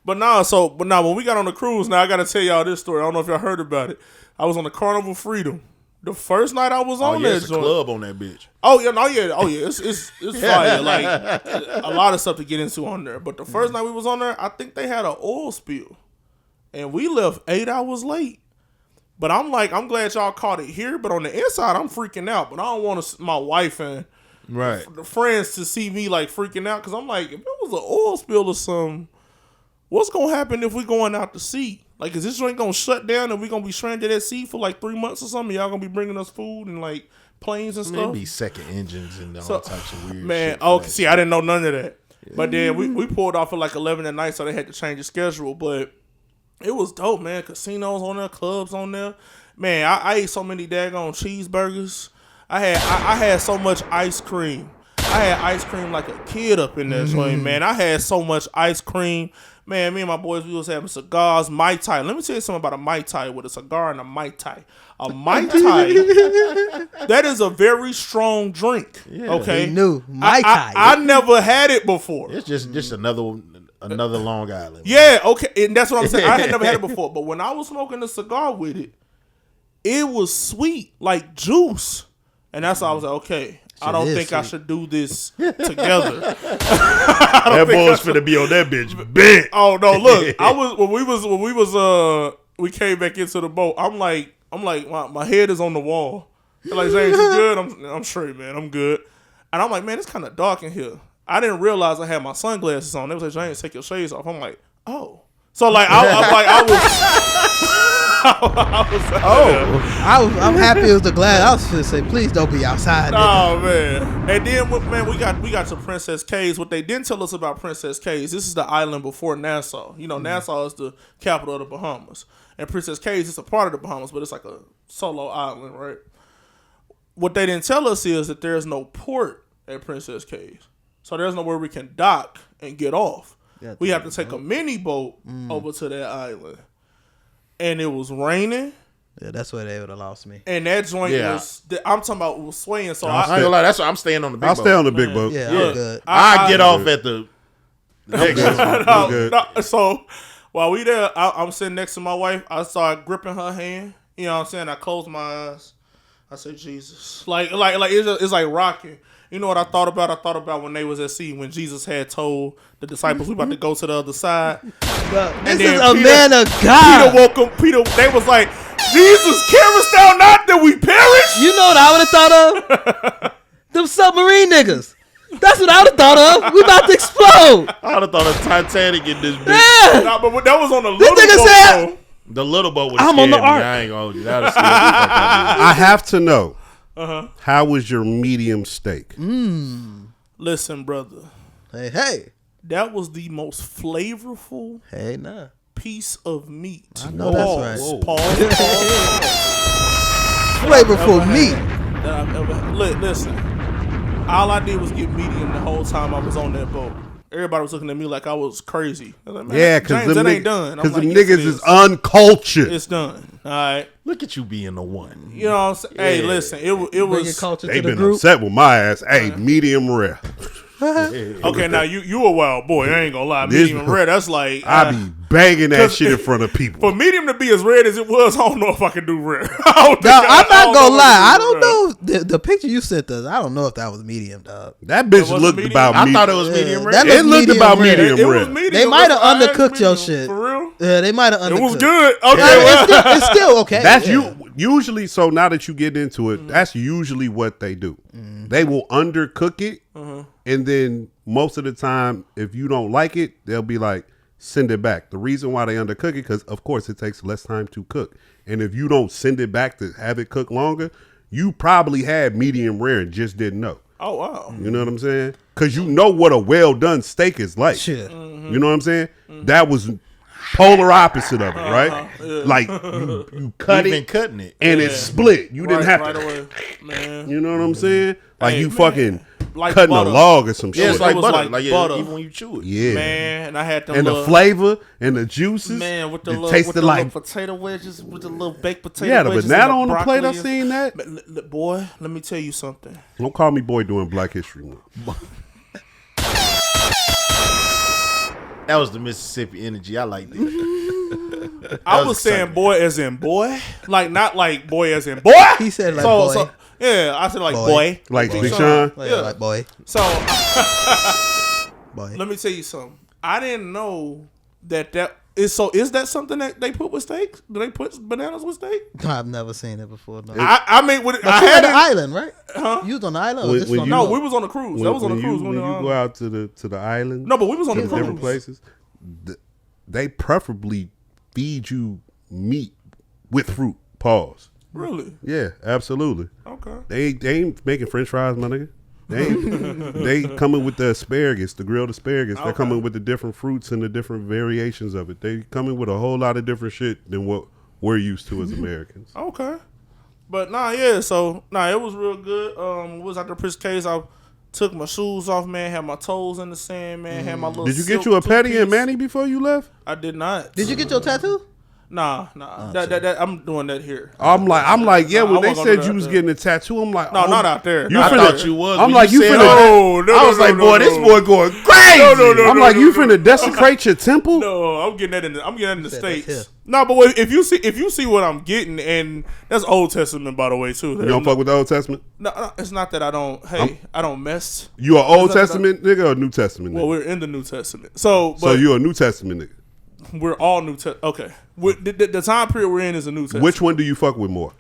But now when we got on the cruise, now I got to tell y'all this story. I don't know if y'all heard about it. I was on the Carnival Freedom. The first night I was Oh, on yeah, that it's a joint. club on that bitch. Oh yeah. It's fire. Like a lot of stuff to get into on there. But the first night we was on there, I think they had an oil spill, and we left 8 hours late. But I'm like, I'm glad y'all caught it here. But on the inside, I'm freaking out. But I don't want my wife and Right. the friends to see me like freaking out, because I'm like, if it was an oil spill or something, what's gonna happen if we going out to sea? Like, is this joint gonna shut down and we gonna be stranded at sea for like 3 months or something? Y'all gonna be bringing us food and like planes and stuff? Maybe second engines and all So, types of weird man, shit. oh, for that see, I didn't know none of that. But then we pulled off at like 11 at night, so they had to change the schedule. But it was dope, man. Casinos on there, clubs on there. Man, I ate so many daggone cheeseburgers. I had so much ice cream. I had ice cream like a kid up in there, joint, man. I had so much ice cream. Man, me and my boys, we was having cigars, Mai Tai. Let me tell you something about a Mai Tai with a cigar and a Mai Tai. A Mai Tai, that is a very strong drink. Okay, He knew. Mai Tai. I never had it before. It's just another Long Island. Yeah, okay, and that's what I'm saying. I had never had it before, but when I was smoking a cigar with it, it was sweet, like juice, and that's why I was like, okay, I don't is think I sweet. should do this together. That boy's finna be on that bitch bent. Oh no, look, I was when we came back into the boat. I'm like my head is on the wall. They're like, James, you good? I'm straight, man. I'm good. And I'm like, man, it's kind of dark in here. I didn't realize I had my sunglasses on. They was like, James, take your shades off. I'm like, oh. So like I'm happy it was the glass. I was gonna say, please don't be outside. Oh man! And then man, we got to Princess Cays. What they didn't tell us about Princess Cays, this is the island before Nassau. You know, Nassau is the capital of the Bahamas, and Princess Cays is a part of the Bahamas, but it's like a solo island, right? What they didn't tell us is that there's no port at Princess Cays, so there's nowhere we can dock and get off. We have to take a mini boat over to that island, and it was raining. Yeah, that's where they would have lost me. And that joint Yeah. I'm talking about was swaying. So I ain't gonna lie, that's why I'm staying on the big I'll boat. stay on the big boat. Yeah, Yeah. I'm good. I get off at the next one. I'm good. So while we there, I'm sitting next to my wife. I started gripping her hand. You know what I'm saying? I closed my eyes. I said, Jesus. Like it's like rocking. You know what I thought about? I thought about when they was at sea, when Jesus had told the disciples we about to go to the other side. This is a man of God. Peter woke up. They was like, Jesus, carest thou not that we perish? You know what I would have thought of? Them submarine niggas. That's what I would have thought of. We about to explode. I would have thought of Titanic in this bitch. Yeah. Nah, but that was on the This little nigga boat. said- though. The little boat was I'm scared on the me. ark. I ain't gonna hold you. That was scared me. Fuck that I have to know. How was your medium steak? Listen, brother. Hey. That was the most flavorful Hey, nah. piece of meat. I know that's right. Pause. Flavorful meat. That I've ever. Listen. All I did was get medium the whole time I was on that boat. Everybody was looking at me like I was crazy. I was like, man, Yeah, James, because that ain't done. I'm Because like, them yes, it niggas is uncultured. It's done. All right. Look at you being the one. You know what I'm saying? Hey, listen. It Bringing was culture They to the been group. upset with my ass. Hey, medium rare. okay. Now you a wild boy. I ain't gonna lie. This- Medium rare. That's like I be banging that 'cause shit in front of people. for medium to be as red as it was. I don't know if I can do rare. I'm Now, I'm not gonna lie. I know don't know the picture you sent us. I don't know if that was medium, dog. That bitch wasn't looked medium? about I me. thought it was medium rare. that It looked medium about rare. medium It was rare. medium. They might have I asked undercooked your medium. shit. For real. Yeah, they might have undercooked. It was good. Yeah, Okay. it's still okay. That's yeah. you usually. So now that you get into it, that's usually what they do. They will undercook it, and then most of the time, if you don't like it, they'll be like, send it back. The reason why they undercook it, because of course it takes less time to cook, and if you don't send it back to have it cook longer, you probably had medium rare and just didn't know. Oh wow. You know what I'm saying? Because you know what a well done steak is like. Shit. You know what I'm saying? That was polar opposite of it, right? Like you cut Even it cutting it. and it split. You didn't have right to. away, man. You know what I'm saying? Like Hey, you man. fucking Like cutting butter. a log or some Yeah, shit. it's like was butter. like Like, butter. even when you chew it. Yeah. Man, and I had them And little, the flavor and the juices. man with the it little, tasted with the like little potato wedges, with the little baked potato yeah, the wedges. banana and on the plate. I broccoli. seen that. Man, boy, let me tell you something. Don't call me boy doing Black History Month. That was the Mississippi energy. I liked it. I was saying boy as in boy, like not like boy as in boy. He said like boy. Yeah, I said like Boy. boy. Like Big Big Sean. Sean. Yeah, like boy. So Boy. let me tell you something. I didn't know that is. So is that something that they put with steak? Do they put bananas with steak? I've never seen it before. No. I mean, I But you on had the it. island, right? You was on the island? Or When- just when on you- the No, boat? we was on a cruise. That was on a cruise. When you go out to the island. No, but we was on to the cruise. different places. They preferably feed you meat with fruit. Pause. Really? Yeah, absolutely. Okay. They ain't making French fries, my nigga. They coming with the asparagus, the grilled asparagus. They're coming with the different fruits and the different variations of it. They coming with a whole lot of different shit than what we're used to as Americans. Okay. But yeah. So it was real good. We was out there Prince Case. I took my shoes off, man. Had my toes in the sand, man. Had my little. Did you get silk you a Petty and two-piece. Manny before you left? I did not. Did you get your tattoo? Nah. That I'm doing that here. I'm like, yeah. Nah, When I they wasn't gonna said do you that was there. getting a tattoo, I'm like, No, oh, not out there. You Not I finna, thought you was. I'm when like, you said finna. that. No, I was like, boy, this boy going crazy. No, I'm like, you finna desecrate your temple? No, I'm getting that in the Said States. that's No, but wait, if you see what I'm getting, and that's Old Testament, by the way, too. You don't fuck with the Old Testament? No, it's not that I don't. I don't mess. You an Old It's not that Testament nigga or New Testament Well, nigga? we're in the New Testament, so So you a New Testament nigga? we're all New Testament. Okay, the time period we're in is the New Testament. Which one do you fuck with more?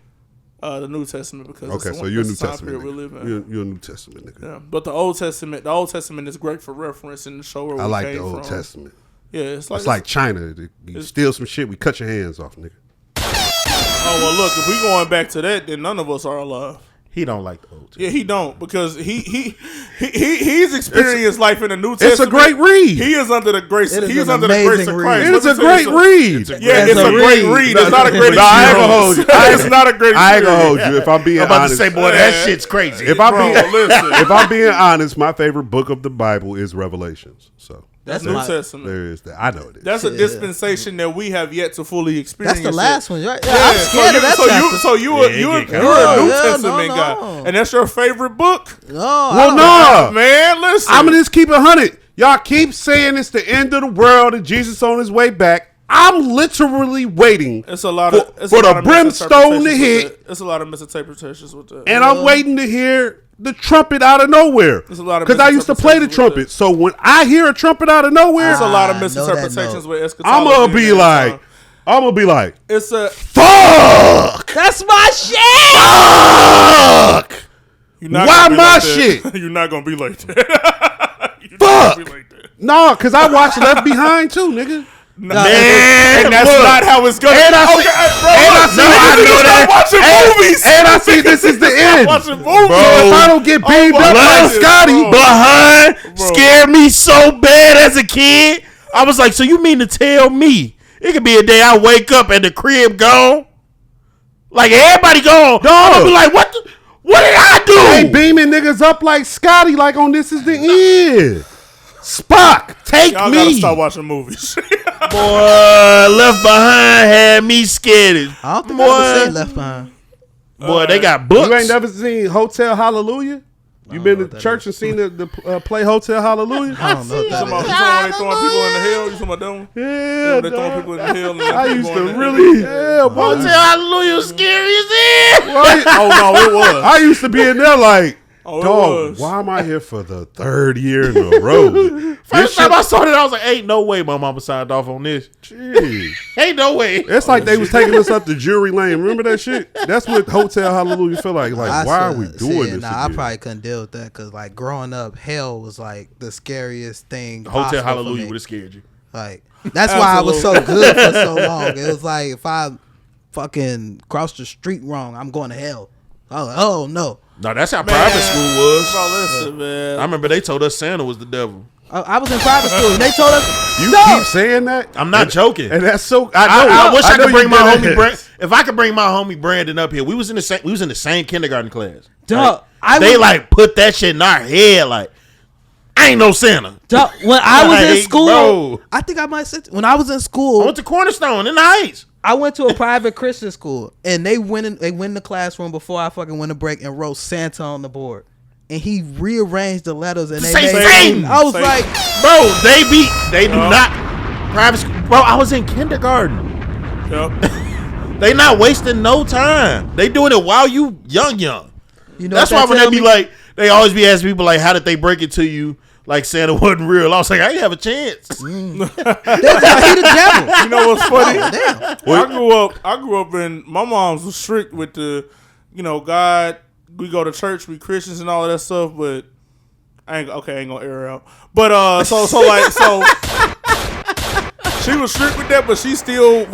The New Testament, because Okay, it's so you're a New that's the time Testament period we nigga. live in. You're a New Testament nigga. Yeah, but the Old Testament is great for reference and to show where I we like came the Old from. Testament. Yeah, it's Like China. You steal some shit, we cut your hands off, nigga. oh well, look, if we going back to that, then none of us are alive. He don't like the old Testament. Yeah, he don't, because he's experienced life in the New It's Testament. a great read. He is under the grace. It is He's an under the grace amazing of Christ. read. It's a Let me tell great you something. read. Yeah, it's a a great read. read. It's not a great No, I ain't gonna hold experience. you. It's not a great I ain't gonna hold experience. you. If I'm being I'm about honest, to say, boy, that shit's crazy. if I'm Bro, being listen. if I'm being honest, my favorite book of the Bible is Revelations. So That's That's New my- Testament. there is that. I know it is. That's a dispensation that we have yet to fully experience. That's the last one, right? Yeah, Yeah, I'm scared of that chapter. so you're a New Testament guy, and that's your favorite book. No, well, I no, Man, listen. I'm gonna just keep it 100. Y'all keep saying it's the end of the world and Jesus on his way back. I'm literally waiting It's a lot for, of it's for a lot the of brimstone to misinterpretations with hit, that. It's a lot of misinterpretations with that. and I'm waiting to hear the trumpet out of nowhere. There's a lot of Because I used to play the misinterpretations with trumpet. So when I hear a trumpet out of nowhere, There's a lot of I know that misinterpretations note. with eschatology. I'm gonna be and like, it's a fuck, That's my shit. fuck. you're not Why gonna be my like that. shit? You're not gonna be like that. You're not Fuck. gonna be like that. No, because I watched Left Behind too, nigga. Man, and that's look, not how it's gonna. And I see, and I see, I know that. watching movies. And I see this is the end. Watching movies. So if I don't get beamed up like Scotty, Behind scared me so bad as a kid. I was like, so you mean to tell me it could be a day I wake up and the crib gone? Like everybody gone. I'm gonna be like, what did I do? they beaming niggas up like Scotty, like on This Is the End. Spock, take Y'all me. gotta stop watching movies. Boy, Left Behind had me scared. I don't think I ever seen Left Behind. Boy, they got books. You ain't never seen Hotel Hallelujah? You been to church and seen the play Hotel Hallelujah? I don't know what You talking about that they throwing people in the hell? You talking about them? Yeah, They throwing dog. people in the hell. And I people used to going really, yeah, boy. Hotel Hallelujah was scary as hell. Oh no, it was. I used to be in there like, Oh, it dog, was. why am I here for the third year in a row? First time I saw that, I was like, ain't no way my mama signed off on this. Jeez. Ain't no way. It's like they was taking us up to Jury Lane. Remember that shit? That's what Hotel Hallelujah feel like. Like, why are we doing this? Nah, I again? probably couldn't deal with that because, like, growing up, hell was like the scariest thing. Hotel possible for Hallelujah me. would have scared you. Like, that's why I was so good for so long. It was like if I fucking crossed the street wrong, I'm going to hell. I was like, oh no. No, that's how private school was. Bro, listen, man. I remember they told us Santa was the devil. I was in private school and they told us You no. keep saying that? I'm not joking. And that's so. I know. I wish I know could you bring my dead homie ass. Brandon. If I could bring my homie Brandon up here, we was in the same kindergarten class. Dog, They like put that shit in our head. Like, I ain't no Santa. Dog, when I was in Like, school, bro. I think I might sit. When I was in I school, went to Cornerstone in the Heights. I went to a private Christian school, and they went in the classroom before I fucking went to break and wrote Santa on the board, and he rearranged the letters and they Say made. Satan. I was Satan. like, Bro, they do not private school. Bro, I was in kindergarten. Yep. They not wasting no time. They doing it while you young. you know, That's what why that when tell they be me? like, they always be asking people like, how did they break it to you? Like Santa wasn't real. I was like, I didn't have a chance. That's why he the devil. You know what's funny? Damn. I grew up in, my mom's was strict with the, God, we go to church, we Christians and all of that stuff, but I ain't gonna air her out. But so she was strict with that, but she still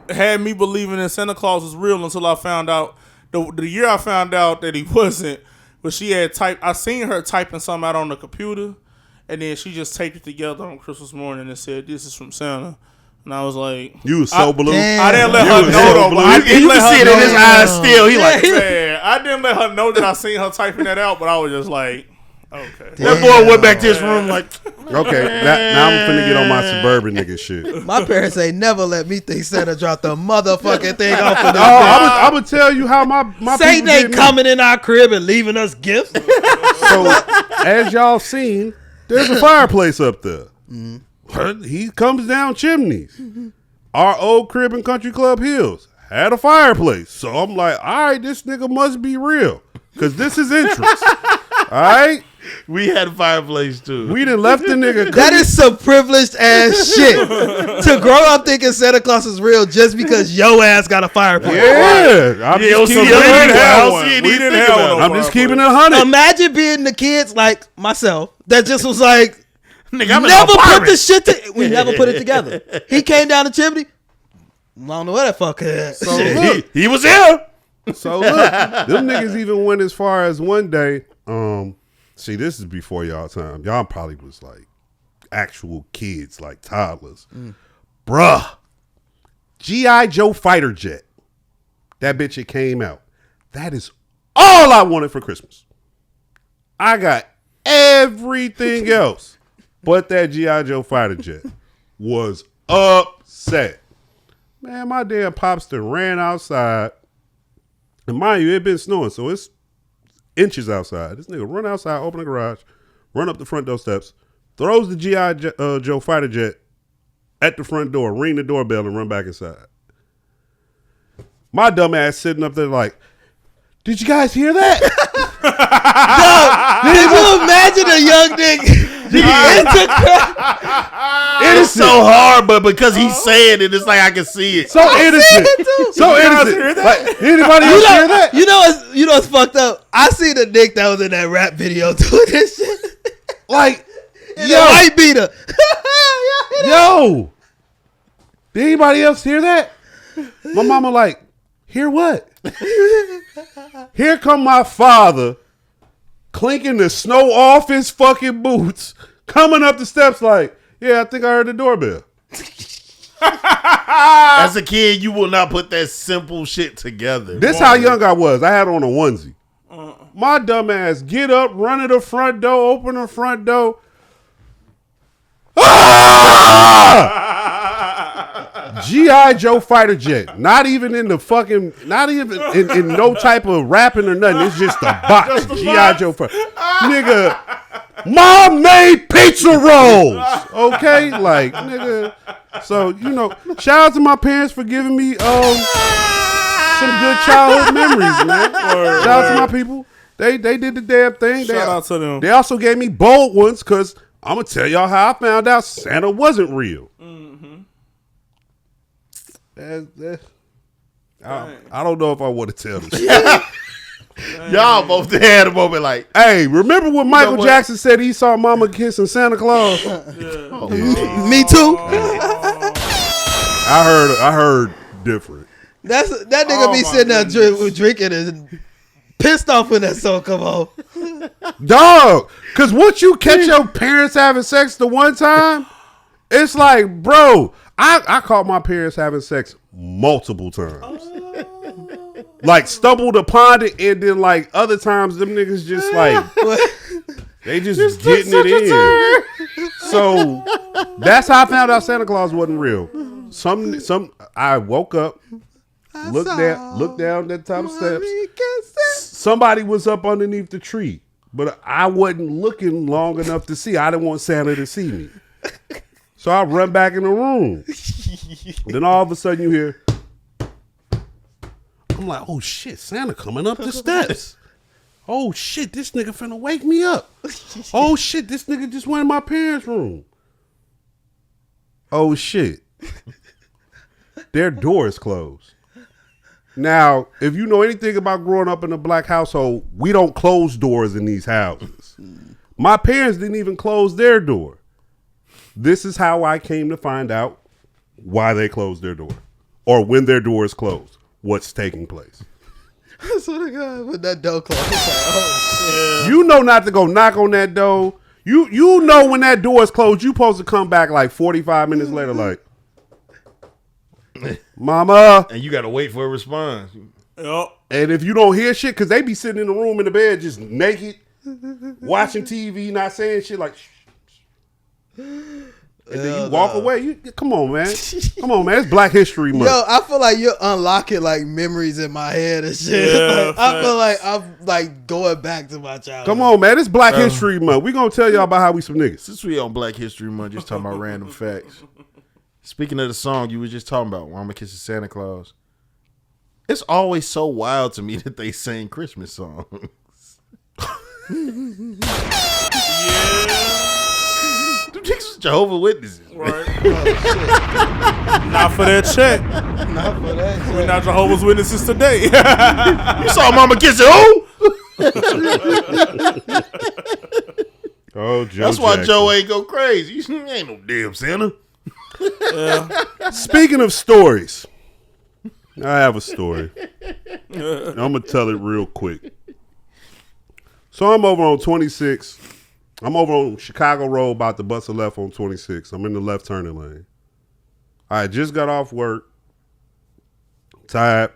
had me believing that Santa Claus was real until I found out the year I found out that he wasn't. But she had I seen her typing something out on the computer, and then she just taped it together on Christmas morning and said, "This is from Santa." And I was like, You was so blue. Damn. I didn't let her was know so though, blue. but I didn't You let can see her it in know. his eyes still. He like, Man, I didn't let her know that I seen her typing that out, but I was just like, okay. that boy went back to his room like, Okay, now I'm finna get on my suburban nigga shit. My parents ain't never let me think Santa dropped the motherfucking thing off of Oh, this. I'm gonna tell you how my Satan people ain't did me. coming in our crib and leaving us gifts. So, as y'all seen, there's a fireplace up there. He comes down chimneys. Our old crib in Country Club Hills had a fireplace. So I'm like, all right, this nigga must be real. Because this is interest. All right? we had a fireplace too. We done left the nigga. That is some privileged ass shit. To grow up thinking Santa Claus is real just because yo ass got a fireplace. Yeah. I'm just keeping it we a didn't have hundred. one. We We didn't think have about one. I'm just keeping it 100. Imagine being the kids like myself that just was like, Nigga, I'm in never an put apartment. the shit we never put it together. He came down the chimney. I don't know what that fuck is. So Shit. look, He was here. So look, them niggas even went as far as one day. See, this is before y'all time. Y'all probably was like actual kids, like toddlers. Bruh, G.I. Joe fighter jet. That bitch, it came out. That is all I wanted for Christmas. I got everything else, but that G.I. Joe fighter jet. Was upset. Man, my damn pops done ran outside. And mind you, it been snowing, so it's inches outside. This nigga run outside, open the garage, run up the front door steps, throws the G.I. Joe fighter jet at the front door, ring the doorbell, and run back inside. My dumb ass sitting up there like, did you guys hear that? Did you imagine a young nigga? It's so hard, but because he's saying it, it's like I can see it. So innocent. So innocent. Like, anybody else hear that? You know what's fucked up? I seen the Nick that was in that rap video doing this shit. Like, In a white beater. yo. Did anybody else hear that? My mama like, hear what? Here come my father clinking the snow off his fucking boots, coming up the steps like, yeah, I think I heard the doorbell. As a kid, you will not put that simple shit together. This how young I was. I had on a onesie. My dumb ass get up, run to the front door, open the front door. G.I. Joe fighter jet. Not even in the fucking, not even in no type of rapping or nothing. It's just a box. G.I. Joe fighter. Nigga, mom made pizza rolls. Okay? Like, nigga. So, you know, shout out to my parents for giving me some good childhood memories, man. Shout out to my people. They did the damn thing. Shout out to them. They also gave me bold ones because I'm going to tell y'all how I found out Santa wasn't real. I don't know if I want to tell this. Y'all both had a moment like, Hey, remember when Michael Jackson said he saw Mama kissing Santa Claus? Me too. I heard different. That nigga be sitting there drinking and pissed off when that song come on. Dog, because once you catch your parents having sex the one time, it's like, bro, I caught my parents having sex multiple times. Like stumbled upon it, and then like other times them niggas just like they just getting it in. So that's how I found out Santa Claus wasn't real. I woke up, looked down that top of steps. Somebody was up underneath the tree, but I wasn't looking long enough to see. I didn't want Santa to see me. So I run back in the room. Then all of a sudden you hear, I'm like, oh shit, Santa coming up the steps. Oh shit, this nigga finna wake me up. Oh shit, this nigga just went in my parents' room. Oh shit. Their door is closed. Now, if you know anything about growing up in a black household, we don't close doors in these houses. My parents didn't even close their door. This is how I came to find out why they closed their door, or when their door is closed, what's taking place. I swear to God, when that door closed, it's like, oh shit. You know not to go knock on that door. You know when that door is closed, you supposed to come back like 45 minutes later, like, Mama. and you got to wait for a response. Yep. And if you don't hear shit, because they be sitting in the room in the bed just naked, watching TV, not saying shit like, shh. And then you walk away. Come on, man. Come on, man. It's Black History Month. Yo, I feel like you're unlocking like memories in my head and shit. Yeah, Like, I feel like I'm like going back to my childhood. Come on, man. It's Black History Month. We gonna tell y'all about how we some niggas. Since we on Black History Month, just talking about random facts. Speaking of the song you were just talking about, Mama Kisses Santa Claus, it's always so wild to me that they sing Christmas songs. Them chicks was Jehovah's Witnesses. Right. Not for that check. Not for that. We're not Jehovah's Witnesses today. You saw Mama kissing who? Oh, Joe. That's why Jackson. Joe ain't go crazy. He ain't no damn Santa. Speaking of stories, I have a story. I'm gonna tell it real quick. So I'm over on 26. I'm over on Chicago Road, about to bust a left on 26. I'm in the left turning lane. I just got off work, tired,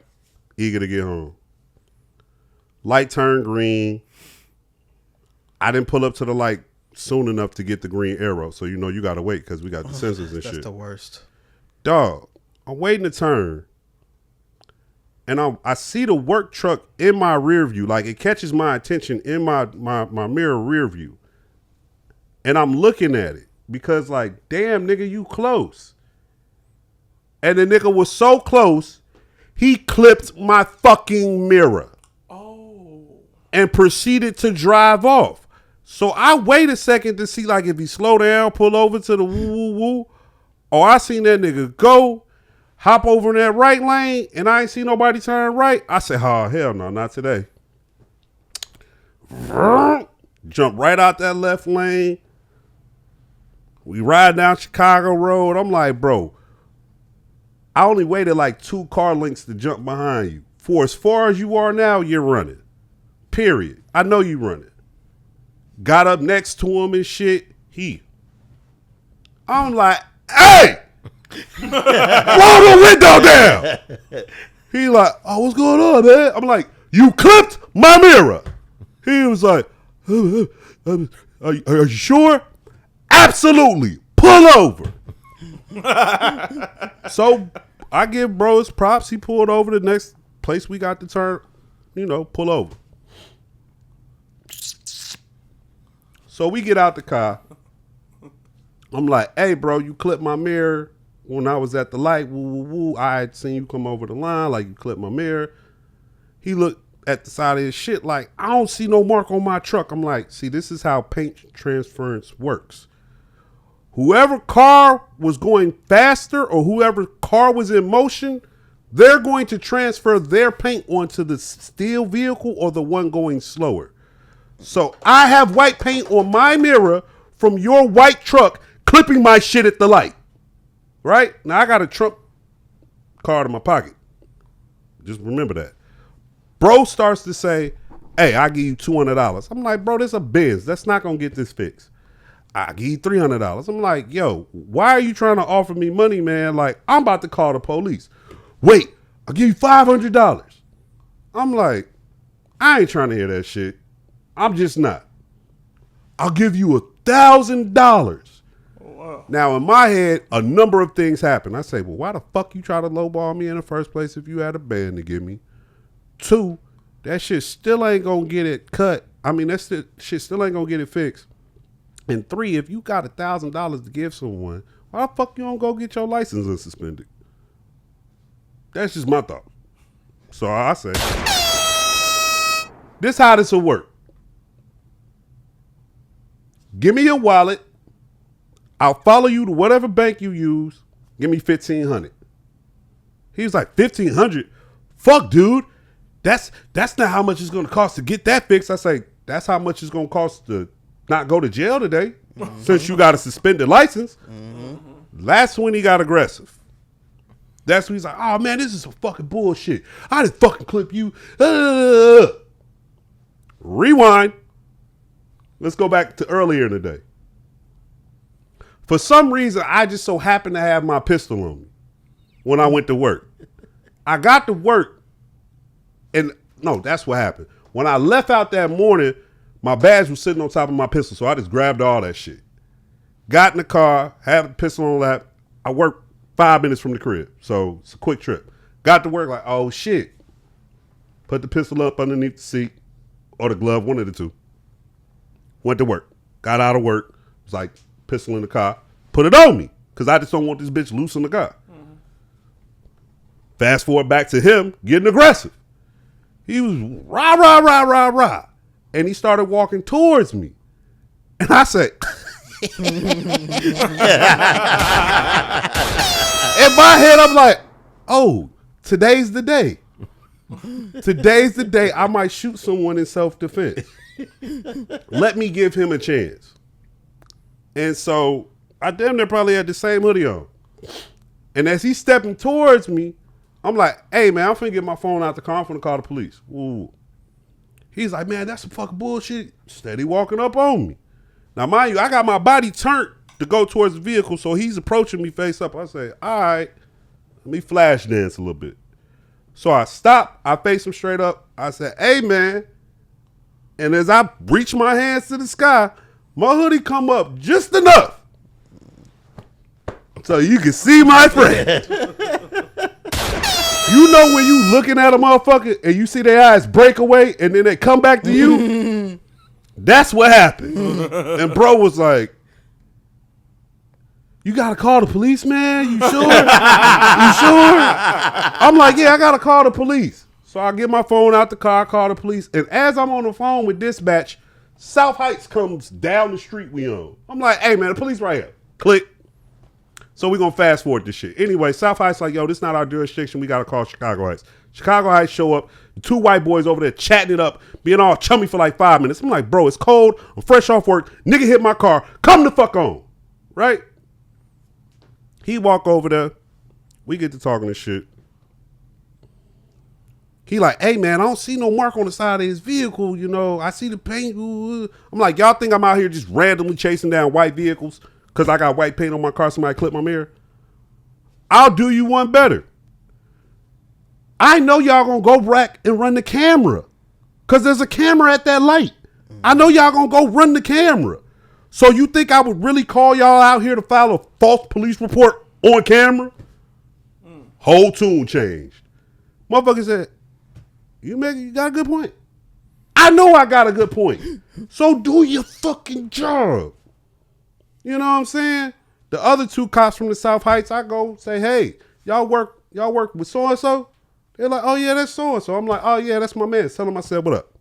eager to get home. Light turned green. I didn't pull up to the light soon enough to get the green arrow. So, you know, you got to wait because we got the sensors and shit. That's the worst. Dog, I'm waiting to turn. And I see the work truck in my rear view. Like, it catches my attention in my mirror rear view. And I'm looking at it because, like, damn, nigga, you close. And the nigga was so close, he clipped my fucking mirror. Oh. And proceeded to drive off. So I wait a second to see like if he slow down, pull over to the woo woo woo. Or I seen that nigga go, hop over in that right lane, and I ain't see nobody turn right. I said, oh, hell no, not today. Jump right out that left lane. We ride down Chicago Road. I'm like, bro, I only waited like 2 car lengths to jump behind you. For as far as you are now, you're running. Period. I know you running. Got up next to him and shit. I'm like, hey! Roll the window down! He like, oh, what's going on, man? I'm like, you clipped my mirror. He was like, are you sure? Absolutely. Pull over. So I give bro his props. He pulled over the next place we got to turn, pull over. So we get out the car. I'm like, hey, bro, you clipped my mirror when I was at the light. Woo, woo, woo. I had seen you come over the line, like you clipped my mirror. He looked at the side of his shit like, I don't see no mark on my truck. I'm like, see, this is how paint transference works. Whoever car was going faster or whoever car was in motion, they're going to transfer their paint onto the steel vehicle or the one going slower. So I have white paint on my mirror from your white truck clipping my shit at the light. Right? Now I got a Trump card in my pocket. Just remember that. Bro starts to say, hey, I'll give you $200. I'm like, bro, this is a Benz. That's not going to get this fixed. I'll give you $300. I'm like, yo, why are you trying to offer me money, man? Like, I'm about to call the police. Wait, I'll give you $500. I'm like, I ain't trying to hear that shit. I'm just not. I'll give you $1,000. Wow. Now, in my head, a number of things happen. I say, well, why the fuck you try to lowball me in the first place if you had a band to give me? 2, that shit still ain't gonna get it cut. I mean, shit still ain't gonna get it fixed. And 3, if you got $1,000 to give someone, why the fuck you don't go get your license unsuspended? That's just my thought. So I say, this how this will work. Give me your wallet. I'll follow you to whatever bank you use. Give me $1,500. He was like, $1,500? Fuck, dude. That's not how much it's going to cost to get that fixed. I say, that's how much it's going to cost to not go to jail today, since you got a suspended license. That's when he got aggressive. That's when he's like, oh, man, this is some fucking bullshit. I didn't fucking clip you. Rewind. Let's go back to earlier in the day. For some reason, I just so happened to have my pistol on me when I went to work. I got to work, and no, that's what happened. When I left out that morning, my badge was sitting on top of my pistol, so I just grabbed all that shit. Got in the car, had the pistol on lap. I worked 5 minutes from the crib, so it's a quick trip. Got to work like, oh, shit. Put the pistol up underneath the seat or the glove, one of the two. Went to work. Got out of work. Was like, pistol in the car. Put it on me, because I just don't want this bitch loose in the car. Fast forward back to him getting aggressive. He was rah, rah, rah, rah, rah. And he started walking towards me. And I said, in my head, I'm like, oh, today's the day. Today's the day I might shoot someone in self-defense. Let me give him a chance. And so I damn near probably had the same hoodie on. And as he's stepping towards me, I'm like, hey, man, I'm finna get my phone out the car. I'm finna call the police. Ooh. He's like, man, that's some fucking bullshit. Steady walking up on me. Now, mind you, I got my body turned to go towards the vehicle, so he's approaching me face up. I say, all right, let me flash dance a little bit. So I stop. I face him straight up. I said, hey, man. And as I reach my hands to the sky, my hoodie come up just enough so you can see my friend. You know when you looking at a motherfucker and you see their eyes break away and then they come back to you? That's what happened. And bro was like, you got to call the police, man? You sure? You sure? I'm like, yeah, I got to call the police. So I get my phone out the car, call the police. And as I'm on the phone with dispatch, South Heights comes down the street we on. I'm like, hey, man, the police right here. Click. So we're going to fast forward this shit. Anyway, South Heights like, yo, this is not our jurisdiction. We got to call Chicago Heights. Chicago Heights show up. The 2 white boys over there chatting it up, being all chummy for like 5 minutes. I'm like, bro, it's cold. I'm fresh off work. Nigga hit my car. Come the fuck on. Right? He walk over there. We get to talking this shit. He like, hey, man, I don't see no mark on the side of his vehicle. You know, I see the paint. I'm like, y'all think I'm out here just randomly chasing down white vehicles because I got white paint on my car, somebody clipped my mirror? I'll do you one better. I know y'all gonna go back and run the camera because there's a camera at that light. I know y'all gonna go run the camera. So you think I would really call y'all out here to file a false police report on camera? Whole tune changed. Motherfucker said, you got a good point. I know I got a good point. So do your fucking job. You know what I'm saying? The other 2 cops from the South Heights, I go say, hey, y'all work with so-and-so? They're like, oh, yeah, that's so-and-so. I'm like, oh, yeah, that's my man. Tell him I said, what up?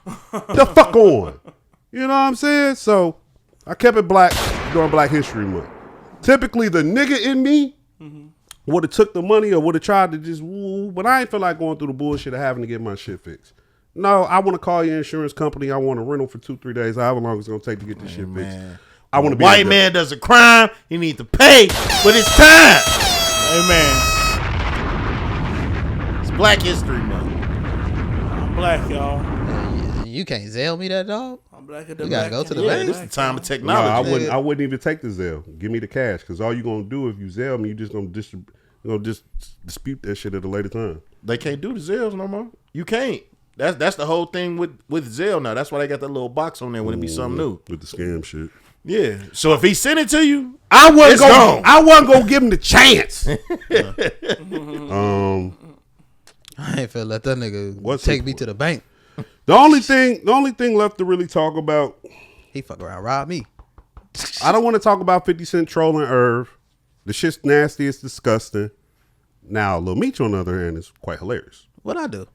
The fuck on. You know what I'm saying? So I kept it black during Black History Month. Typically, the nigga in me would have took the money or would have tried to just woo, but I ain't feel like going through the bullshit of having to get my shit fixed. No, I want to call your insurance company. I want a rental for 2-3 days, however long it's going to take to get this shit fixed. I want to be white man does a crime. He needs to pay for his time. Amen. It's Black History Month. I'm black, y'all. You can't Zelle me that, dog. I'm black at the You gotta go to the Yeah, bank. this is the time of No, technology. I wouldn't even take the Zelle. Give me the cash, because all you're going to do if you Zelle me, you just going to just dispute that shit at a later time. They can't do the Zells no more. You can't. That's the whole thing with Zelle now. That's why they got that little box on there when it be something new. With the scam shit. Yeah. So if he sent it to you, I it's gone. wasn't gonna give him the chance. I ain't feel let that nigga What's take it me for? to the bank. The only thing left to really talk about, He fuck around, rob me. I don't want to talk about 50 Cent trolling Irv. The shit's nasty, it's disgusting. Now, Lil Meech, on the other hand, is quite hilarious. What I do?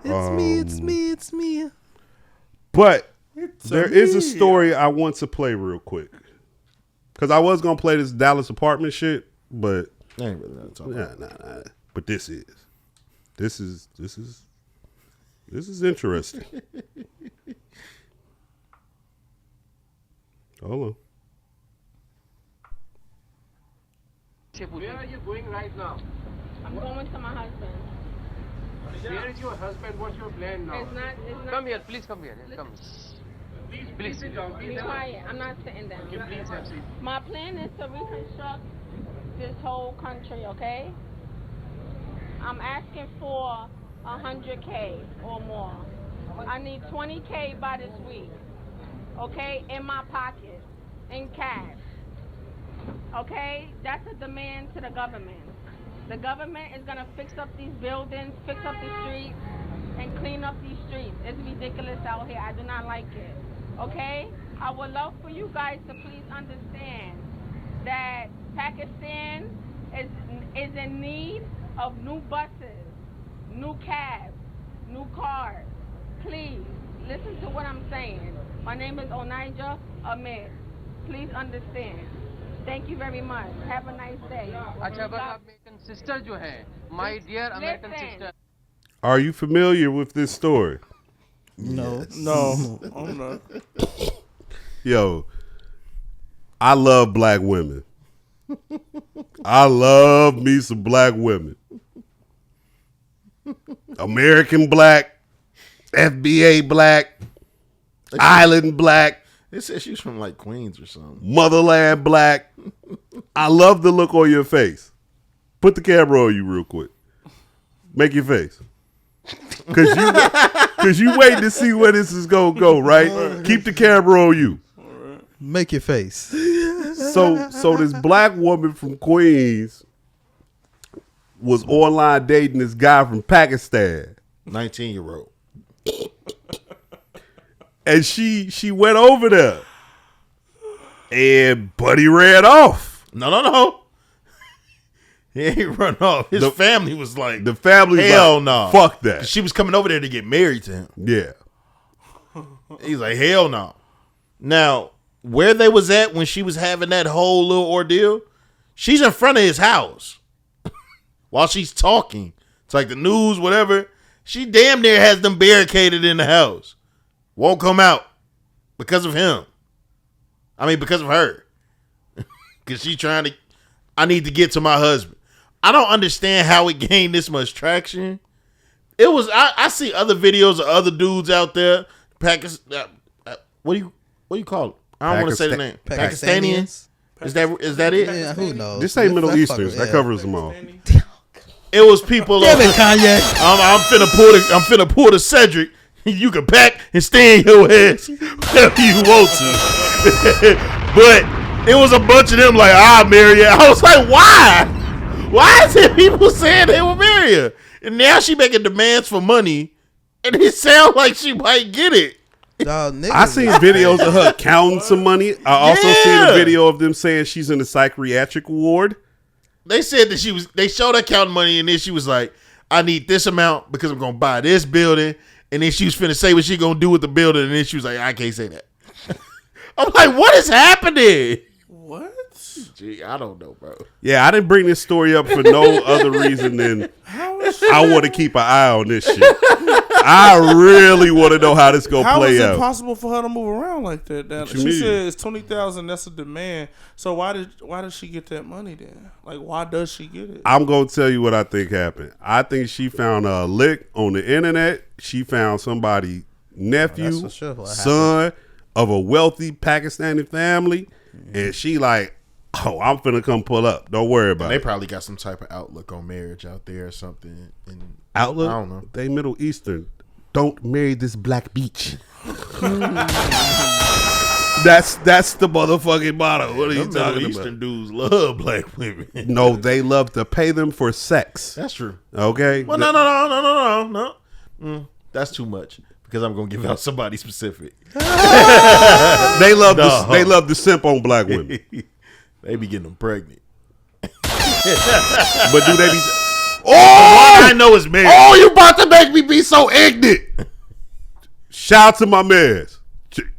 It's me. But there is a story I want to play real quick. Because I was going to play this Dallas apartment shit, but I ain't really gonna talk about it. nah. But this is interesting. Hold on. Where are you going right now? I'm going to my husband. Where is your husband? What's your plan now? It's not. Come here, please come here. Come. Please sit down. Be quiet. I'm not sitting down. Please have seat. My plan is to reconstruct this whole country, okay? I'm asking for 100K or more. I need 20K by this week, okay? In my pocket, in cash, okay? That's a demand to the government. The government is gonna fix up these buildings, fix up the streets, and clean up these streets. It's ridiculous out here. I do not like it. Okay? I would love for you guys to please understand that Pakistan is in need of new buses, new cabs, new cars. Please listen to what I'm saying. My name is Onaija Ahmed. Please understand. Thank you very much. Have a nice day. अच्छा बस American sister जो है, my dear American sister. Are you familiar with this story? No, I'm not. Yo, I love black women. I love me some black women. American black, FBA black, Island black, It says she's from like Queens or something. motherland black. I love the look on your face. Put the camera on you real quick. Make your face. Cause you waiting to see where this is gonna go, right? Keep the camera on you. Make your face. So this black woman from Queens was online dating this guy from Pakistan. 19-year-old. And she went over there. And Buddy ran off. No. He ain't run off. His family was like, The family hell like, no. fuck that. She was coming over there to get married to him. Yeah. He's like, hell no. Now, where they was at when she was having that whole little ordeal, she's in front of his house while she's talking. It's like the news, whatever. She damn near has them barricaded in the house. Won't come out because of him. I mean, because of her. Because she trying to, I need to get to my husband. I don't understand how it gained this much traction. It was, I see other videos of other dudes out there. What do you call it? I don't want to say the name. Pakistanians? Is that it? Yeah, who knows? This ain't Middle That Easterns. fucker, That yeah. covers them all. It was people. Damn it, Kanye. I'm finna pull the Cedric. You can pack and stay in your ass whenever you want to. But it was a bunch of them like, marry her. I was like, why? Why is it people saying they will marry her? And now she making demands for money, and it sounds like she might get it. Dog, I seen videos of her counting some money. I also seen a video of them saying she's in a psychiatric ward. They said that they showed her counting money, and then she was like, I need this amount because I'm going to buy this building. And then she was finna say what she going to do with the building. And then she was like, I can't say that. I'm like, what is happening? What? Gee, I don't know, bro. Yeah, I didn't bring this story up for no other reason than I want to keep an eye on this shit. I really want to know how this going to How play is it out. possible for her to move around like that? What you She mean? said it's 20,000. That's a demand. So why did she get that money then? Like, why does she get it? I'm going to tell you what I think happened. I think she found a lick on the internet. She found somebody, nephew, that's for sure what son of a wealthy Pakistani family. And she like, oh, I'm finna come pull up. Don't worry about They it. probably got some type of outlook on marriage out there or something. And Outlook? I don't know. They Middle Eastern. Don't marry this black beach. That's the motherfucking motto. What are you Them talking Middle about? Eastern dudes love black women. No, they love to pay them for sex. That's true. Okay? Well, no. That's too much because I'm gonna give out somebody specific. They love No. they love to simp on black women. They be getting them pregnant. But do they be All I know is marriage. Oh, you about to make me be so ignorant. Shout out to my mans.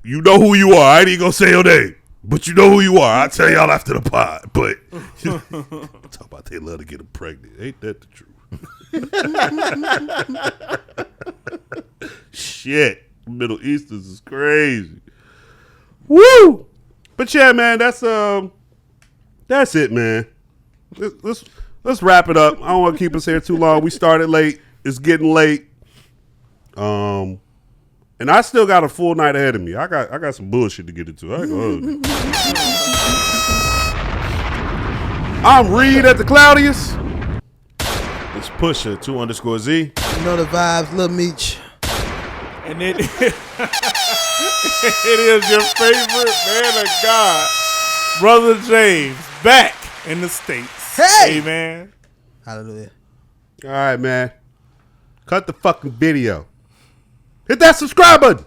You know who you are. I ain't even gonna say your name. But you know who you are. I'll tell y'all after the pod. But talk about they love to get them pregnant. Ain't that the truth? Shit. Middle Easters is crazy. Woo! But yeah, man, that's it, man. Let's wrap it up. I don't want to keep us here too long. We started late. It's getting late. And I still got a full night ahead of me. I got some bullshit to get into. I ain't gonna hold you. I'm Reed at the Cloudiest. It's Pusha 2_Z. You know the vibes, Lil Meech. And it is your favorite man of God, Brother James, back in the States. Hey! Amen. Hallelujah. All right, man. Cut the fucking video. Hit that subscribe button.